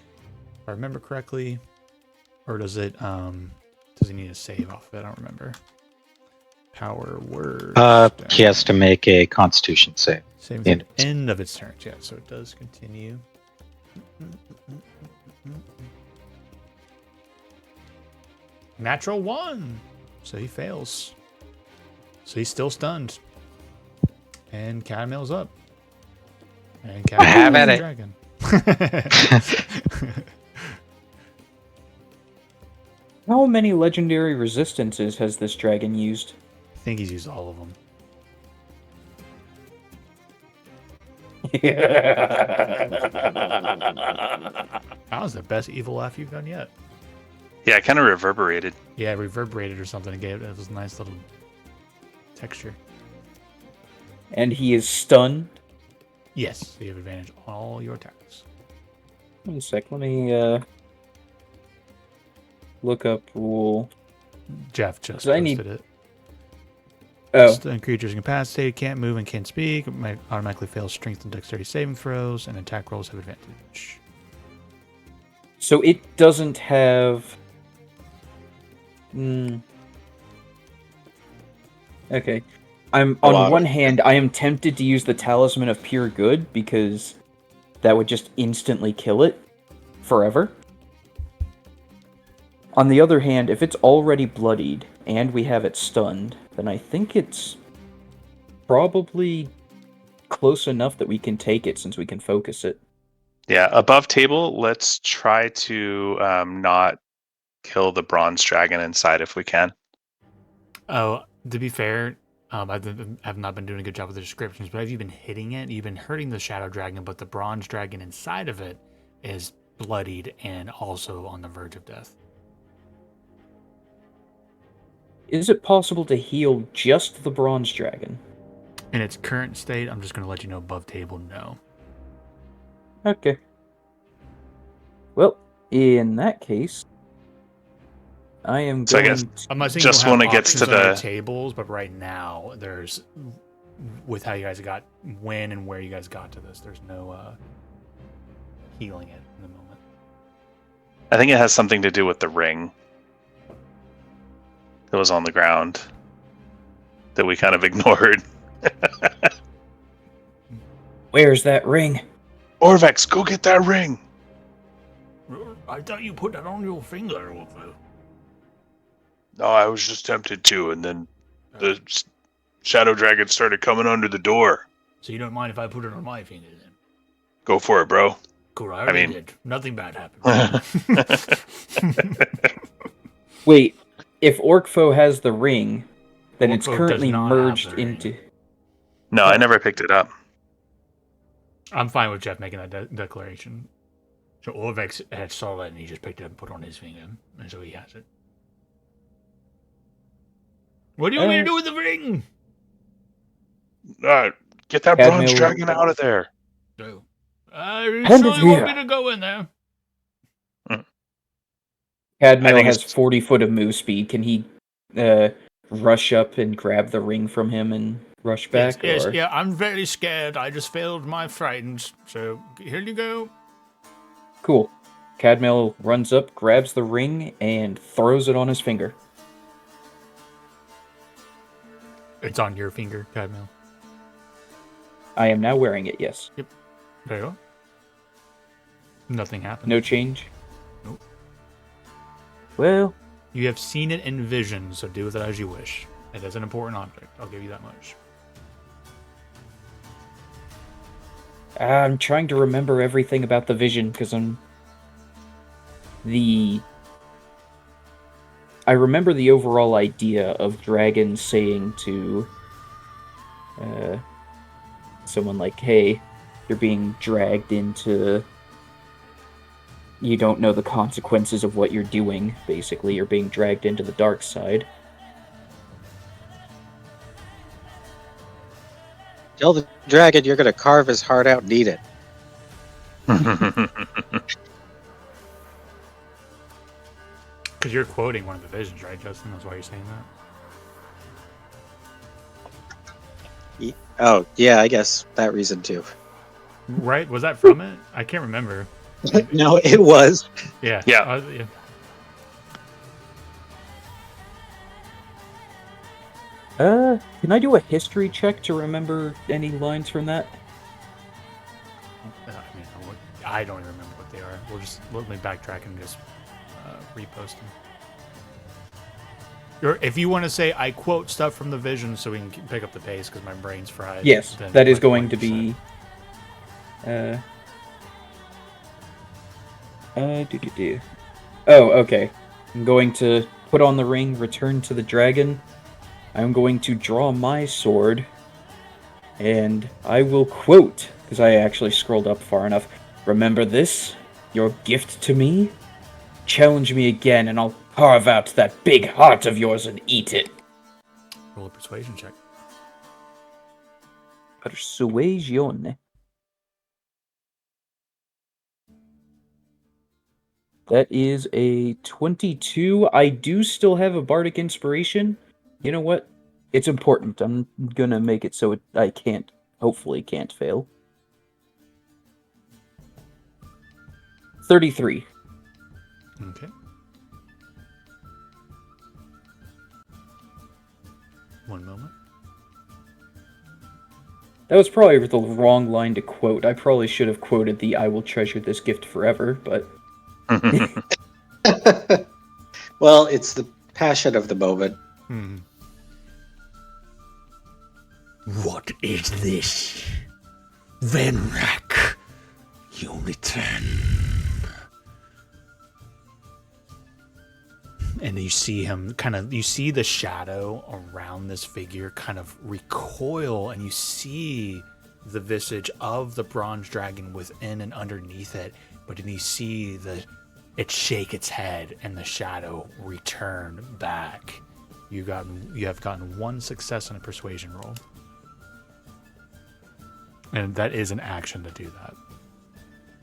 if I remember correctly. Or does it does he need a save off of it? I don't remember. Power word. He has to make a Constitution save. Saving at the end of its turn, yeah, so it does continue. Natural 1. So he fails. So he's still stunned. And Catamel's up. And Have at it. Dragon. How many legendary resistances has this dragon used? I think he's used all of them. That was the best evil laugh you've done yet. Yeah, it kind of reverberated. Yeah, reverberated or something. It gave it was a nice little texture. And he is stunned. Yes, you have advantage on all your attacks. One sec, let me look up rule. Jeff just I posted need- it. Oh, Stunned creatures incapacitated, can't move, and can't speak. It might automatically fail strength and dexterity saving throws, and attack rolls have advantage. so it doesn't have... Okay. On one hand, I am tempted to use the Talisman of Pure Good, because that would just instantly kill it forever. On the other hand, if it's already bloodied, and we have it stunned, then I think it's probably close enough that we can take it, since we can focus it. Yeah, above table, let's try to not kill the bronze dragon inside if we can. Oh, to be fair, I have not been doing a good job with the descriptions, but have you been hitting it? You've been hurting the shadow dragon, but the bronze dragon inside of it is bloodied and also on the verge of death. Is it possible to heal just the bronze dragon? In its current state, I'm just going to let you know above table, no. Okay. Well, in that case, I am So I going guess to... I'm not saying just you don't when have it gets options to on your the tables, but right now there's, with how you guys got, when and where you guys got to this, there's no healing it in the moment. I think it has something to do with the ring that was on the ground that we kind of ignored. Where's that ring? Orvex, go get that ring. I thought you put that on your finger. No, I was just tempted to, and then the shadow dragon started coming under the door. So you don't mind if I put it on my finger then? Go for it, bro. Cool, I mean- did. Nothing bad happened. Wait, if Orcfo has the ring, then it's Orcfo currently does not have merged the ring. into... No, I never picked it up. I'm fine with Jeff making that declaration. So Orvex had saw that and he just picked it up and put it on his finger, and so he has it. What do you want me to do with the ring? Get that Cadmiel- bronze dragon out of there. No. Hand it You want me here. to go in there? I Cadmiel think has it's- 40 foot of move speed. Can he rush up and grab the ring from him and rush back? Yes, or... yeah, I'm very scared. I just failed my frightened. So here you go. Cool. Cadmiel runs up, grabs the ring, and throws it on his finger. It's on your finger, Cadmiel. I am now wearing it, yes. There you go. Nothing happened. No change? Nope. Well, You have seen it in vision, so do with it as you wish. It is an important object. I'll give you that much. I'm trying to remember everything about the vision, because I remember the overall idea of Dragon saying to someone like, hey, you're being dragged into... You don't know the consequences of what you're doing, basically. You're being dragged into the dark side. Tell the dragon you're going to carve his heart out and eat it. Because you're quoting one of the visions, right, Justin? That's why you're saying that? Oh, yeah, I guess that reason too. Right? Was that from it? I can't remember. No, it was. Yeah. Yeah. Yeah. Can I do a history check to remember any lines from that? I don't even remember what they are. We'll just let me backtrack and just repost them. Or if you want to say, I quote stuff from the vision so we can pick up the pace because my brain's fried. Yes, then that is like going what to you be... Oh, okay. I'm going to put on the ring, return to the dragon. I'm going to draw my sword, and I will quote, because I actually scrolled up far enough. Remember this? Your gift to me? Challenge me again, and I'll carve out that big heart of yours and eat it. roll a persuasion check. Persuasion. That is a 22. I do still have a bardic inspiration. You know what? It's important. I'm gonna make it so I hopefully can't fail. 33. Okay. One moment. That was probably the wrong line to quote. I probably should have quoted the "I will treasure this gift forever," but Well, it's the passion of the moment. Hmm. What is this? Vanrak, you return. And you see him you see the shadow around this figure kind of recoil, and you see the visage of the bronze dragon within and underneath it, but then you see it shake its head and the shadow return back. You have gotten one success on a persuasion roll. And that is an action to do that.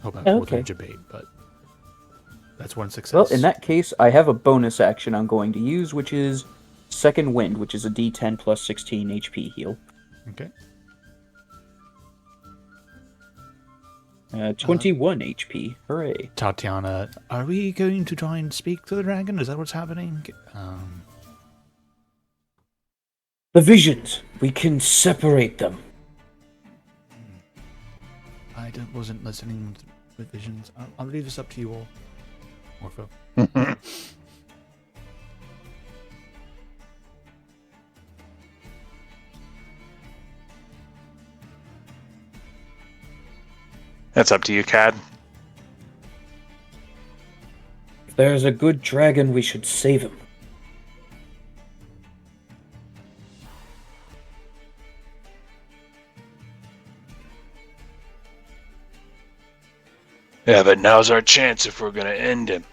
Hope I wasn't a debate, but that's one success. well, in that case, I have a bonus action I'm going to use, which is Second Wind, which is a D10 plus 16 HP heal. Okay. 21 HP. Hooray. Tatiana, are we going to try and speak to the dragon? Is that what's happening? The visions. We can separate them. I wasn't listening with visions. I'll leave this up to you all. Orpho. That's up to you, Cad. If there's a good dragon, we should save him. Yeah, but now's our chance if we're gonna end him.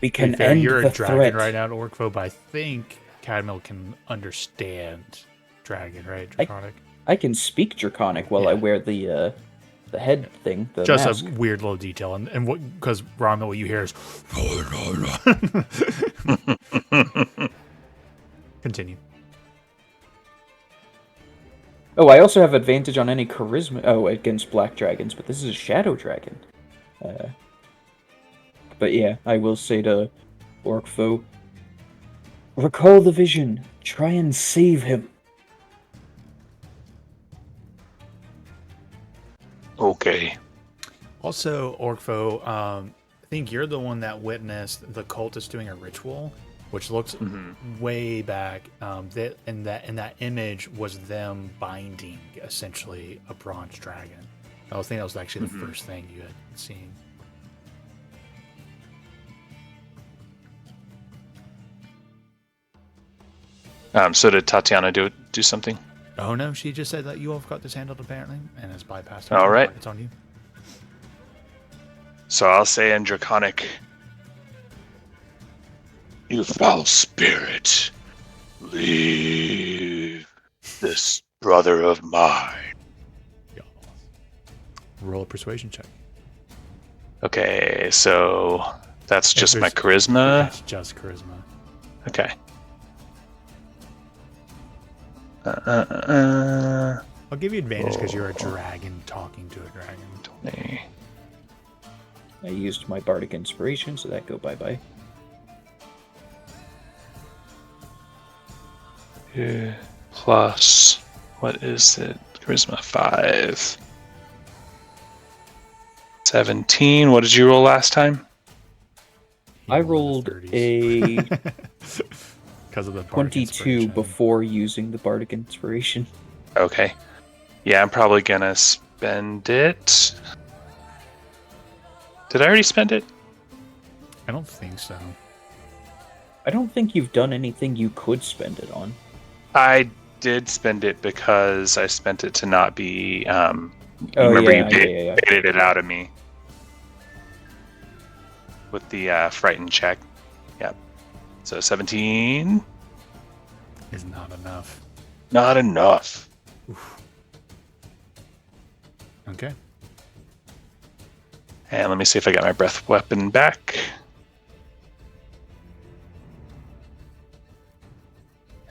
We can Fair, end you're the a dragon threat. right now, Orkvo, but I think Cadmil can understand dragon, right? Draconic. I can speak Draconic while I wear the head thing. The Just mask. a weird little detail, and what because Romil, what you hear is continue. Oh, I also have advantage on any charisma. Oh, against black dragons, but this is a shadow dragon. But yeah, I will say to Orkfo, recall the vision. Try and save him. Okay. Also, Orkfo, I think you're the one that witnessed the cultist doing a ritual, which looks way back. That in that image was them binding essentially a bronze dragon. I think that was actually the first thing you had seen. So did Tatiana do something? Oh no, she just said that you all have got this handled apparently, and has bypassed. All right. It's on you. So I'll say in Draconic, you foul spirit, leave this brother of mine. Roll a persuasion check. Okay, so that's just my charisma. That's just charisma. Okay. I'll give you advantage because you're a dragon talking to a dragon. 20. I used my bardic inspiration, so that go bye-bye. Plus, what is it? Charisma 5. 17. What did you roll last time? I rolled a because of the 22 before using the bardic inspiration. Okay. Yeah, I'm probably gonna spend it. Did I already spend it? I don't think so. I don't think you've done anything you could spend it on. I did spend it because I spent it to not be. Oh, remember yeah, you baited it out of me with the frightened check. Yep. So 17 is not enough. Not enough. Oof. Okay. And let me see if I got my breath weapon back.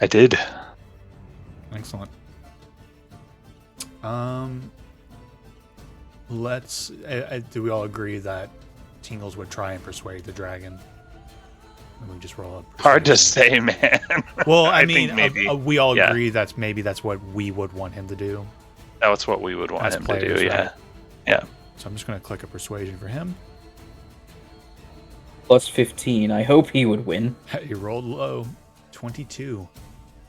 I did. Excellent. Let's. Do we all agree that Tingles would try and persuade the dragon? And we just roll up. Hard to say, man. Well, I think mean, maybe. We all Yeah. agree maybe that's what we would want him to do. That's what we would want As him players, to do. right? Yeah. So I'm just going to click a persuasion for him. Plus 15. I hope he would win. He rolled low. 22.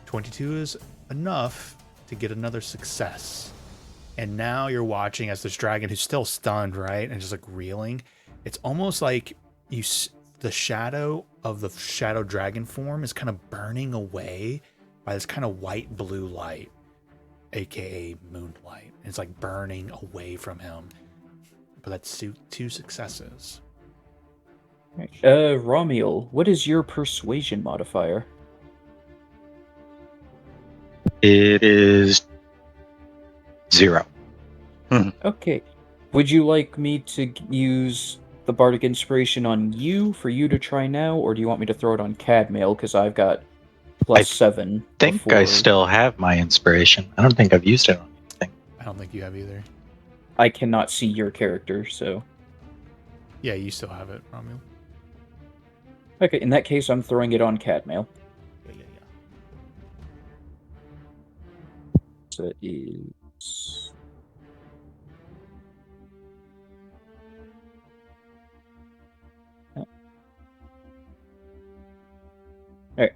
22 is enough to get another success. And now you're watching as this dragon, who's still stunned, right? And just like reeling. It's almost like the shadow of the shadow dragon form is kind of burning away by this kind of white blue light, aka moonlight. It's like burning away from him. But that's 2 successes. Romiel, what is your persuasion modifier? It is 0. Okay. Would you like me to use the Bardic Inspiration on you for you to try now, or do you want me to throw it on Cadmail because I've got plus 7? I think I still have my inspiration. I don't think I've used it on anything. I don't think you have either. I cannot see your character, so... Yeah, you still have it, Romuald. Okay, in that case, I'm throwing it on Cadmail. Yeah. So it is... Alright.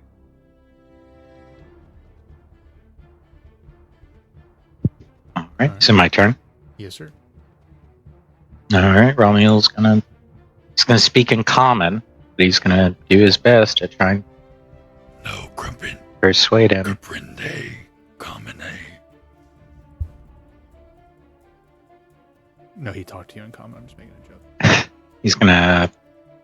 All right, so my turn. Yes, sir. All right, Romuald's gonna speak in common, but he's gonna do his best to try and No, Grumpin. persuade him. Comprende. Common. No, he talked to you in common. I'm just making a joke. He's gonna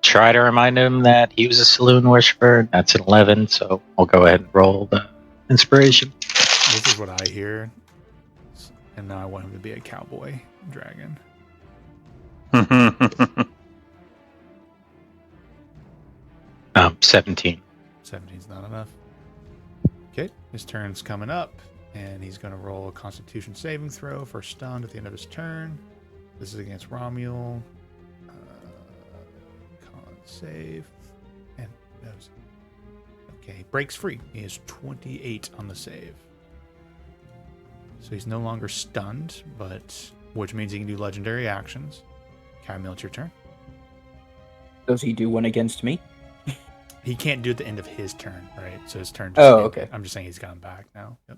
try to remind him that he was a saloon worshiper. That's an 11, so I'll go ahead and roll the inspiration. This is what I hear. And now I want him to be a cowboy dragon. 17. 17's not enough. Okay, his turn's coming up, and he's going to roll a Constitution saving throw for stunned at the end of his turn. This is against Romuald. Con save. And those. Okay, breaks free. He is 28 on the save. So he's no longer stunned, which means he can do legendary actions. Caramel, it's your turn. Does he do one against me? He can't do it at the end of his turn, right? So his turn. Okay. I'm just saying he's gotten back now. Yep.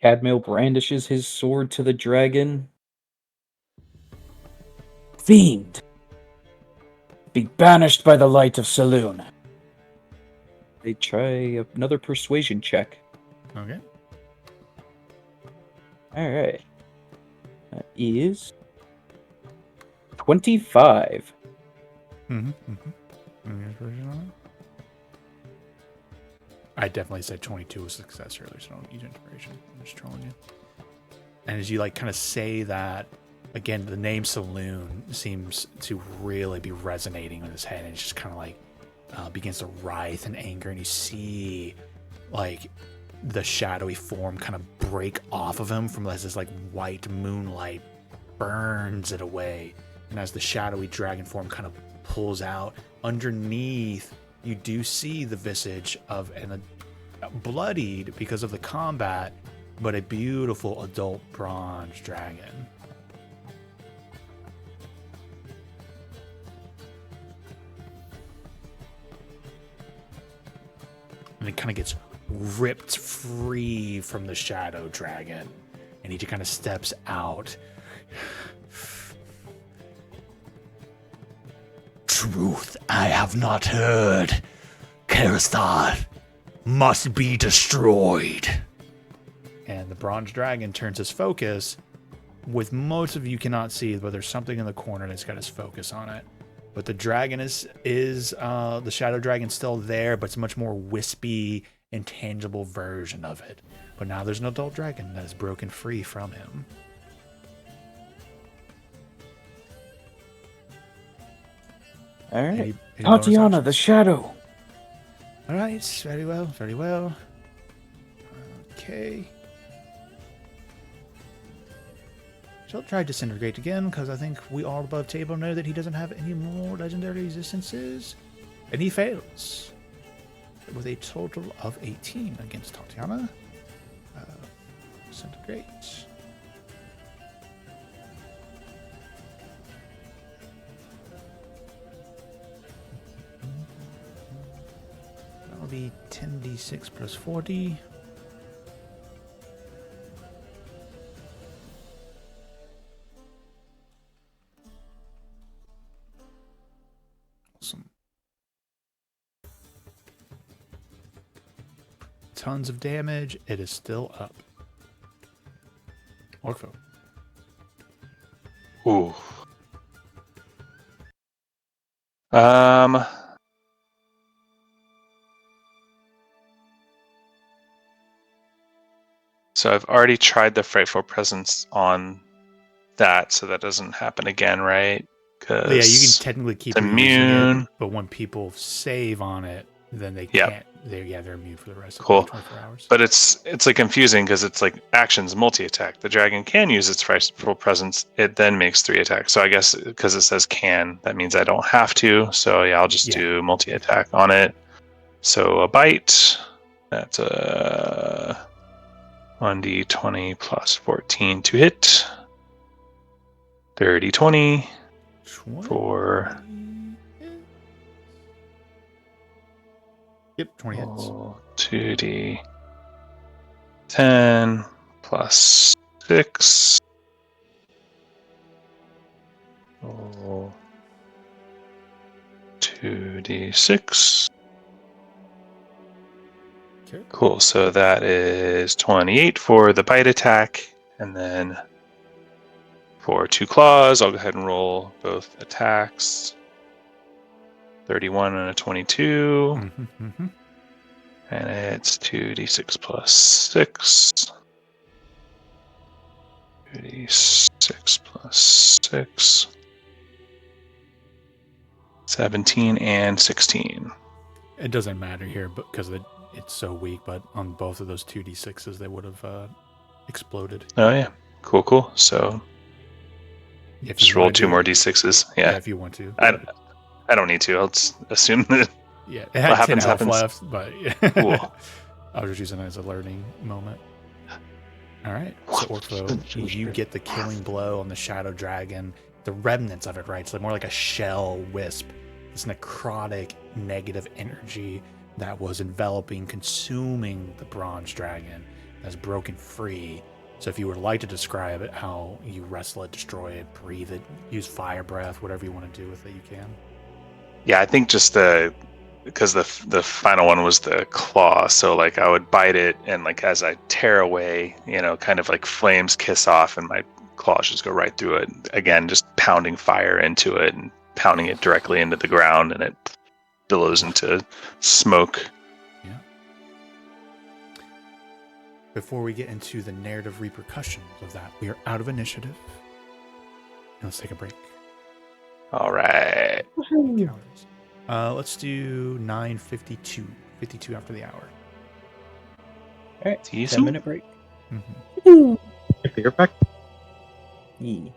Cadmail brandishes his sword to the dragon. Fiend! Be banished by the light of Saloon. They try another persuasion check. Okay. Alright. That is 25. I definitely said 22 was success earlier, so don't use inspiration. I'm just trolling you. And as you like kind of say that, again, the name Saloon seems to really be resonating in his head, and it's just kind of like begins to writhe in anger, and you see like the shadowy form kind of break off of him from as this like white moonlight burns it away. And as the shadowy dragon form kind of pulls out, underneath you do see the visage of a bloodied because of the combat, but a beautiful adult bronze dragon. And it kind of gets ripped free from the shadow dragon, and he just kind of steps out. Truth I have not heard. Kerthar must be destroyed. And the bronze dragon turns his focus. With most of you cannot see, but there's something in the corner that's got his focus on it. But the dragon is the shadow dragon still there, but it's a much more wispy, intangible version of it. But now there's an adult dragon that is broken free from him. Alright. Any bonus Tatiana, actions? the shadow! All right, very well, very well. Okay. Shall try Disintegrate again, because I think we all above table know that he doesn't have any more legendary resistances. And he fails. With a total of 18 against Tatiana. Disintegrate. That'll be 10d6 plus 40. Awesome. Tons of damage. It is still up. Orpho. Ooh. Um. So I've already tried the Frightful Presence on that, so that doesn't happen again, right? Because Yeah, you can technically keep it's reusing immune. it, but when people save on it, then they Yep. can't. They're immune for the rest of Cool. the 24 hours. But it's like confusing because it's like actions multi-attack. The dragon can use its Frightful Presence. It then makes 3 attacks. So I guess because it says can, that means I don't have to. So yeah, I'll just do multi-attack on it. So a bite. That's a 1d20 plus 14 to hit. 30, 20 for 20 hits. 2d 10 plus 6. Oh, 2d6. Okay. Cool. So that is 28 for the bite attack. And then for 2 claws, I'll go ahead and roll both attacks. 31 and a 22. And it's 2d6 plus 6. 2d6 plus 6. 17 and 16. It doesn't matter here because it's so weak, but on both of those 2d6s, they would have exploded. Oh, yeah. Cool, cool. So If just roll 2 more d6s. Yeah. if you want to. I don't need to. I'll just assume that Yeah, it had what 10 happens, health happens. left, but Cool. I was just using it as a learning moment. All right, so Orpho, you get the killing blow on the Shadow Dragon, the remnants of it, right? So more like a shell wisp, this necrotic negative energy that was enveloping, consuming the Bronze Dragon that's broken free. So if you would like to describe it, how you wrestle it, destroy it, breathe it, use fire breath, whatever you want to do with it, you can. Yeah, I think just because the final one was the claw, so like I would bite it, and like as I tear away, kind of like flames kiss off, and my claws just go right through it. Again, just pounding fire into it and pounding it directly into the ground, and it billows into smoke. Yeah. Before we get into the narrative repercussions of that, we are out of initiative. Let's take a break. All right. Let's do 9:52. 52 after the hour. All right, See you 10-minute break. You're back. Yeah.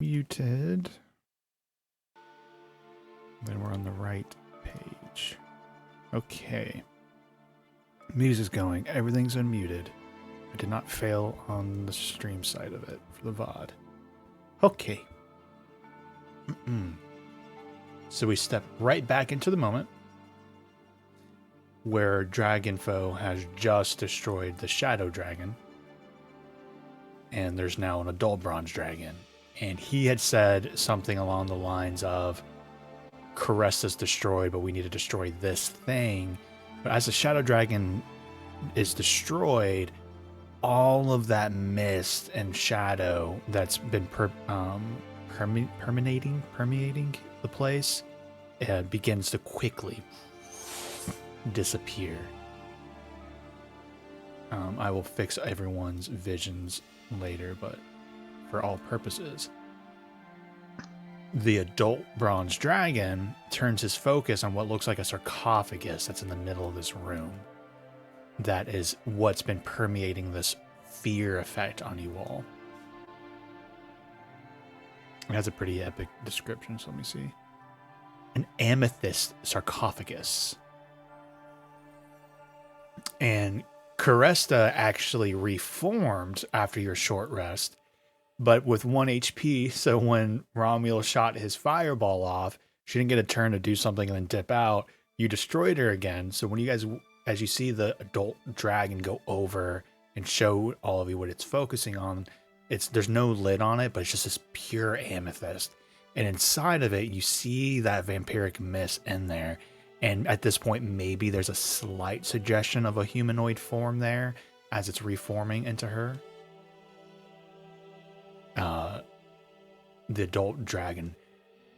muted. Then we're on the right page. Okay. Music's going. Everything's unmuted. I did not fail on the stream side of it for the VOD. Okay. So we step right back into the moment where Dragonfoe has just destroyed the Shadow Dragon. And there's now an adult bronze dragon. And he had said something along the lines of, Caressa's destroyed, but we need to destroy this thing. But as the Shadow Dragon is destroyed, all of that mist and shadow that's been permeating the place begins to quickly disappear. I will fix everyone's visions later, but for all purposes, the adult bronze dragon turns his focus on what looks like a sarcophagus that's in the middle of this room. That is what's been permeating this fear effect on you all. It has a pretty epic description, so let me see. An amethyst sarcophagus. And Caresta actually reformed after your short rest, but with 1 HP, so when Romuald shot his fireball off, she didn't get a turn to do something and then dip out. You destroyed her again, so when you guys, as you see the adult dragon go over and show all of you what it's focusing on, there's no lid on it, but it's just this pure amethyst. And inside of it, you see that vampiric mist in there. And at this point, maybe there's a slight suggestion of a humanoid form there as it's reforming into her. The adult dragon.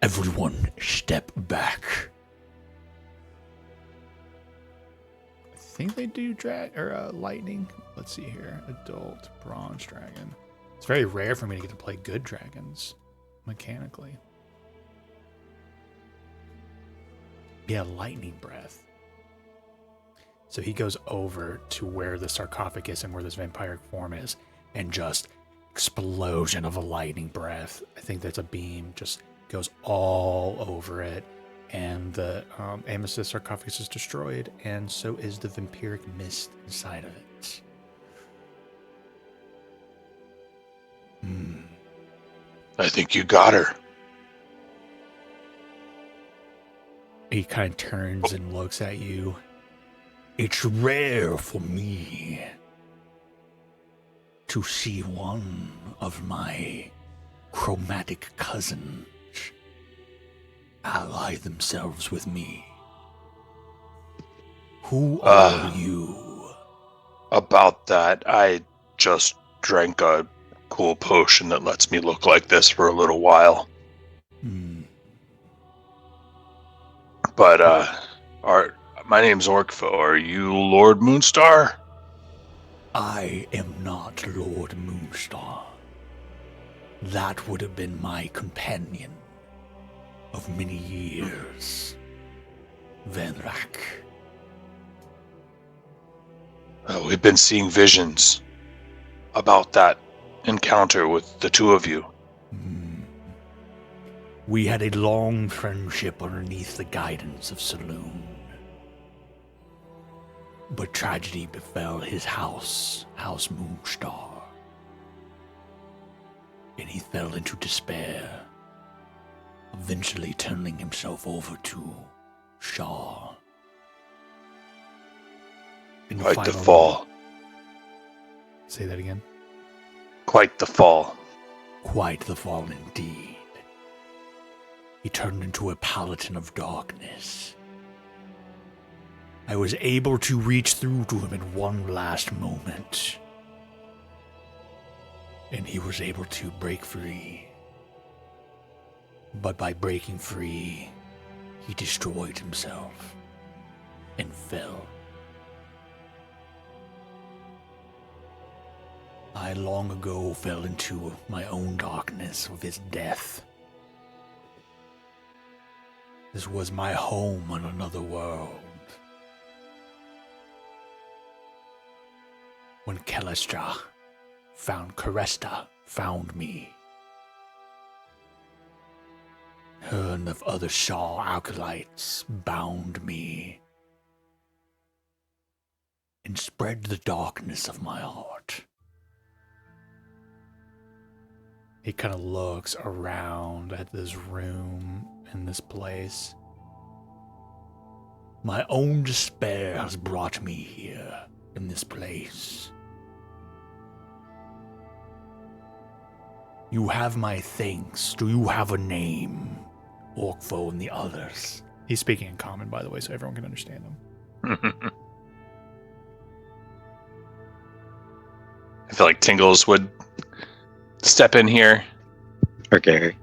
Everyone, step back. I think they do lightning. Let's see here. Adult bronze dragon. It's very rare for me to get to play good dragons mechanically. Yeah, lightning breath. So he goes over to where the sarcophagus and where this vampiric form is, and just explosion of a lightning breath. I think that's a beam, just goes all over it, and the amethyst sarcophagus is destroyed, and so is the vampiric mist inside of it. I think you got her. He kind of turns and looks at you. It's rare for me to see one of my chromatic cousins ally themselves with me. Who are you? About that, I just drank a cool potion that lets me look like this for a little while. But, my name's Orkfo. Are you Lord Moonstar? I am not Lord Moonstar. That would have been my companion of many years, Vanrak. We've been seeing visions about that encounter with the two of you. We had a long friendship underneath the guidance of Saloon. But tragedy befell his house, House Moonstar. And he fell into despair, eventually turning himself over to Shah. Quite the fall. Say that again. Quite the fall. Quite the fall indeed. He turned into a paladin of darkness. I was able to reach through to him in one last moment. And he was able to break free. But by breaking free, he destroyed himself and fell. I long ago fell into my own darkness with his death. This was my home on another world. When Caresta found me, Her and the other Shaw acolytes bound me and spread the darkness of my heart. He kind of looks around at this room and this place. My own despair has brought me here in this place. You have my thanks. Do you have a name, Orkfo and the others? He's speaking in common, by the way, so everyone can understand him. I feel like Tingles would step in here. Or Gary.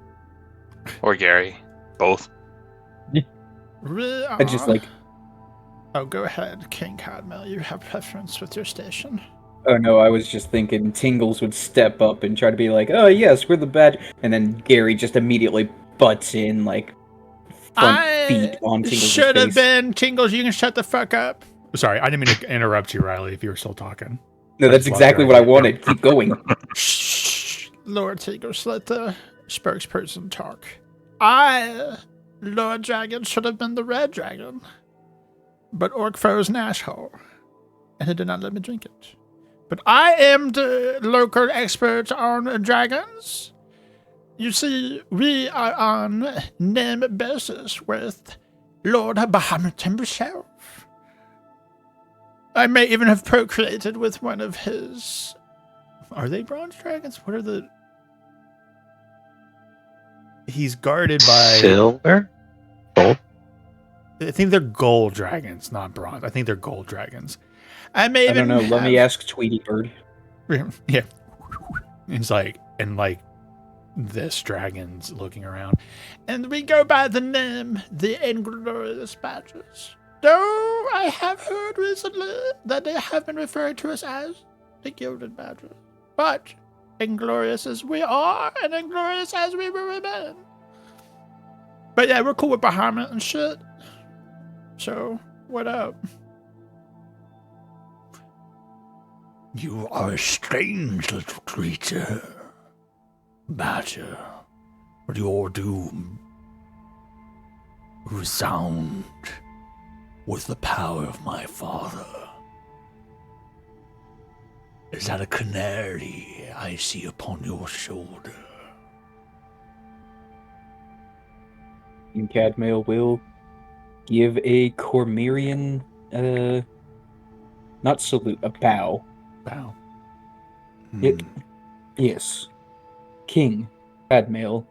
Or Gary. Both. I just like, Oh, go ahead, King Cadmel. You have preference with your station. oh no, I was just thinking Tingles would step up and try to be like, oh yes, we're the bad, and then Gary just immediately butts in, like, front feet on Tingles' face. Should have been Tingles. You can shut the fuck up. Sorry, I didn't mean to interrupt you, Riley, if you were still talking. No, that's exactly what I wanted. Keep going. Shh, Lord Tingles, let the spokesperson talk. I, Lord Dragon, should have been the Red Dragon. But Orkfo's an asshole, and he did not let me drink it. But I am the local expert on dragons. You see, we are on name basis with Lord Bahamut himself. I may even have procreated with one of his... Are they bronze dragons? What are the... He's guarded by... Silver? Gold? I think they're gold dragons, not bronze. I think they're gold dragons. I may I don't even know. Let me ask Tweety Bird. Yeah. It's like, and like, this dragon's looking around. And we go by the name, the Inglorious Badgers. Though I have heard recently that they have been referred to us as the Gilded Badgers. But inglorious as we are, and inglorious as we will remain. But yeah, we're cool with Bahamut and shit. So, what up? You are a strange little creature, Badger, but your doom resound with the power of my father. Is that a canary I see upon your shoulder? And Cadmail will give a Cormyrean, not salute, a bow. Wow. It, yes. King Cadmail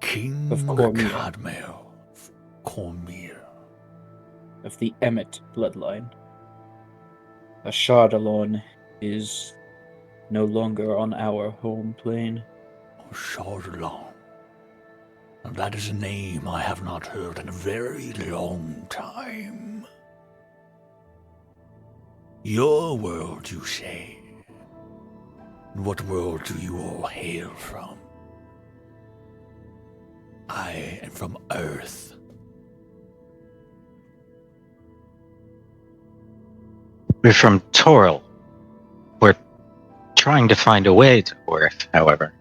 King of Cormyr. Cadmail of Cormyr. Of the Emmet bloodline. A Chardalon is no longer on our home plane. Chardalon. And that is a name I have not heard in a very long time. Your world, you say? What world do you all hail from? I am from Earth. We're from Toril. We're trying to find a way to Earth, however.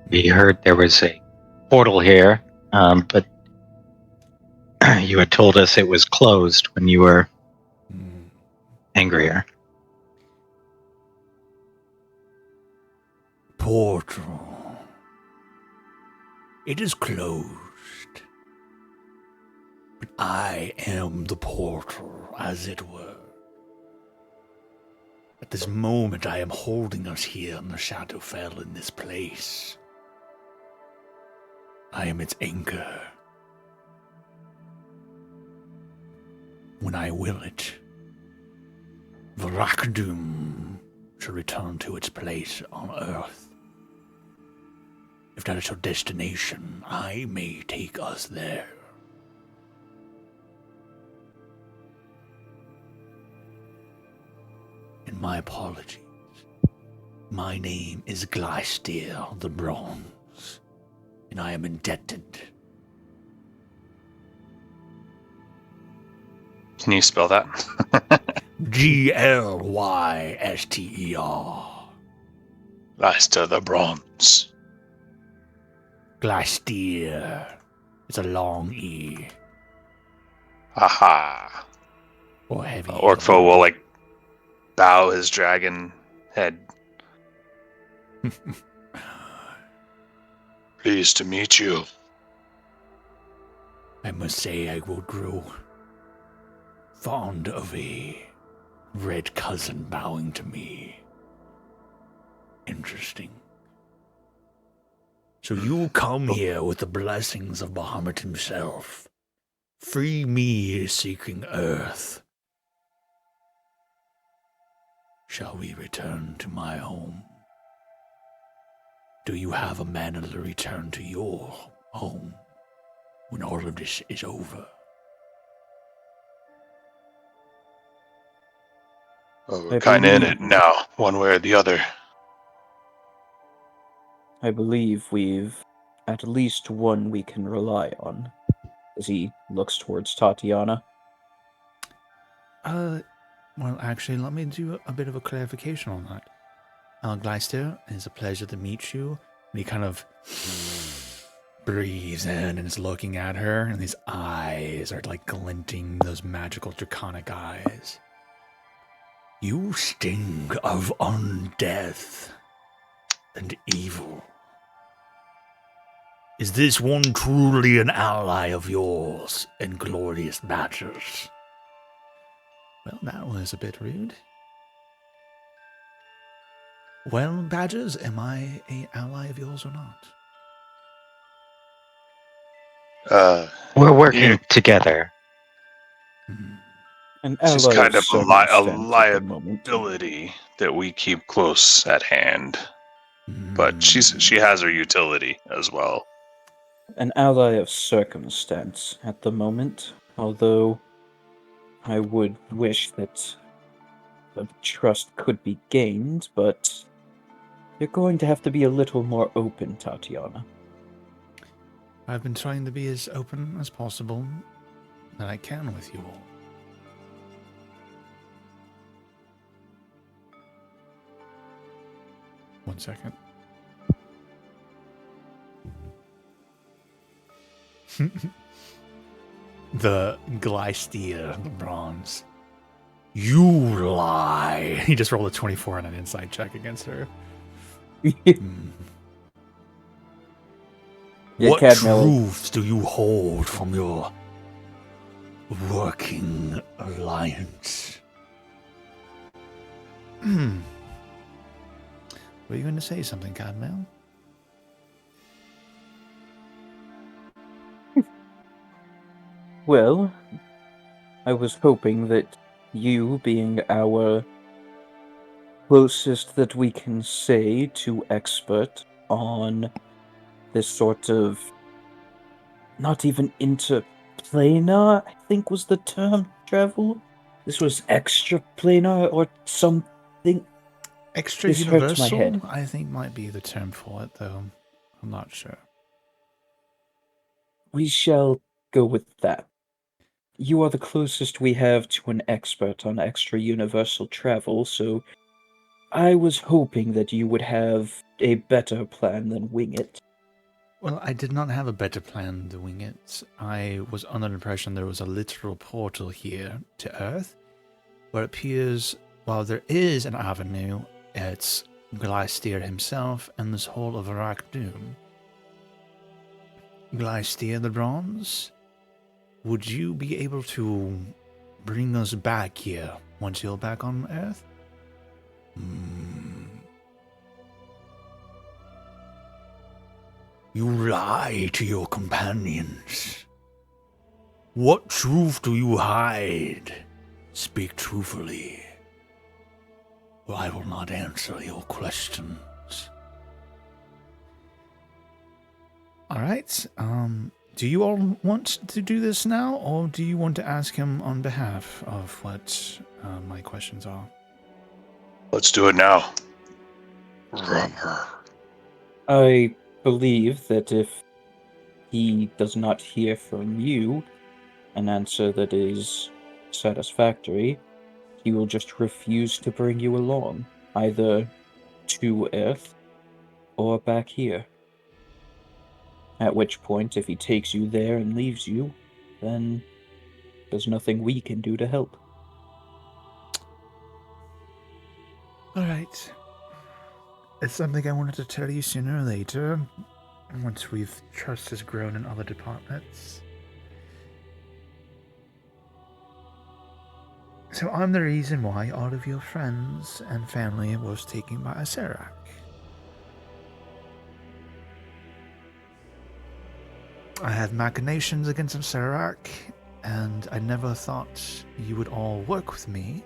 We heard there was a portal here, but you had told us it was closed when you were angrier. Portal. It is closed. But I am the portal, as it were. At this moment, I am holding us here in the Shadowfell in this place. I am its anchor. When I will it, Vanrakdoom shall return to its place on Earth. If that is your destination, I may take us there. And my apologies. My name is Glysteer the Bronze, and I am indebted. Can you spell that? Glyster. Lyster the Bronze. Glasteer. It's a long E. Aha. Or heavy Orkfo will like bow his dragon head. Pleased to meet you. I must say I will grow fond of a red cousin bowing to me. Interesting. So you come here with the blessings of Bahamut himself. Free me seeking Earth. Shall we return to my home? Do you have a manner to return to your home when all of this is over? Well, I we're kind of in believe- it now, one way or the other. I believe we've at least one we can rely on. As he looks towards Tatiana. Well, actually, let me do a bit of a clarification on that. Gleister, it's a pleasure to meet you. And he kind of breathes in and is looking at her, and his eyes are like glinting, those magical draconic eyes. You sting of undeath and evil. Is this one truly an ally of yours, Inglorious Badgers? Well, that was a bit rude. Well, Badgers, am I a ally of yours or not? We're working you- together. An She's ally kind of of a circumstance at the moment. liability that we keep close at hand. But Hmm. she has her utility as well. An ally of circumstance at the moment, although I would wish that the trust could be gained, but you're going to have to be a little more open, Tatiana. I've been trying to be as open as possible that I can with you all. One second. The Gleisteer, the bronze. You lie. He just rolled a 24 on an insight check against her. Yeah, What Cadmel, truths do you hold from your working alliance? Were you going to say something, Cadmel? well, I was hoping that you, being our closest that we can say to expert on this sort of not even interplanar, I think was the term travel. This was extraplanar or something. Extra This hurts my universal, head. I think might be the term for it, though. I'm not sure. We shall go with that. You are the closest we have to an expert on extra universal travel, so I was hoping that you would have a better plan than wing it. Well, I did not have a better plan than wing it. I was under the impression there was a literal portal here to Earth, where it appears, while there is an avenue, it's Gleisteer himself and this whole of Vanrakdoom. Gleisteer the Bronze, would you be able to bring us back here once you're back on Earth? You lie to your companions. What truth do you hide? Speak truthfully, or I will not answer your questions. All right. Do you all want to do this now, or do you want to ask him on behalf of what my questions are? Let's do it now. I believe that if he does not hear from you an answer that is satisfactory, he will just refuse to bring you along, either to Earth or back here. At which point, if he takes you there and leaves you, then there's nothing we can do to help. All right. It's something I wanted to tell you sooner or later, once trust has grown in other departments. So I'm the reason why all of your friends and family was taken by a Serac. I had machinations against a Serac, and I never thought you would all work with me,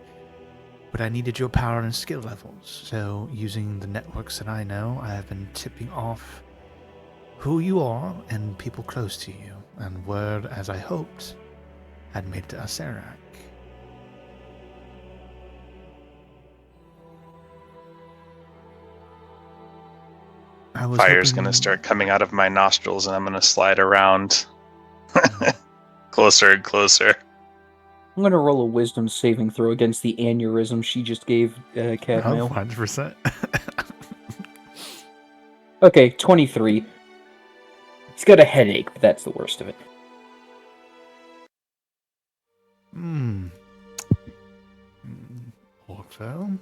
but I needed your power and skill levels. So using the networks that I know, I have been tipping off who you are and people close to you, and word, as I hoped, had made it to a Serac. Fire's gonna start coming out of my nostrils, and I'm gonna slide around closer and closer. I'm gonna roll a wisdom saving throw against the aneurysm she just gave Cadmail. 100%. Okay, 23. He's got a headache, but that's the worst of it. Orko?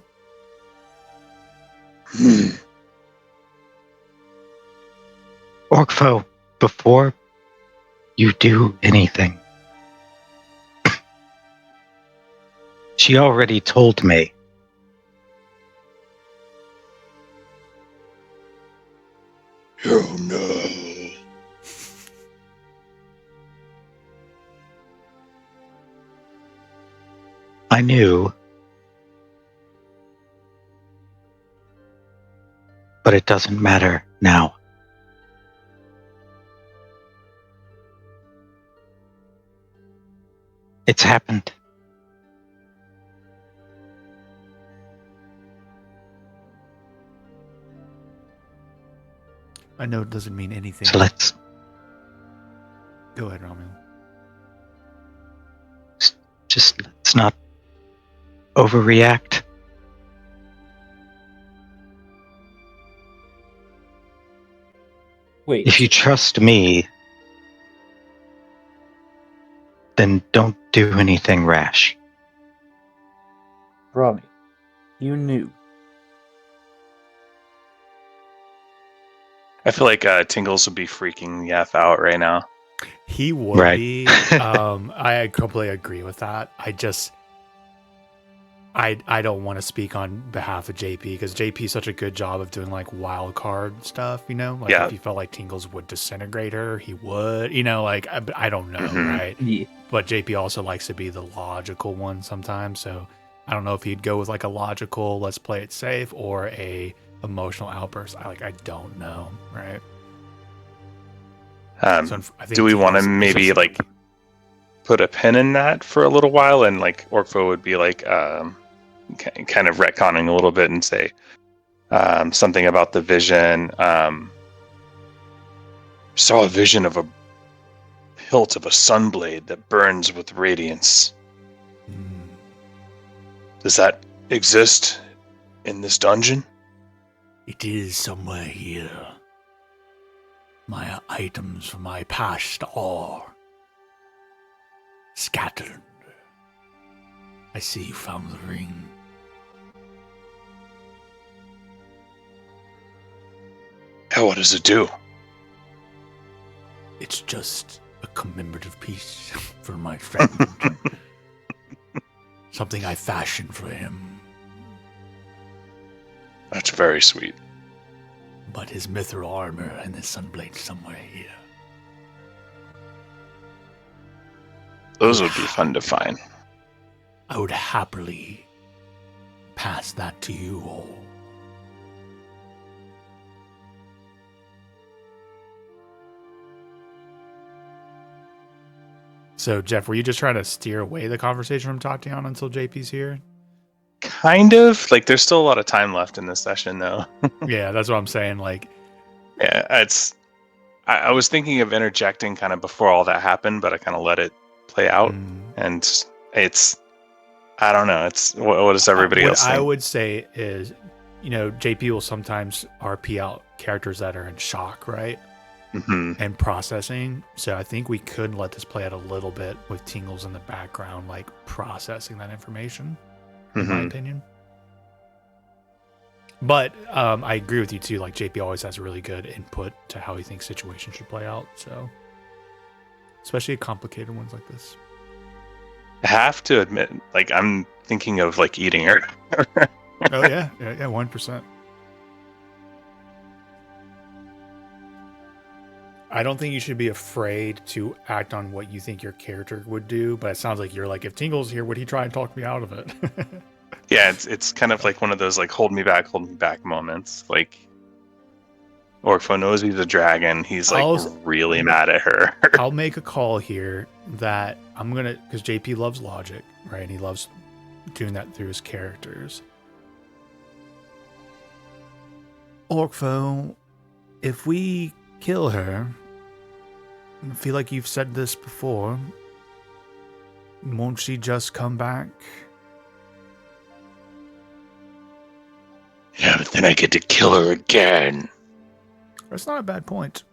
Orkfo, before you do anything, she already told me. Oh no. I knew. But it doesn't matter now. It's happened. I know it doesn't mean anything. So let's Go ahead, Romeo. let's not overreact. Wait. If you trust me, then don't do anything rash. Robbie, you knew. I feel like Tingles would be freaking the F out right now. He would Right. be. I completely agree with that. I don't want to speak on behalf of JP because JP is such a good job of doing like wild card stuff, Like Yeah. if you felt like Tingles would disintegrate her, he would, like I don't know, right? Yeah. But JP also likes to be the logical one sometimes, so I don't know if he'd go with like a logical, let's play it safe, or a emotional outburst. I don't know, right? So I think Do we want to Tingles is maybe just like put a pin in that for a little while, and like Orkfo would be like kind of retconning a little bit and say something about the vision. Saw a vision of a hilt of a sunblade that burns with radiance. Does that exist in this dungeon? It is somewhere here. My items from my past are scattered. I see you found the ring. What does it do? It's just a commemorative piece for my friend. Something I fashioned for him. That's very sweet. But his mithril armor and his sunblade somewhere here. Those would be fun to find. I would happily pass that to you all. So, Jeff, were you just trying to steer away the conversation from Tatiana until JP's here? Kind of. Like, there's still a lot of time left in this session, though. Yeah, that's what I'm saying. Like, yeah, I was thinking of interjecting kind of before all that happened, but I kind of let it play out. And I don't know. What does everybody else think? I would say is, JP will sometimes RP out characters that are in shock, right? Hmm. and processing. So I think we could let this play out a little bit with Tingles in the background, like processing that information, in my Hmm. opinion. But I agree with you too. Like JP always has really good input to how he thinks situations should play out. So, especially complicated ones like this. I have to admit, like I'm thinking of like eating her. Oh yeah, 1%. I don't think you should be afraid to act on what you think your character would do, but it sounds like you're like, if Tingle's here, would he try and talk me out of it? Yeah, it's kind of like one of those like hold me back moments. Like Orpho knows he's a dragon. He's like really mad at her. I'll make a call here that I'm gonna, because JP loves logic, right? And he loves doing that through his characters. Orkfo, if we kill her, I feel like you've said this before, won't she just come back? Yeah, but then I get to kill her again. That's not a bad point.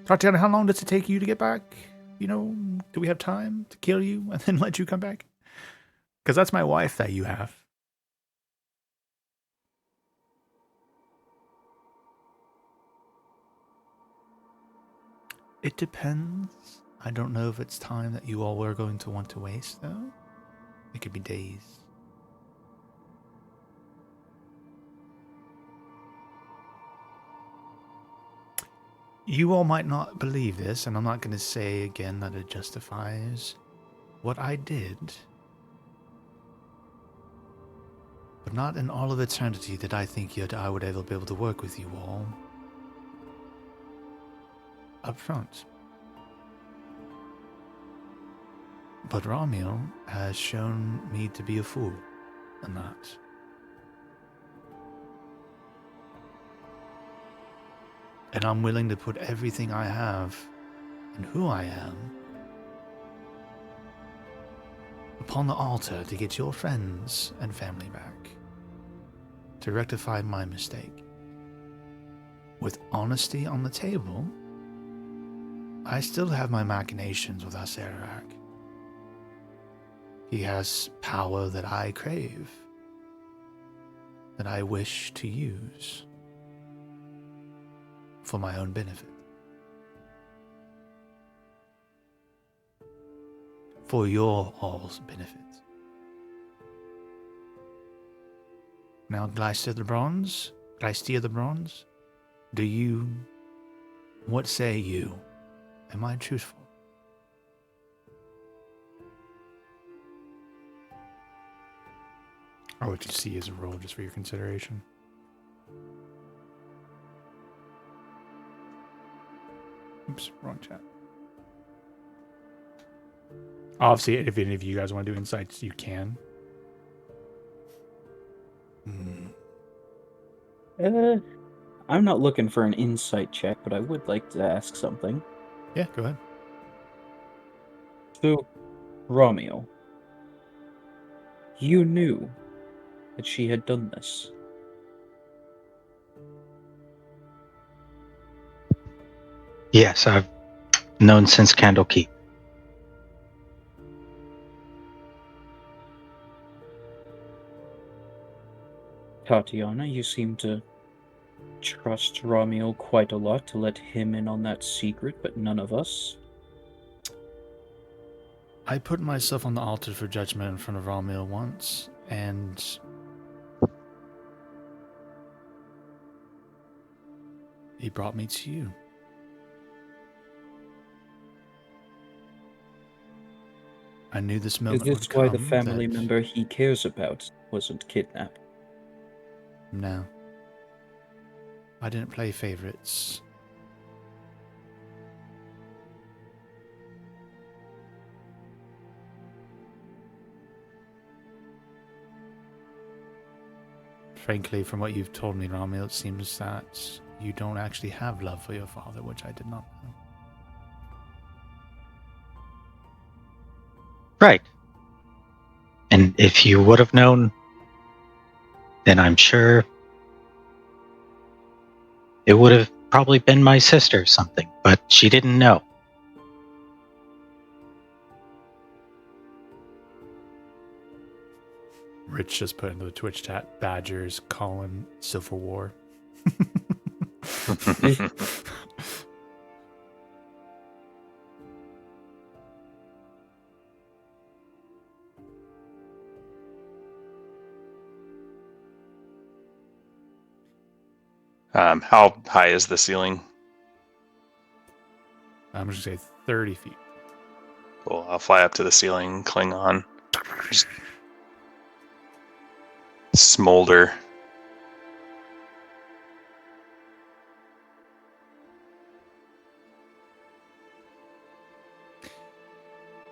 Tatiana, how long does it take you to get back? You know, do we have time to kill you and then let you come back? Because that's my wife that you have. It depends. I don't know if it's time that you all were going to want to waste, though. It could be days. You all might not believe this, and I'm not going to say again that it justifies what I did. But not in all of eternity did I think yet I would ever be able to work with you all. Up front. But Ramiel has shown me to be a fool in that. And I'm willing to put everything I have and who I am upon the altar to get your friends and family back, to rectify my mistake. With honesty on the table, I still have my machinations with Acerak. He has power that I crave, that I wish to use for my own benefit. For your all's benefit. Now, Gleister the Bronze, Gleister the Bronze, what say you? Am I truthful? Or what you see as a roll just for your consideration. Oops, wrong chat. Obviously, if any of you guys want to do insights, you can. I'm not looking for an insight check, but I would like to ask something. Yeah, go ahead. So, Romeo, you knew that she had done this. Yes, I've known since Candlekeep. Tatiana, you seem to trust Romeo quite a lot to let him in on that secret, but none of us. I put myself on the altar for judgment in front of Romeo once, and he brought me to you. I knew this Is moment this would why come. the family that- member he cares about wasn't kidnapped? No. I didn't play favorites. Frankly, from what you've told me, Romeo, it seems that you don't actually have love for your father, which I did not know. Right. And if you would have known, then I'm sure It would have probably been my sister or something, but she didn't know. Rich just put into the Twitch chat, Badgers calling Civil War. How high is the ceiling? I'm just going to say 30 feet. Cool. I'll fly up to the ceiling, cling on. Just smolder.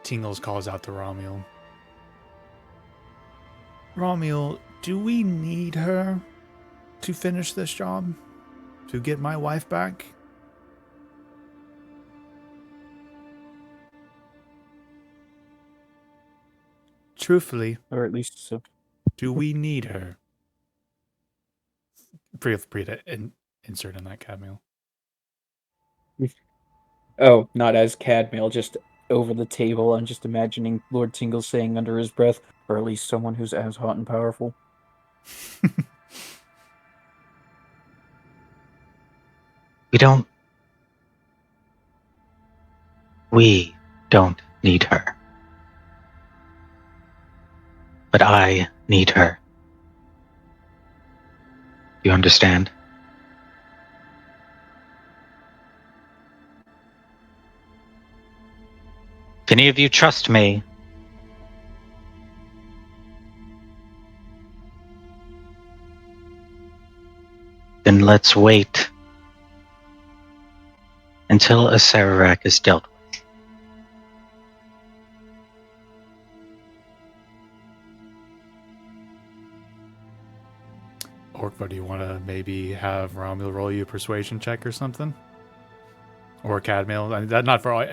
Tingles calls out to Romuald. Romuald, do we need her to finish this job? To get my wife back? Truthfully, Or at least so. do we need her? Feel free to insert in that Cadmiel. Oh, not as Cadmail, just over the table. I'm just imagining Lord Tingle saying under his breath, or at least someone who's as hot and powerful. We don't need her. But I need her. Do you understand? If any of you trust me, then let's wait until Acererak is dealt with. Orkva, do you want to maybe have Romuald roll you a persuasion check or something? Or Cadmail? I mean, that not for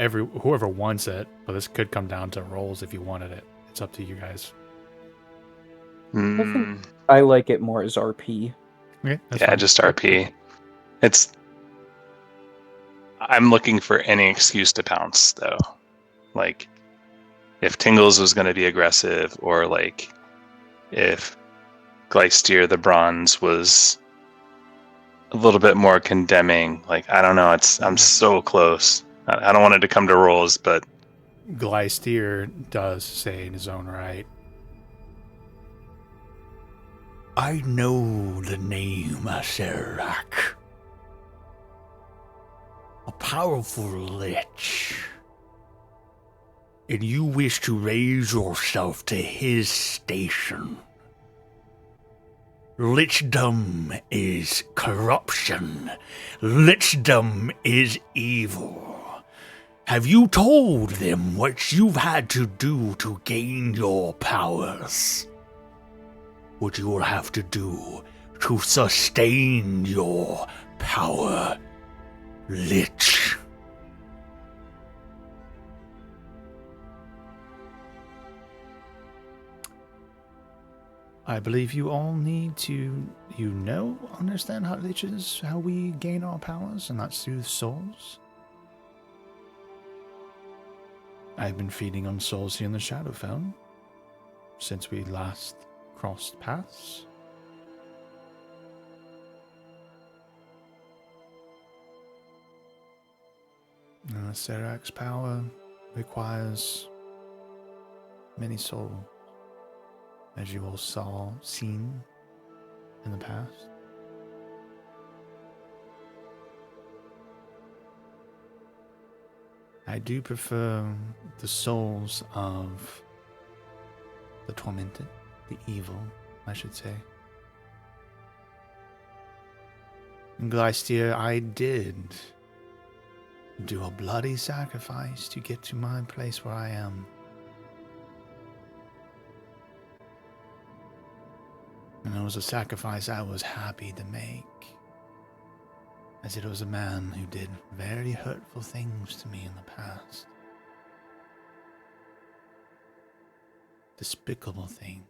whoever wants it, but this could come down to rolls if you wanted it. It's up to you guys. I like it more as RP. Okay, that's Yeah, fine. just RP. I'm looking for any excuse to pounce, though. Like, if Tingles was going to be aggressive, or like, if Gleistier the Bronze was a little bit more condemning. Like, I don't know. I'm so close. I don't want it to come to rolls, but Gleistier does say in his own right, I know the name Acererak. A powerful lich. And you wish to raise yourself to his station. Lichdom is corruption. Lichdom is evil. Have you told them what you've had to do to gain your powers? What you will have to do to sustain your power, Lich? I believe you all need to, understand how liches, how we gain our powers, and that's through souls. I've been feeding on souls here in the Shadowfell since we last crossed paths. Serak's power requires many souls, as you all seen in the past. I do prefer the souls of the tormented, the evil, I should say. In Gleistier, I did do a bloody sacrifice to get to my place where I am. And it was a sacrifice I was happy to make, as it was a man who did very hurtful things to me in the past. Despicable things.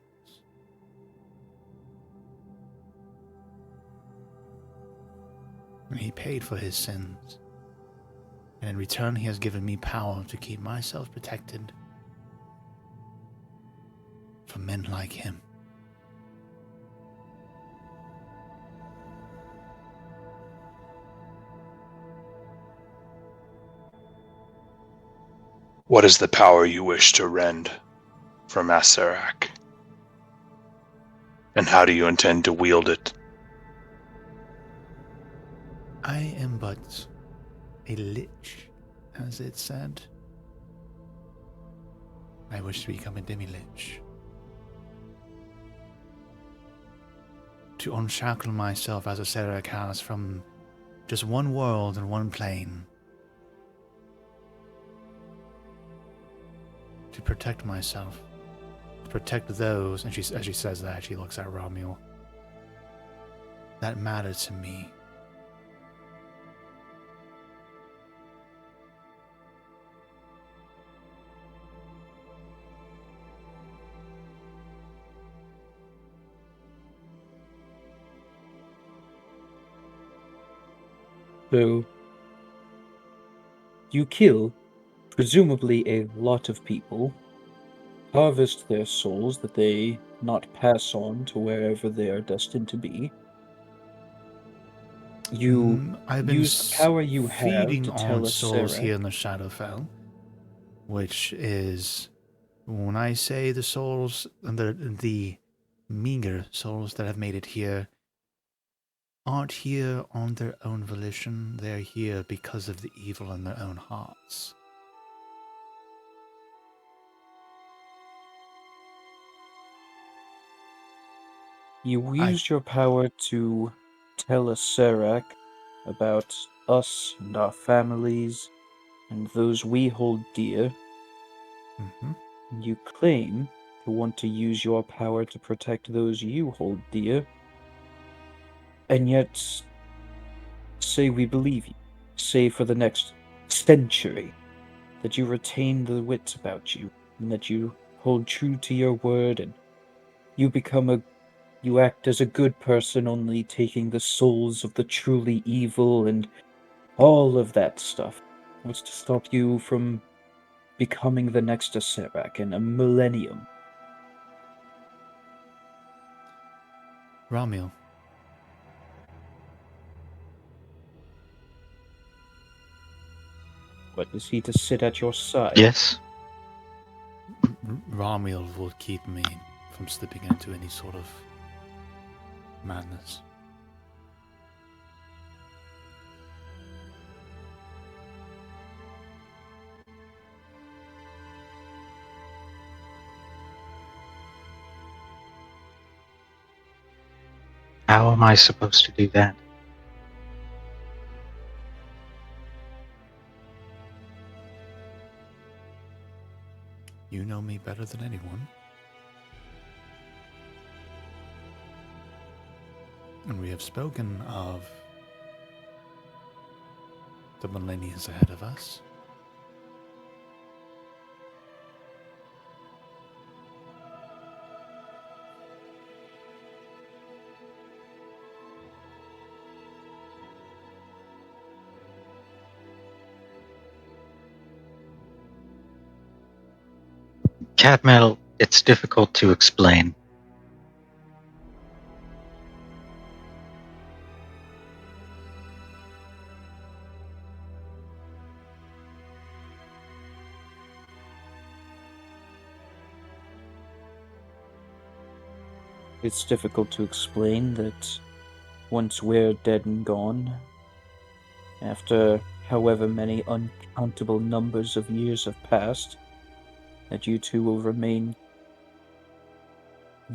and he paid for his sins. And in return, he has given me power to keep myself protected from men like him. What is the power you wish to rend from Asarak? And how do you intend to wield it? I am but a lich, as it said. I wish to become a demi-lich. To unshackle myself as a Asarak has from just one world and one plane. To protect myself. To protect those, and as she says that, she looks at Romuald. That matter to me. So, you kill, presumably a lot of people, harvest their souls that they not pass on to wherever they are destined to be. You I've been use the power you have feeding to on tell a souls Sarah. here in the Shadowfell, which is, when I say the souls, the meager souls that have made it here, aren't here on their own volition. They're here because of the evil in their own hearts. You used your power to tell a Serac about us and our families and those we hold dear. Mm-hmm. You claim to want to use your power to protect those you hold dear, and yet say we believe you. Say for the next century that you retain the wits about you, and that you hold true to your word, and you act as a good person, only taking the souls of the truly evil and all of that stuff. What's to stop you from becoming the next Acerak in a millennium? Romuald, What, is he to sit at your side? Yes. Romuald will keep me from slipping into any sort of madness. How am I supposed to do that? You know me better than anyone. And we have spoken of the millennia ahead of us. Cat metal, it's difficult to explain. It's difficult to explain that once we're dead and gone, after however many uncountable numbers of years have passed, that you two will remain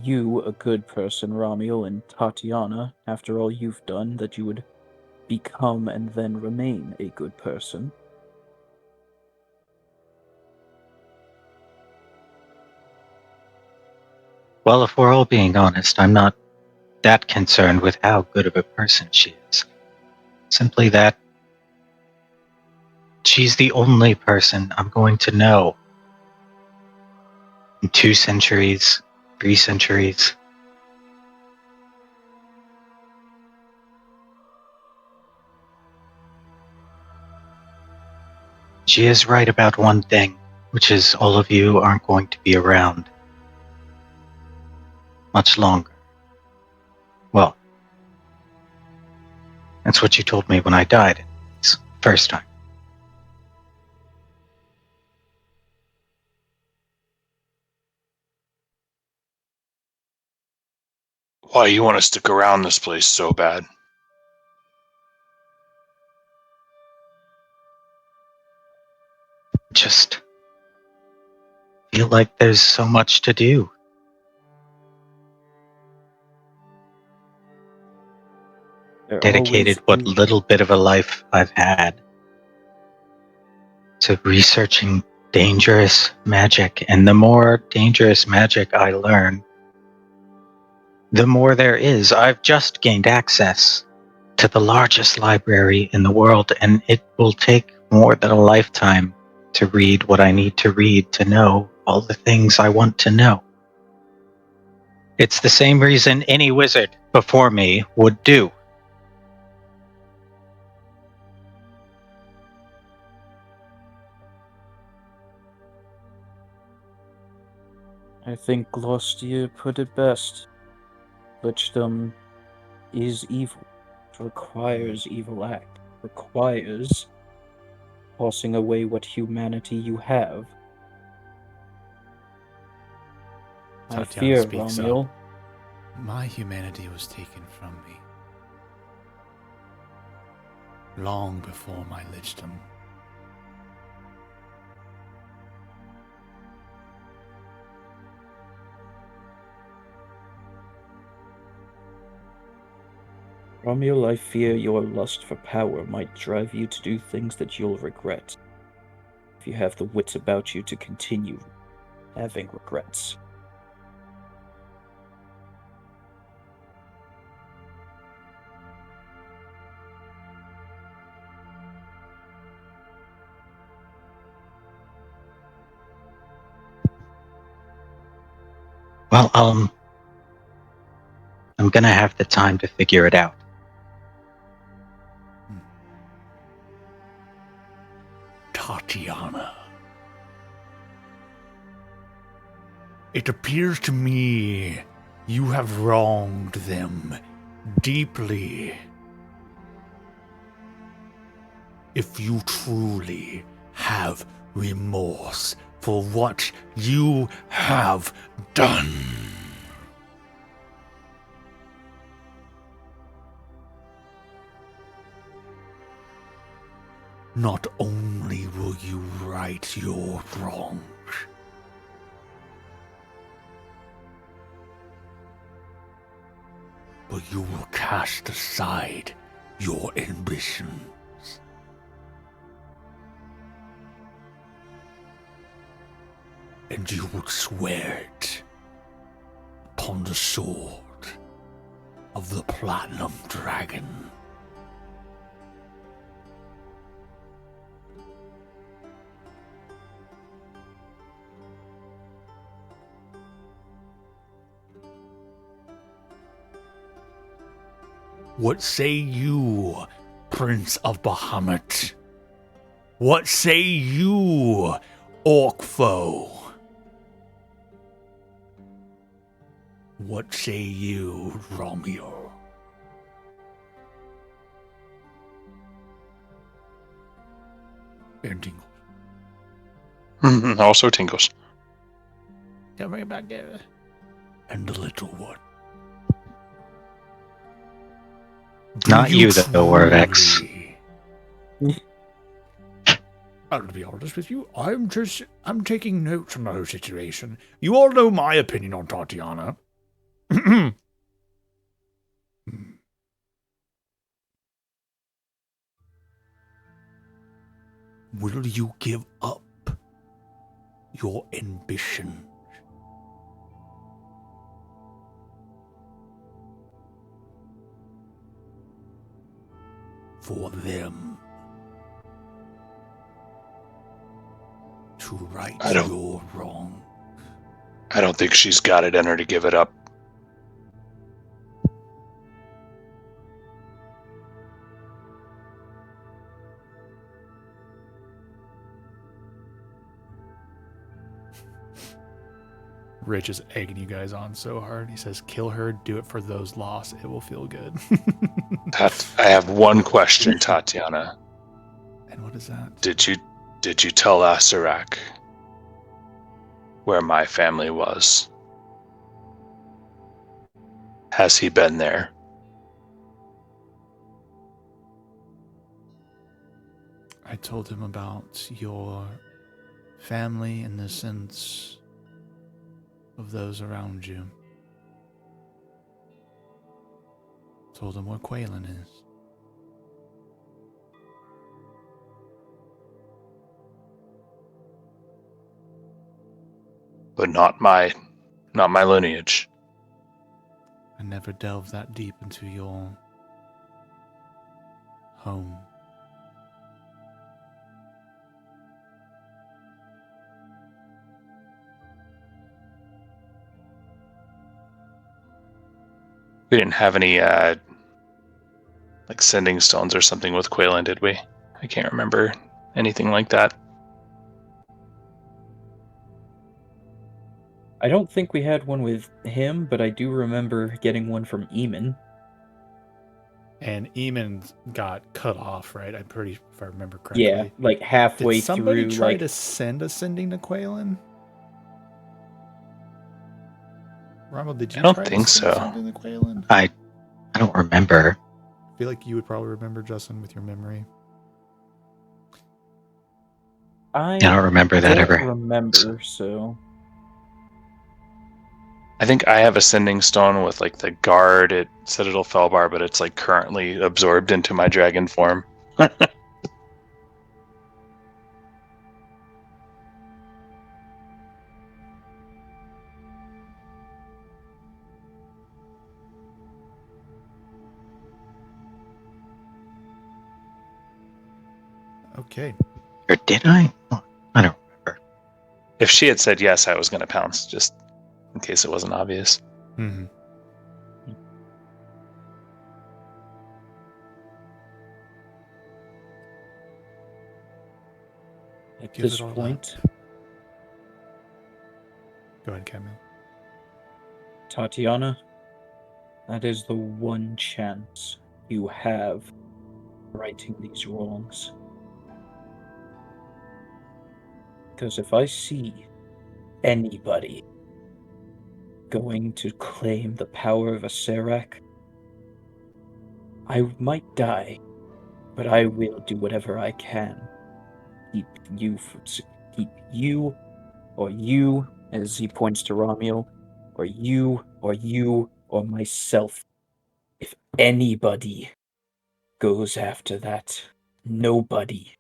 you, a good person, Ramiel, and Tatiana, after all you've done, that you would become and then remain a good person. Well, if we're all being honest, I'm not that concerned with how good of a person she is. Simply that she's the only person I'm going to know in 2 centuries, 3 centuries. She is right about one thing, which is all of you aren't going to be around much longer. Well, that's what you told me when I died this first time. Why you want to stick around this place so bad? Just feel like there's so much to do. There Dedicated always what is. little bit of a life I've had to researching dangerous magic. And the more dangerous magic I learn, the more there is. I've just gained access to the largest library in the world, and it will take more than a lifetime to read what I need to read to know all the things I want to know. It's the same reason any wizard before me would do. I think Glostia put it best. Lichdom is evil. It requires evil act. Requires tossing away what humanity you have. I Tatiana fear, speaks up. Romuald. My humanity was taken from me long before my lichdom. Romuald, I fear your lust for power might drive you to do things that you'll regret. If you have the wits about you to continue having regrets. Well, I'm gonna have the time to figure it out. Tatiana. It appears to me you have wronged them deeply. If you truly have remorse for what you have done, not only will you right your wrongs, but you will cast aside your ambitions. And you will swear it upon the sword of the Platinum Dragon. What say you, Prince of Bahamut? What say you, Orcfoe? What say you, Romeo? And Tingles. Also tingles. Don't bring it back there. And the little one. Not you, though, Orvex. I'll be honest with you, I'm taking notes on the whole situation. You all know my opinion on Tatiana. Will you give up your ambition? For them to right your wrong? I don't think she's got it in her to give it up. Rich is egging you guys on so hard. He says, kill her, do it for those lost. It will feel good. I have one question, Tatiana. And what is that? Did you tell Asarak where my family was? Has he been there? I told him about your family in the sense of those around you. Told him where Quaylen is. But not my lineage. I never delved that deep into your home. We didn't have any like sending stones or something with Quaylen, did we? I can't remember anything like that. I don't think we had one with him, but I do remember getting one from Eamon. And Eamon got cut off, right? I'm pretty, if I remember correctly. Yeah, like halfway Did somebody through, try like to send a sending to Quaylen? Rommel, did you I don't try think to send so. something to Quaylen? I don't remember. I feel like you would probably remember, Justin, with your memory. I I don't remember that don't ever. remember, so I think I have a sending stone with like the guard at Citadel Felbar, but it's like currently absorbed into my dragon form. Okay. Or did I? Oh, I don't remember. If she had said yes, I was going to pounce, just in case it wasn't obvious. Mm-hmm. at Give this it all point, up. Go ahead, Camille. Tatiana, that is the one chance you have righting these wrongs. Because if I see anybody going to claim the power of a Serac, I might die, but I will do whatever I can. Keep you, keep you, or you, as he points to Romuald, or you, or myself. If anybody goes after that, nobody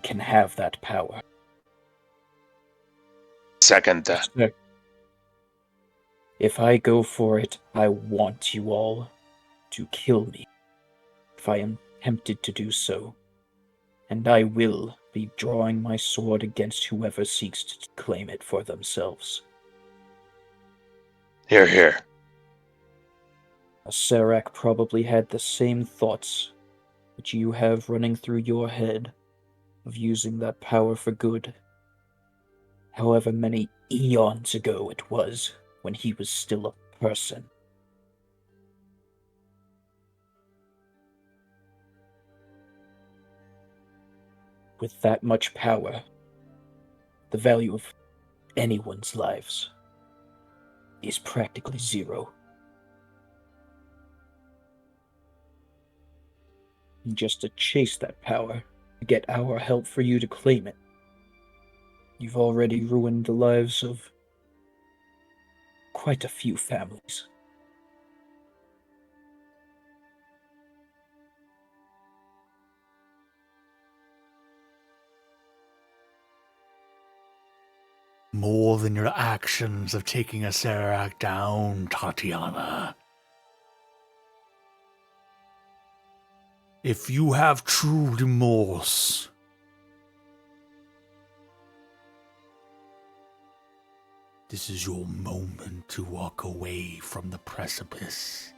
can have that power. Second that. If I go for it, I want you all to kill me if I am tempted to do so, and I will be drawing my sword against whoever seeks to claim it for themselves. Here, here. A Serac probably had the same thoughts that you have running through your head of using that power for good. However many eons ago it was when he was still a person. With that much power, the value of anyone's lives is practically zero. And just to chase that power, to get our help for you to claim it, you've already ruined the lives of quite a few families. More than your actions of taking a Serac down, Tatiana. If you have true remorse, this is your moment to walk away from the precipice.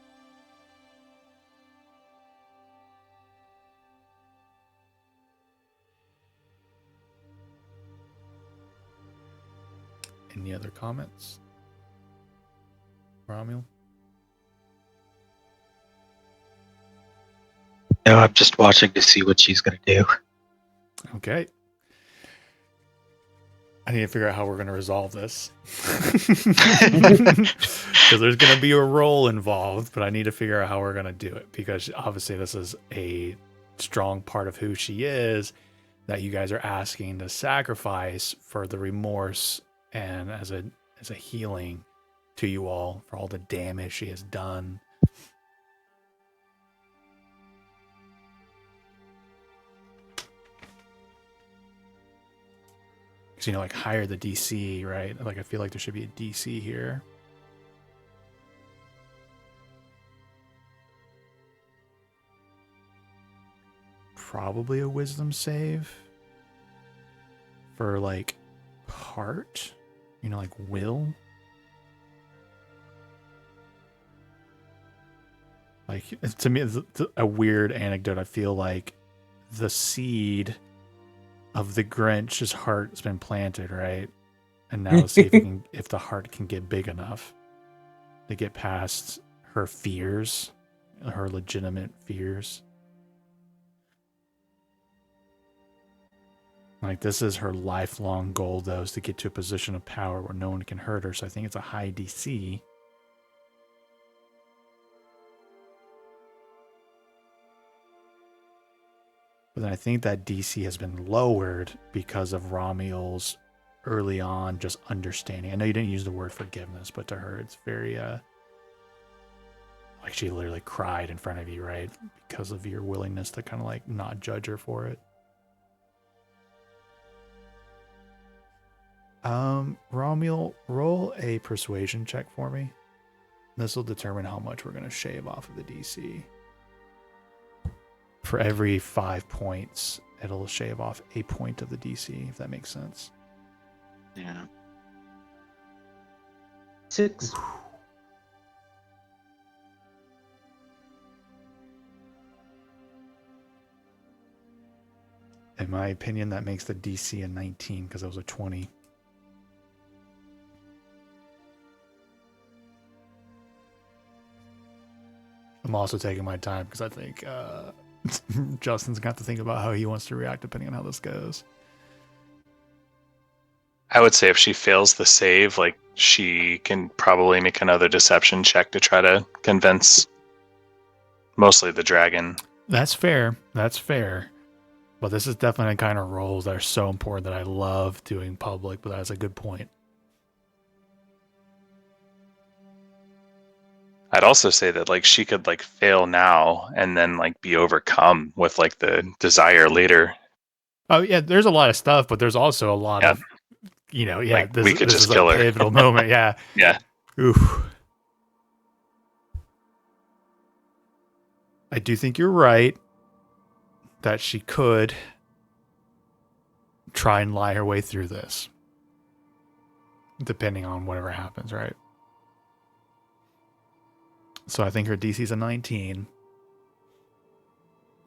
Any other comments? Romuald? No, I'm just watching to see what she's going to do. Okay. I need to figure out how we're going to resolve this. Because there's going to be a role involved, but I need to figure out how we're going to do it. Because obviously this is a strong part of who she is that you guys are asking to sacrifice for the remorse and as a healing to you all for all the damage she has done. Because, you know, like higher the DC, right? Like I feel like there should be a DC here. Probably a wisdom save for like heart, you know, like will. Like to me, it's a weird anecdote. I feel like the seed of the Grinch's heart has been planted, right? And now let's see if the heart can get big enough to get past her fears, her legitimate fears. Like this is her lifelong goal, though, is to get to a position of power where no one can hurt her. So I think it's a high DC. But then I think that DC has been lowered because of Romuald's early on just understanding. I know you didn't use the word forgiveness, but to her it's very like she literally cried in front of you, right? Because of your willingness to kind of like not judge her for it. Romuald, roll a persuasion check for me. This will determine how much we're going to shave off of the DC. For every 5 points, it'll shave off a point of the DC, if that makes sense. Yeah. 6. In my opinion, that makes the DC a 19 because it was a 20. I'm also taking my time because I think Justin's got to think about how he wants to react depending on how this goes. I would say if she fails the save, like she can probably make another deception check to try to convince mostly the dragon. That's fair. That's fair. But this is definitely the kind of roles that are so important that I love doing public, but that's a good point. I'd also say that like she could like fail now and then like be overcome with like the desire later. Oh yeah, there's a lot of stuff, but there's also a lot of, you know, yeah, like, we could this just is a kill her. pivotal moment. Yeah. Yeah. Oof. I do think you're right that she could try and lie her way through this, depending on whatever happens, right? So I think her DC is a 19.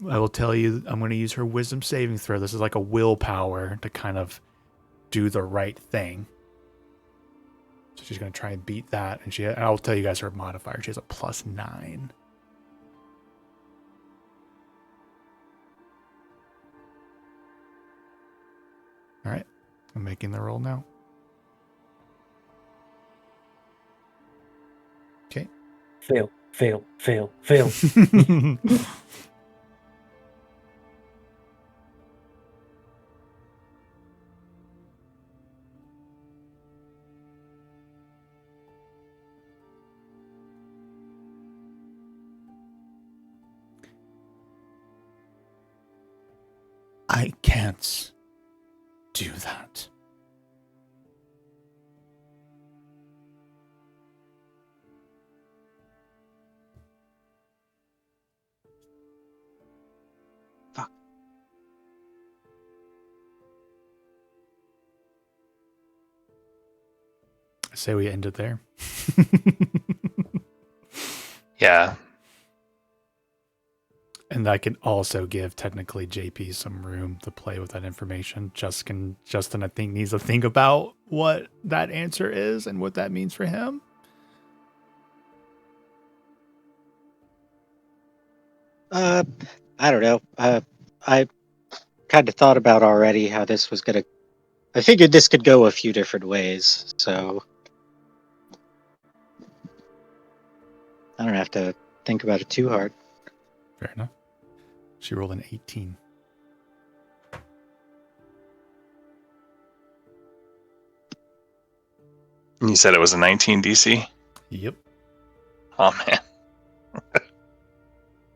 I will tell you, I'm going to use her wisdom saving throw. This is like a willpower to kind of do the right thing. So she's going to try and beat that. And I'll tell you guys her modifier. She has a +9. All right. I'm making the roll now. Okay. Fail, fail, fail, fail. I can't do that. Fuck. I say we end it there. Yeah. And I can also give technically JP some room to play with that information. Justin, I think, needs to think about what that answer is and what that means for him. I don't know. I kind of thought about already how this was gonna. I figured this could go a few different ways, so I don't have to think about it too hard. Fair enough. She rolled an 18. You said it was a 19 DC? Yep. Oh, man.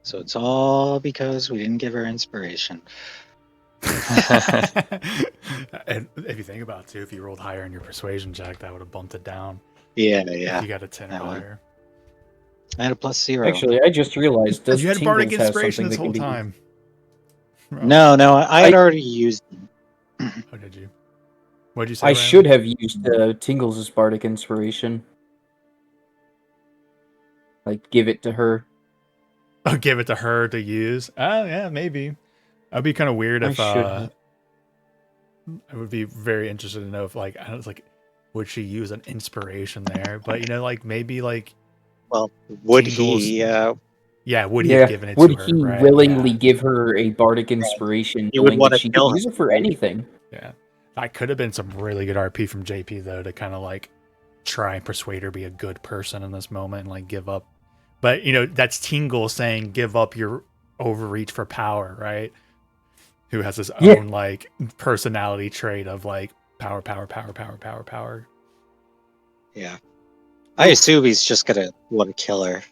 So it's all because we didn't give her inspiration. And if you think about it, too, if you rolled higher in your persuasion check, that would have bumped it down. Yeah. If you got a 10 or That would. higher. I had a +0. Actually, I just realized, does You had bardic Tingles have inspiration something this that whole can be... time. No, I had already used them. Oh, did you? What did you say, I Ryan? should have used Tingles' bardic inspiration. Like, give it to her. Oh, give it to her to use? Oh, yeah, maybe. That'd be kind of weird I if should have. I would be very interested to know if, like, I was like, would she use an inspiration there? But, you know, like, maybe, like, Well, would Tingles, he? yeah, would he have given it to Would her? he Right? willingly Yeah. give her a bardic inspiration, He would knowing want that to she could kill use him. it for anything? Yeah. That could have been some really good RP from JP, though, to kind of, like, try and persuade her to be a good person in this moment and, like, give up. But, you know, that's Tingle saying give up your overreach for power, right? Who has his own, like, personality trait of, like, power. Yeah. I assume he's just gonna want to kill her.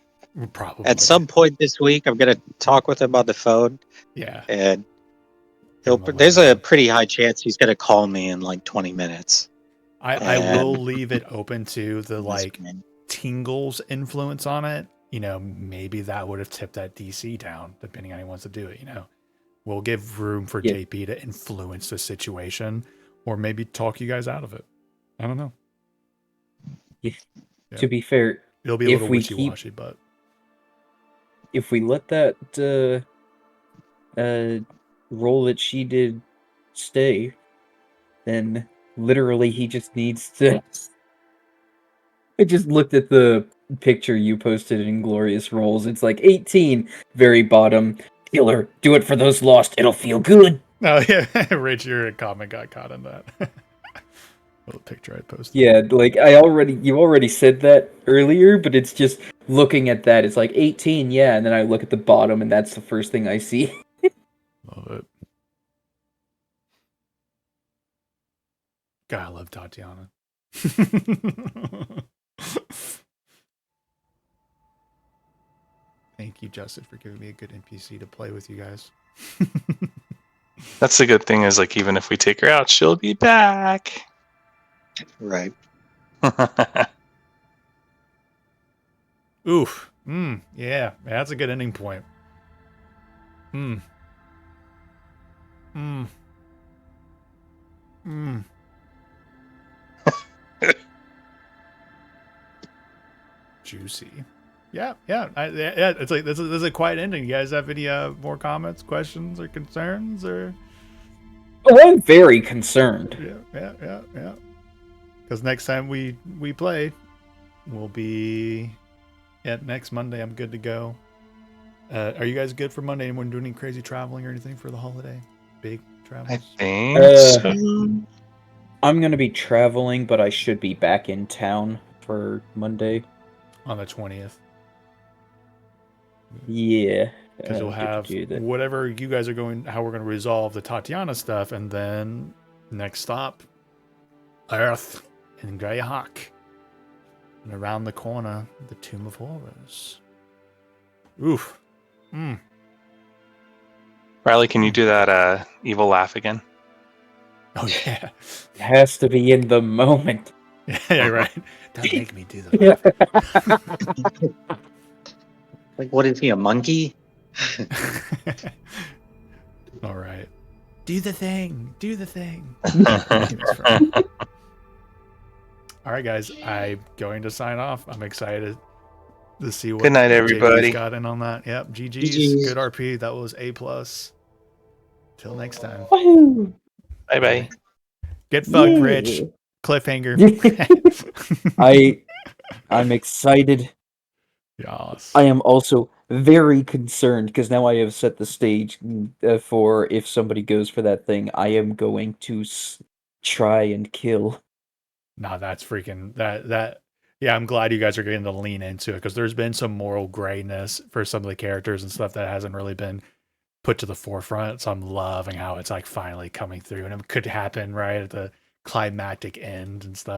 Probably. At some point this week, I'm gonna talk with him on the phone, Yeah. and Give him a there's a lemon. pretty high chance he's gonna call me in like 20 minutes. I will leave it open to the, like, That's Tingle's influence on it. You know, maybe that would have tipped that DC down, depending on how he wants to do it, you know. We'll give room for JP to influence the situation, or maybe talk you guys out of it. I don't know. Yeah. Yeah. To be fair, It'll be a little wishy-washy, but if we let that role that she did stay, then literally he just needs to... I just looked at the picture you posted in Inglorious Rolls. It's like 18, very bottom. Killer, do it for those lost. It'll feel good. no, yeah, Rich, your comment got caught in that. Little picture I posted. Yeah, like you already said that earlier, but it's just looking at that. It's like 18, yeah, and then I look at the bottom, and that's the first thing I see. Love it. God, I love Tatiana. Thank you, Justin, for giving me a good NPC to play with you guys. That's the good thing is, like, even if we take her out, she'll be back. right. Oof. Yeah, that's a good ending point. Juicy. Yeah. It's like this is a quiet ending. You guys have any more comments, questions, or concerns, or? Oh, I'm very concerned. Yeah. Because next time we play, will be next Monday. I'm good to go. Are you guys good for Monday? Anyone doing any crazy traveling or anything for the holiday? Big travels? I think so. I'm gonna be traveling, but I should be back in town for Monday. On the 20th. Yeah. Because we'll have whatever you guys are going, how we're going to resolve the Tatiana stuff, and then next stop, Earth in Greyhawk. And around the corner, the Tomb of Horrors. Oof. Riley, can you do that evil laugh again? Oh, yeah. It has to be in the moment. Yeah, right. Don't make me do that. Like, what is he, a monkey? All right. Do the thing. All right, guys. I'm going to sign off. I'm excited. to see what Good night, JB's everybody. got in on that. Yep, GG's. GG's. Good RP. That was A+. Till next time. Woohoo! Bye bye. Get fucked, Yeah. Rich. Cliffhanger. I'm excited. Yes. I am also very concerned because now I have set the stage for if somebody goes for that thing, I am going to try and kill. Nah, that's freaking that. Yeah, I'm glad you guys are getting to lean into it because there's been some moral grayness for some of the characters and stuff that hasn't really been put to the forefront. So I'm loving how it's like finally coming through, and it could happen right at the climactic end and stuff.